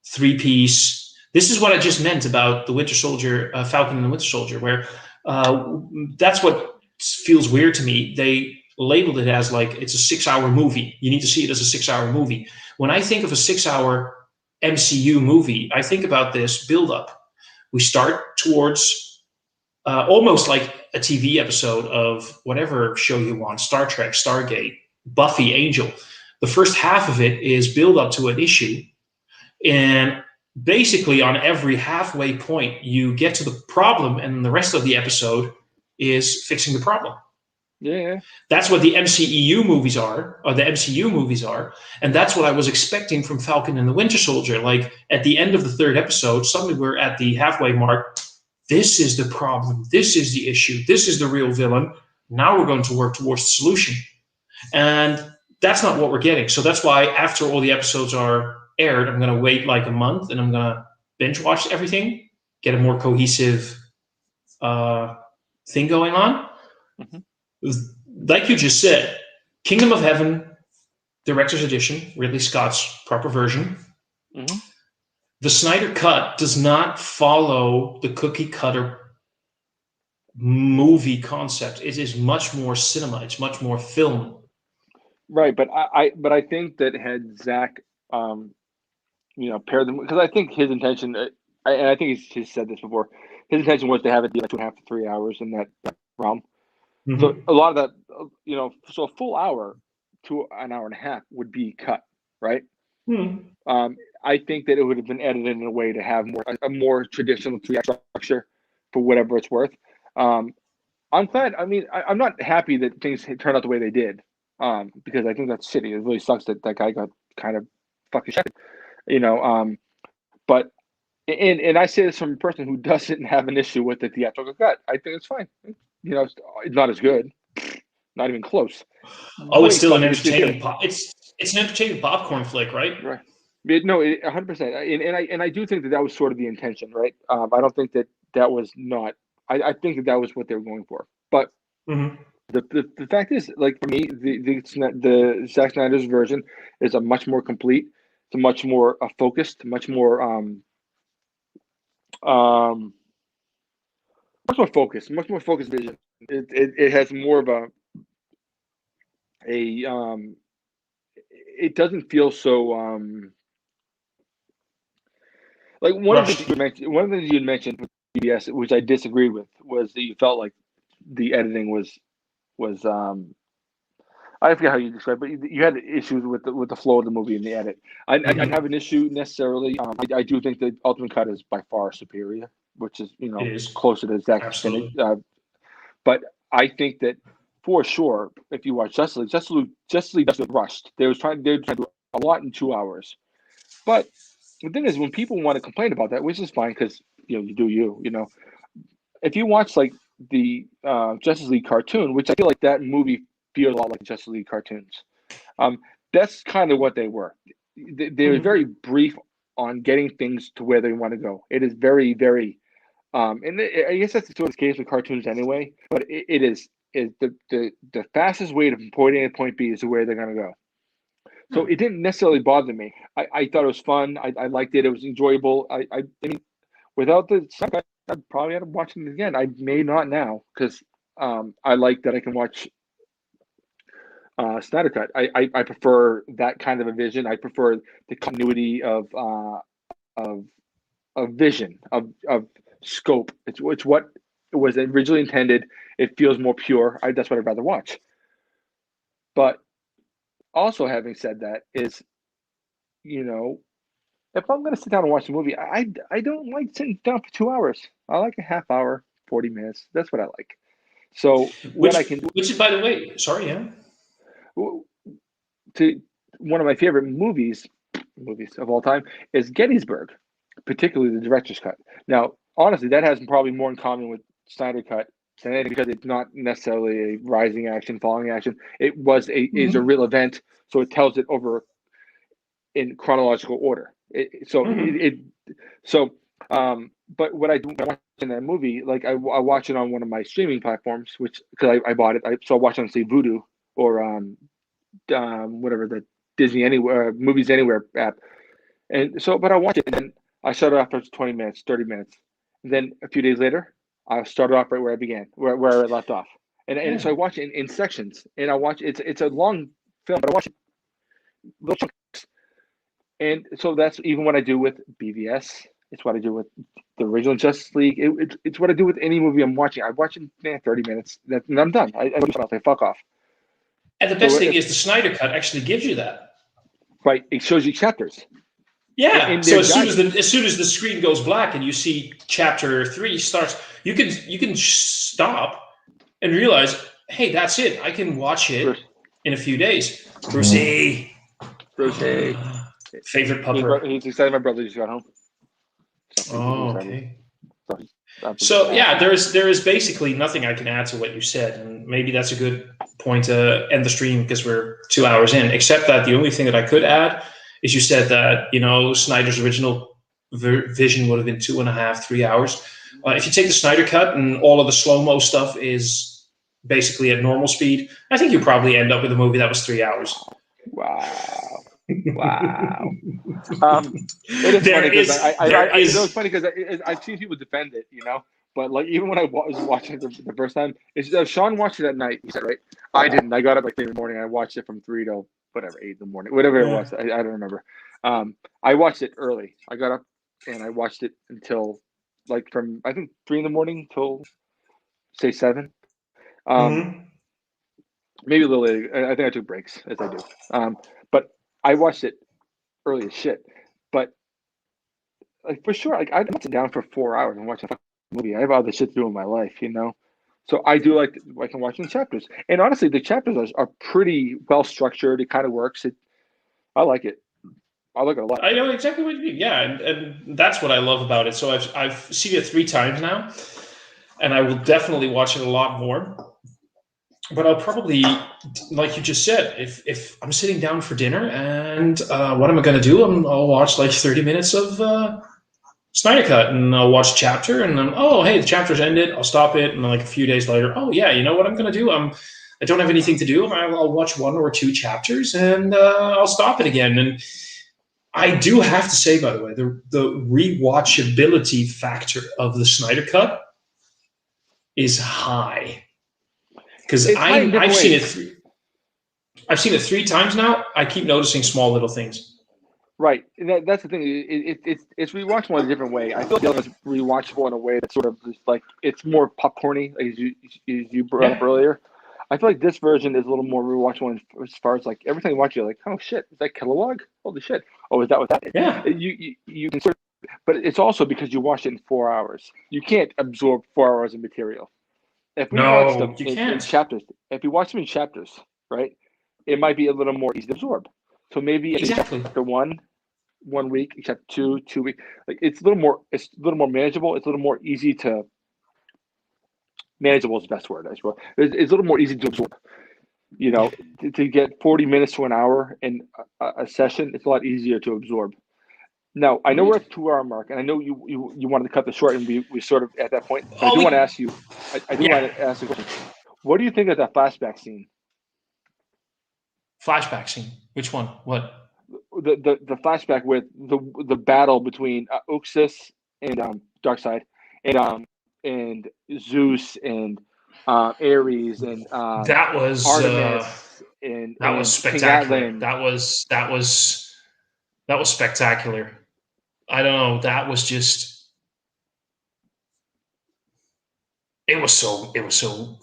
[SPEAKER 1] 3-piece. This is what I just meant about the Winter Soldier, Falcon and the Winter Soldier, where that's what feels weird to me. They labeled it as like it's a 6-hour movie. You need to see it as a 6-hour movie. When I think of a 6-hour MCU movie, I think about this build up. We start towards almost like a TV episode of whatever show you want, Star Trek, Stargate, Buffy, Angel. The first half of it is build up to an issue. And basically on every halfway point, you get to the problem, and the rest of the episode is fixing the problem.
[SPEAKER 2] Yeah.
[SPEAKER 1] That's what the MCU movies are, and that's what I was expecting from Falcon and the Winter Soldier. Like at the end of the 3rd episode, suddenly we're at the halfway mark. This is the problem. This is the issue. This is the real villain. Now we're going to work towards the solution. And that's not what we're getting. So that's why after all the episodes are aired, I'm going to wait like a month and I'm going to binge watch everything, get a more cohesive thing going on. Mm-hmm. Like you just said, Kingdom of Heaven, Director's Edition, Ridley Scott's proper version. Mm-hmm. The Snyder Cut does not follow the cookie cutter movie concept. It is much more cinema. It's much more film.
[SPEAKER 2] Right, but I think that had Zach, paired them, because I think his intention, and I think he's said this before, his intention was to have it be like 2.5 to 3 hours in that realm. Mm-hmm. So a lot of that, so a full hour to an hour and a half would be cut, right? Mm-hmm. I think that it would have been edited in a way to have a more traditional 3-act structure for whatever it's worth. I'm glad. I mean, I'm not happy that things turned out the way they did, because I think that's shitty. It really sucks that guy got kind of fucking shit, But and I say this from a person who doesn't have an issue with the theatrical cut. I think it's fine. It's not as good, not even close.
[SPEAKER 1] Oh, it's still an entertaining it's an entertaining popcorn flick, right?
[SPEAKER 2] Right. No, 100%, and I do think that was sort of the intention, right? I don't think that was not. I think that was what they were going for. But
[SPEAKER 1] Mhm.
[SPEAKER 2] the fact is, like for me, the Zack Snyder's version is a much more complete, it's a much more focused, um, much more focused vision. It has more of a it doesn't feel so like
[SPEAKER 1] Rushed.
[SPEAKER 2] one of the things you mentioned with PBS, which I disagreed with, was that you felt like the editing was I forget how you described, but you had issues with the flow of the movie and the edit. I
[SPEAKER 1] Mhm.
[SPEAKER 2] have an issue necessarily. I do think the Ultimate Cut is by far superior, which is
[SPEAKER 1] It is.
[SPEAKER 2] closer to Zack's finish.
[SPEAKER 1] Absolutely.
[SPEAKER 2] But I think that for sure, if you watch Justice League was rushed. They were trying to do a lot in 2 hours. But the thing is, when people want to complain about that, which is fine because you do you. If you watch like the Justice League cartoon, which I feel like that movie feels a lot like Justice League cartoons. That's kind of what they were. They were
[SPEAKER 1] Mhm.
[SPEAKER 2] very brief on getting things to where they want to go. It is very, very, I guess that's sort of the case with cartoons anyway. But it is the fastest way to point A to point B is the way they're going to go. So
[SPEAKER 1] Hmm.
[SPEAKER 2] it didn't necessarily bother me. I thought it was fun. I liked it. It was enjoyable. I mean, without the second, I'd probably end up watching it again. I may not now because I like that I can watch Snyder Cut. I prefer that kind of a vision. I prefer the continuity of vision of scope. It's what it was originally intended. It feels more pure. That's what I'd rather watch. But also, having said that, is you know if I'm going to sit down and watch a movie, I don't like sitting down for 2 hours. I like a half hour, 40 minutes. That's what I like. So what I
[SPEAKER 1] Which,
[SPEAKER 2] can
[SPEAKER 1] which is, by the way, sorry, yeah.
[SPEAKER 2] do to one of my favorite movies of all time is Gettysburg, particularly the director's cut. Now, honestly, that has probably more in common with Snyder Cut than anything because it's not necessarily a rising action, falling action. It was a
[SPEAKER 1] Mhm.
[SPEAKER 2] real event, so it tells it over in chronological order.
[SPEAKER 1] Mhm.
[SPEAKER 2] So but what I do when I watch in that movie, like I watch it on one of my streaming platforms, which because I bought it, so I watch it on say Vudu or whatever the Disney Anywhere Movies Anywhere app. And so, but I watch it and then I shut it off after 20 minutes, 30 minutes. And then a few days later, I start off right where I began, where I left off. And so I
[SPEAKER 1] Yeah.
[SPEAKER 2] watch it in sections and I watch it's a long film, but I watch it little chunks. And so that's even what I do with BVS. It's what I do with the original Justice League. It's what I do with any movie I'm watching. I watch it 30 minutes and I'm done. I say fuck off.
[SPEAKER 1] And the best
[SPEAKER 2] So
[SPEAKER 1] thing
[SPEAKER 2] if
[SPEAKER 1] is the Snyder Cut actually gives you that.
[SPEAKER 2] right, it shows you chapters
[SPEAKER 1] Yeah.
[SPEAKER 2] and
[SPEAKER 1] So
[SPEAKER 2] they're guided.
[SPEAKER 1] as soon as the screen goes black and you see chapter 3 starts, you can stop and realize, hey, that's it. I can watch it
[SPEAKER 2] Bruce,
[SPEAKER 1] in a few days. Brucey,
[SPEAKER 2] Bruce, hey.
[SPEAKER 1] favorite pupper.
[SPEAKER 2] He's excited my brother just got home. So he's
[SPEAKER 1] Oh,
[SPEAKER 2] excited.
[SPEAKER 1] okay.
[SPEAKER 2] So he's
[SPEAKER 1] So
[SPEAKER 2] absolutely
[SPEAKER 1] yeah, there is basically nothing I can add to what you said, and maybe that's a good point to end the stream because we're 2 hours in. Except that the only thing that I could add is you said that Snyder's original vision would have been 2.5, 3 hours. If you take the Snyder cut and all of the slow mo stuff is basically at normal speed, I think you probably end up with a movie that was 3 hours.
[SPEAKER 2] wow. Wow. It is
[SPEAKER 1] there
[SPEAKER 2] funny because
[SPEAKER 1] is there
[SPEAKER 2] it's
[SPEAKER 1] is
[SPEAKER 2] funny because I've seen people defend it. But like even when I was watching it the first time, Sean watched it at night. He said, right? I didn't. I got up like 3 in the morning. I watched it from 3 to whatever 8 in the morning, whatever it
[SPEAKER 1] yeah.
[SPEAKER 2] was. I don't remember. I watched it early. I got up and I watched it until like from I think 3 in the morning till say 7. Um,
[SPEAKER 1] Mhm.
[SPEAKER 2] maybe a little later. I think I took breaks as I do. But I watched it early as shit. But like for sure, like I'd sit down for 4 hours and watch a fucking movie. I have other shit to do in my life. So I do like watching chapters. And honestly, the chapters are pretty well structured. It kind of works. I like it. I like it a lot.
[SPEAKER 1] I know exactly what you mean. Yeah, and that's what I love about it. So I've seen it 3 times now, and I will definitely watch it a lot more. but I'll probably, like you just said, if I'm sitting down for dinner and what am I going to do? I'll watch like 30 minutes of Snyder Cut, and I'll watch a chapter, and then oh hey, the chapter's ended. I'll stop it, and then like a few days later, oh yeah, you know what I'm going to do? I don't have anything to do. I'll watch 1 or 2 chapters, and I'll stop it again. And I do have to say, by the way, the rewatchability factor of the Snyder Cut is high. Because I've seen it. I've seen it 3 times now. I keep noticing small little things.
[SPEAKER 2] Right. That's the thing. It's rewatchable in a different way. I feel like the other one's rewatchable in a way that's sort of just like it's more popcorny, as you brought up earlier. I feel like this version is a little more rewatchable as far as like every time you watch it, you're like, oh shit, is that Kilowog? Holy shit! Oh, is that what that is?
[SPEAKER 1] Yeah.
[SPEAKER 2] You can sort of, but it's also because you watched it in 4 hours. You can't absorb 4 hours of material. If we watch them in chapters, if you watch them in chapters, right, it might be a little more easy to absorb. So maybe chapter 1 week, chapter 2 weeks. Like it's a little more manageable. It's a little more easy to manageable is the best word, I suppose. It's a little more easy to absorb. You know, to get 40 minutes to an hour in a session, it's a lot easier to absorb. Now, I know we're at the 2 hour mark, and I know you wanted to cut this short, and we sort of at that point. But I do want to ask you. I do want to ask a question. What do you think of that flashback scene?
[SPEAKER 1] Flashback scene. Which one? What?
[SPEAKER 2] The flashback with the battle between Uxas and Darkseid and Zeus and Ares and
[SPEAKER 1] that was
[SPEAKER 2] Artemis
[SPEAKER 1] that was spectacular. That was spectacular. I don't know. That was just. It was so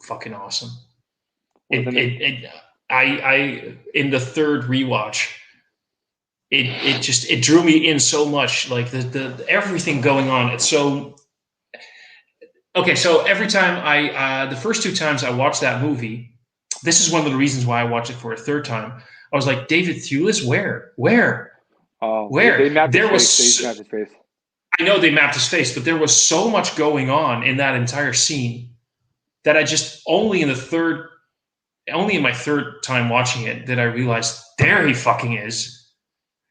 [SPEAKER 1] fucking awesome. I in the third rewatch, it drew me in so much. Like the everything going on. It's so. Okay, so every time the first 2 times I watched that movie, this is one of the reasons why I watched it for a third time. I was like, David Thewlis, where?
[SPEAKER 2] Oh,
[SPEAKER 1] where?
[SPEAKER 2] They mapped his face.
[SPEAKER 1] I know they mapped his face, but there was so much going on in that entire scene that I just only in my third time watching it did I realize there he fucking is,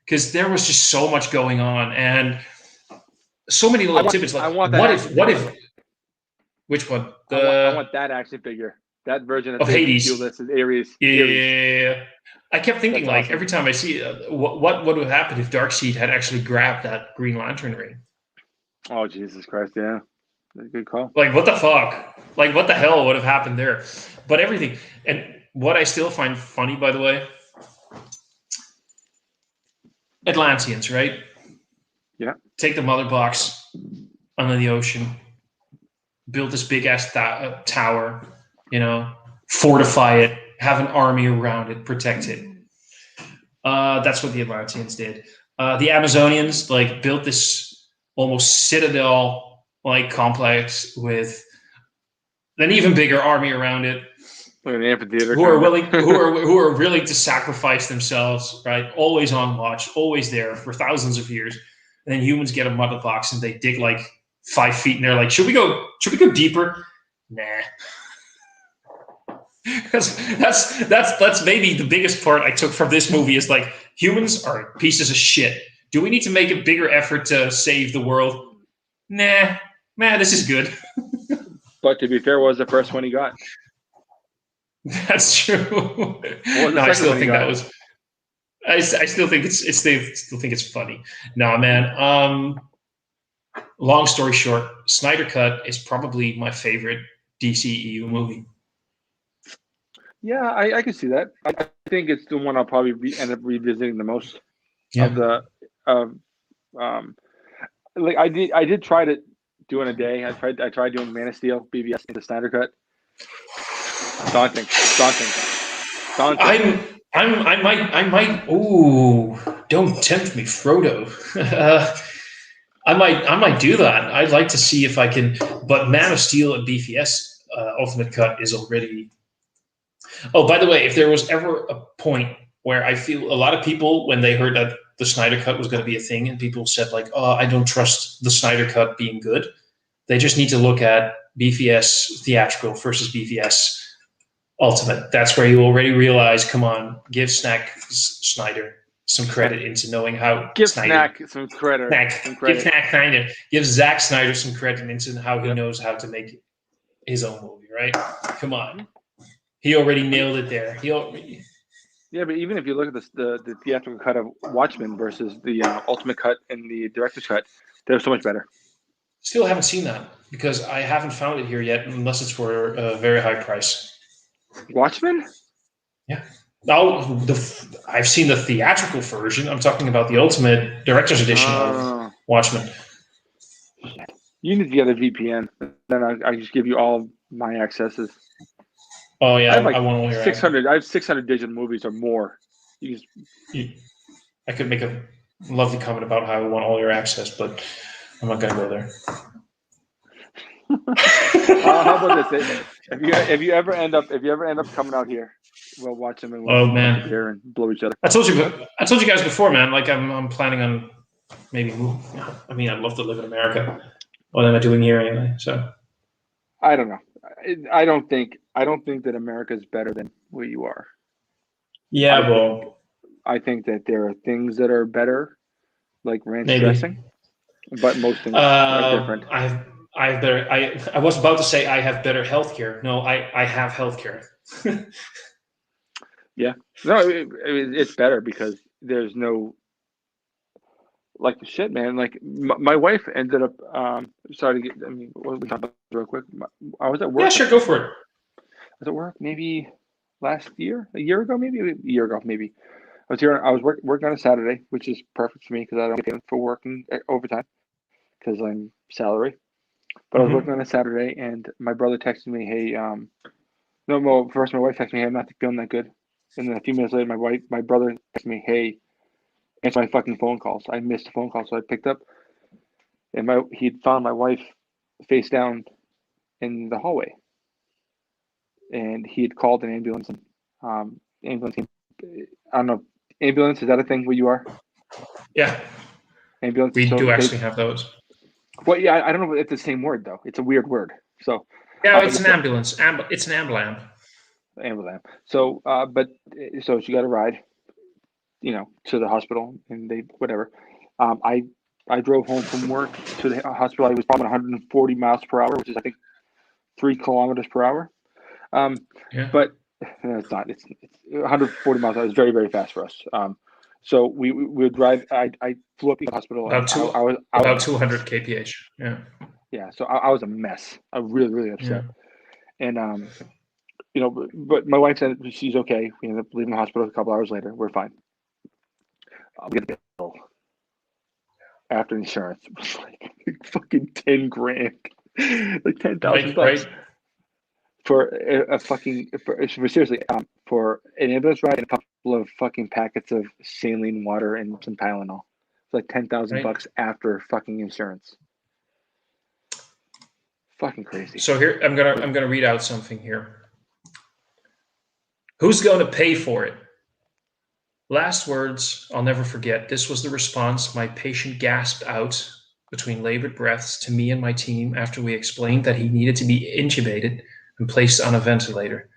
[SPEAKER 1] because there was just so much going on and so many little tidbits. Like, what if? Which one?
[SPEAKER 2] I want that action figure. That version of
[SPEAKER 1] Hades.
[SPEAKER 2] This is Ares.
[SPEAKER 1] Yeah. I kept thinking, like, awesome. Every time I see what would have happened if Darkseid had actually grabbed that Green Lantern ring?
[SPEAKER 2] Oh, Jesus Christ, yeah. That's a good call.
[SPEAKER 1] Like, what the fuck? Like, what the hell would have happened there? But everything. And what I still find funny, by the way, Atlanteans, right?
[SPEAKER 2] Yeah.
[SPEAKER 1] Take the mother box under the ocean, build this big-ass tower, fortify it, have an army around it, protect it. That's what the Atlanteans did. The Amazonians, built this almost citadel-like complex with an even bigger army around it.
[SPEAKER 2] Like an amphitheater.
[SPEAKER 1] Who are willing to sacrifice themselves, right? Always on watch, always there for thousands of years. And then humans get a mother box and they dig 5 feet, and they're like, should we go deeper? Nah. That's maybe the biggest part I took from this movie is humans are pieces of shit. Do we need to make a bigger effort to save the world? Nah, this is good.
[SPEAKER 2] But to be fair, what was the first one he got?
[SPEAKER 1] That's true. I still think that was. I still think it's funny. No, man. Long story short, Snyder Cut is probably my favorite DCEU movie.
[SPEAKER 2] Yeah, I can see that. I think it's the one I'll probably end up revisiting the most.
[SPEAKER 1] Yeah.
[SPEAKER 2] I did try to do in a day. I tried doing Man of Steel, BVS, into Snyder Cut. Daunting.
[SPEAKER 1] I might. Ooh, don't tempt me, Frodo. I might do that. I'd like to see if I can. But Man of Steel and BVS Ultimate Cut is already. Oh, by the way, if there was ever a point where I feel a lot of people, when they heard that the Snyder Cut was going to be a thing, and people said I don't trust the Snyder Cut being good, they just need to look at BVS Theatrical versus BVS Ultimate. That's where you already realize, come on, give Snyder some credit into knowing how
[SPEAKER 2] Give
[SPEAKER 1] Snyder.
[SPEAKER 2] Snack some credit.
[SPEAKER 1] Give Snyder. Give Zack Snyder some credit into how he knows how to make his own movie, right? Come on. He already nailed it there.
[SPEAKER 2] Yeah, but even if you look at the theatrical cut of Watchmen versus the ultimate cut and the director's cut, they're so much better.
[SPEAKER 1] Still haven't seen that because I haven't found it here yet, unless it's for a very high price.
[SPEAKER 2] Watchmen?
[SPEAKER 1] Yeah. Oh, I've seen the theatrical version. I'm talking about the ultimate director's edition of Watchmen.
[SPEAKER 2] You need to get a VPN. Then I just give you all my accesses.
[SPEAKER 1] Oh yeah,
[SPEAKER 2] I have like
[SPEAKER 1] I want all your
[SPEAKER 2] 600. I have 600 digital movies or more.
[SPEAKER 1] I could make a lovely comment about how I want all your access, but I'm not going to go there.
[SPEAKER 2] How about this? If you ever end up coming out here, we'll watch them and we'll drink a beer and blow each other.
[SPEAKER 1] I told you guys before, man. Like I'm planning on maybe moving. I mean, I'd love to live in America. What am I doing here anyway? So
[SPEAKER 2] I don't know. I don't think that America is better than where you are.
[SPEAKER 1] Yeah,
[SPEAKER 2] I think that there are things that are better, like ranch dressing, but most things are different.
[SPEAKER 1] I was about to say I have better healthcare. No, I have healthcare.
[SPEAKER 2] Yeah, no, it's better because there's no like shit, man. Like my wife ended up. Sorry to get. I mean, what we talk about real quick. I was at work.
[SPEAKER 1] Yeah, sure, go for it.
[SPEAKER 2] I was at work maybe last year, a year ago, maybe. I was here. I was working on a Saturday, which is perfect for me because I don't get paid for working overtime because I'm salary. But I was working on a Saturday, and my brother texted me, "Hey, no, well, first my wife texted me, hey, I'm not feeling that good," and then a few minutes later, my brother texted me, "Hey, answer my fucking phone calls." I missed a phone call, so I picked up, and he'd found my wife face down in the hallway, and he had called an ambulance. And ambulance came. I don't know. Ambulance, is that a thing where you are?
[SPEAKER 1] Yeah.
[SPEAKER 2] Ambulance.
[SPEAKER 1] We do actually have those.
[SPEAKER 2] Well, yeah, I don't know if it's the same word though. It's a weird word. So
[SPEAKER 1] yeah, it's an ambulance. It's an ambulamp.
[SPEAKER 2] Ambulamp. So, so she got a ride, to the hospital, and they whatever. I drove home from work to the hospital. I was probably 140 miles per hour, which is I think 3 kilometers per hour. But no, it's not. It's 140 miles. That was very, very fast for us. So we would drive. I flew up to the hospital.
[SPEAKER 1] About 200 kph. Yeah.
[SPEAKER 2] Yeah. So I was a mess. I was really, really upset. Yeah. And but my wife said she's okay. We ended up leaving the hospital a couple hours later. We're fine. We get the bill after insurance. It was like fucking 10 grand, like 10,000 bucks. Right. For a fucking seriously for an ambulance ride and a couple of fucking packets of saline water and some Tylenol. It's like 10,000 bucks after fucking insurance. Fucking crazy.
[SPEAKER 1] So here I'm gonna read out something here. Who's going to pay for it? Last words I'll never forget. This was the response my patient gasped out between labored breaths to me and my team after we explained that he needed to be intubated and placed on a ventilator.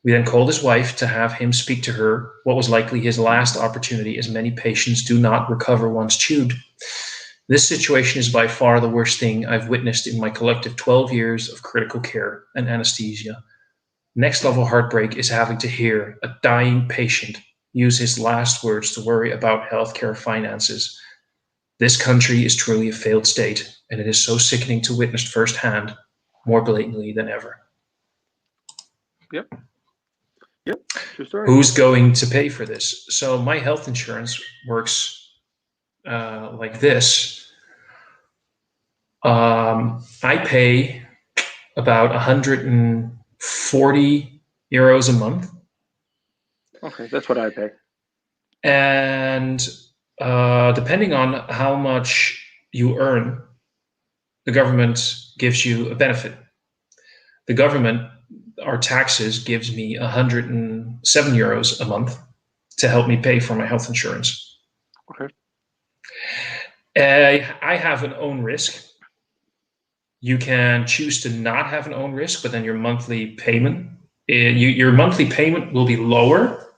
[SPEAKER 1] We then called his wife to have him speak to her, what was likely his last opportunity, as many patients do not recover once tubed. This situation is by far the worst thing I've witnessed in my collective 12 years of critical care and anesthesia. Next level heartbreak is having to hear a dying patient use his last words to worry about healthcare finances. This country is truly a failed state, and it is so sickening to witness firsthand, more blatantly than ever.
[SPEAKER 2] Yep. True story.
[SPEAKER 1] Who's going to pay for this? So my health insurance works like this. I pay about 140 euros a month.
[SPEAKER 2] Okay, that's what I pay.
[SPEAKER 1] And depending on how much you earn, the government gives you a benefit. The government, our taxes, gives me 107 euros a month to help me pay for my health insurance.
[SPEAKER 2] Okay.
[SPEAKER 1] I have an own risk. You can choose to not have an own risk, but then your monthly payment your monthly payment will be lower,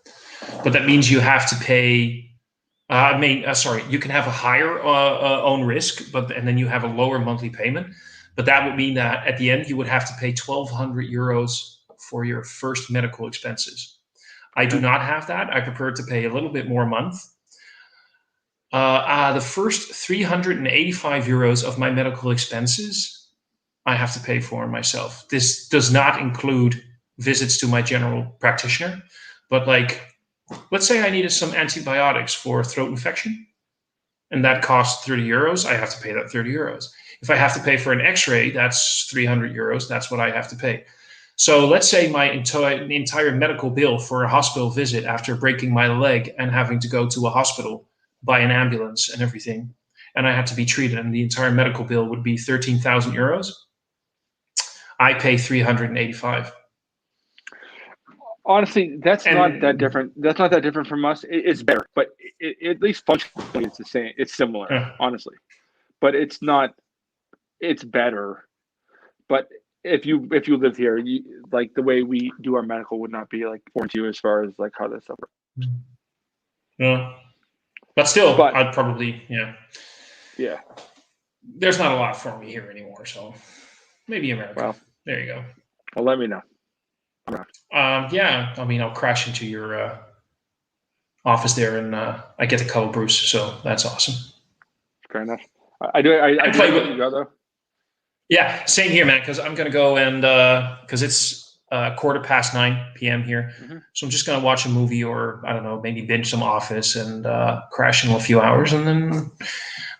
[SPEAKER 1] but that means you have to pay. You can have a higher own risk, and then you have a lower monthly payment. But that would mean that at the end you would have to pay 1,200 euros for your first medical expenses. I do not have that. I prefer to pay a little bit more a month. The first 385 euros of my medical expenses I have to pay for myself. This does not include visits to my general practitioner, but like, let's say I needed some antibiotics for throat infection, and that costs 30 euros. I have to pay that 30 euros. If I have to pay for an x-ray, that's 300 euros. That's what I have to pay. So let's say my entire medical bill for a hospital visit after breaking my leg and having to go to a hospital by an ambulance and everything, and I had to be treated, and the entire medical bill would be 13,000 euros. I pay 385.
[SPEAKER 2] Honestly, that's not that different. That's not that different from us. It's better, but at least functionally, it's the same. It's similar, honestly, but it's not. It's better, but if you lived here, like the way we do our medical would not be like foreign to you as far as like how this stuff works.
[SPEAKER 1] Yeah, but still, I'd probably
[SPEAKER 2] yeah.
[SPEAKER 1] There's not a lot for me here anymore, so maybe America.
[SPEAKER 2] Well,
[SPEAKER 1] there you go.
[SPEAKER 2] Well, let me know.
[SPEAKER 1] Yeah, I mean, I'll crash into your office there, and I get to cuddle Bruce, so that's awesome.
[SPEAKER 2] Fair enough. I do play with you, though.
[SPEAKER 1] Yeah, same here, man. Because I'm gonna go and because it's 9:15 p.m. here, so I'm just gonna watch a movie, or I don't know, maybe binge some Office and crash in a few hours, and then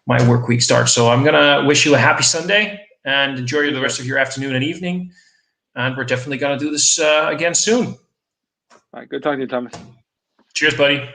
[SPEAKER 1] my work week starts. So I'm gonna wish you a happy Sunday and enjoy the rest of your afternoon and evening. And we're definitely going to do this again soon.
[SPEAKER 2] All right. Good talking to you, Thomas.
[SPEAKER 1] Cheers, buddy.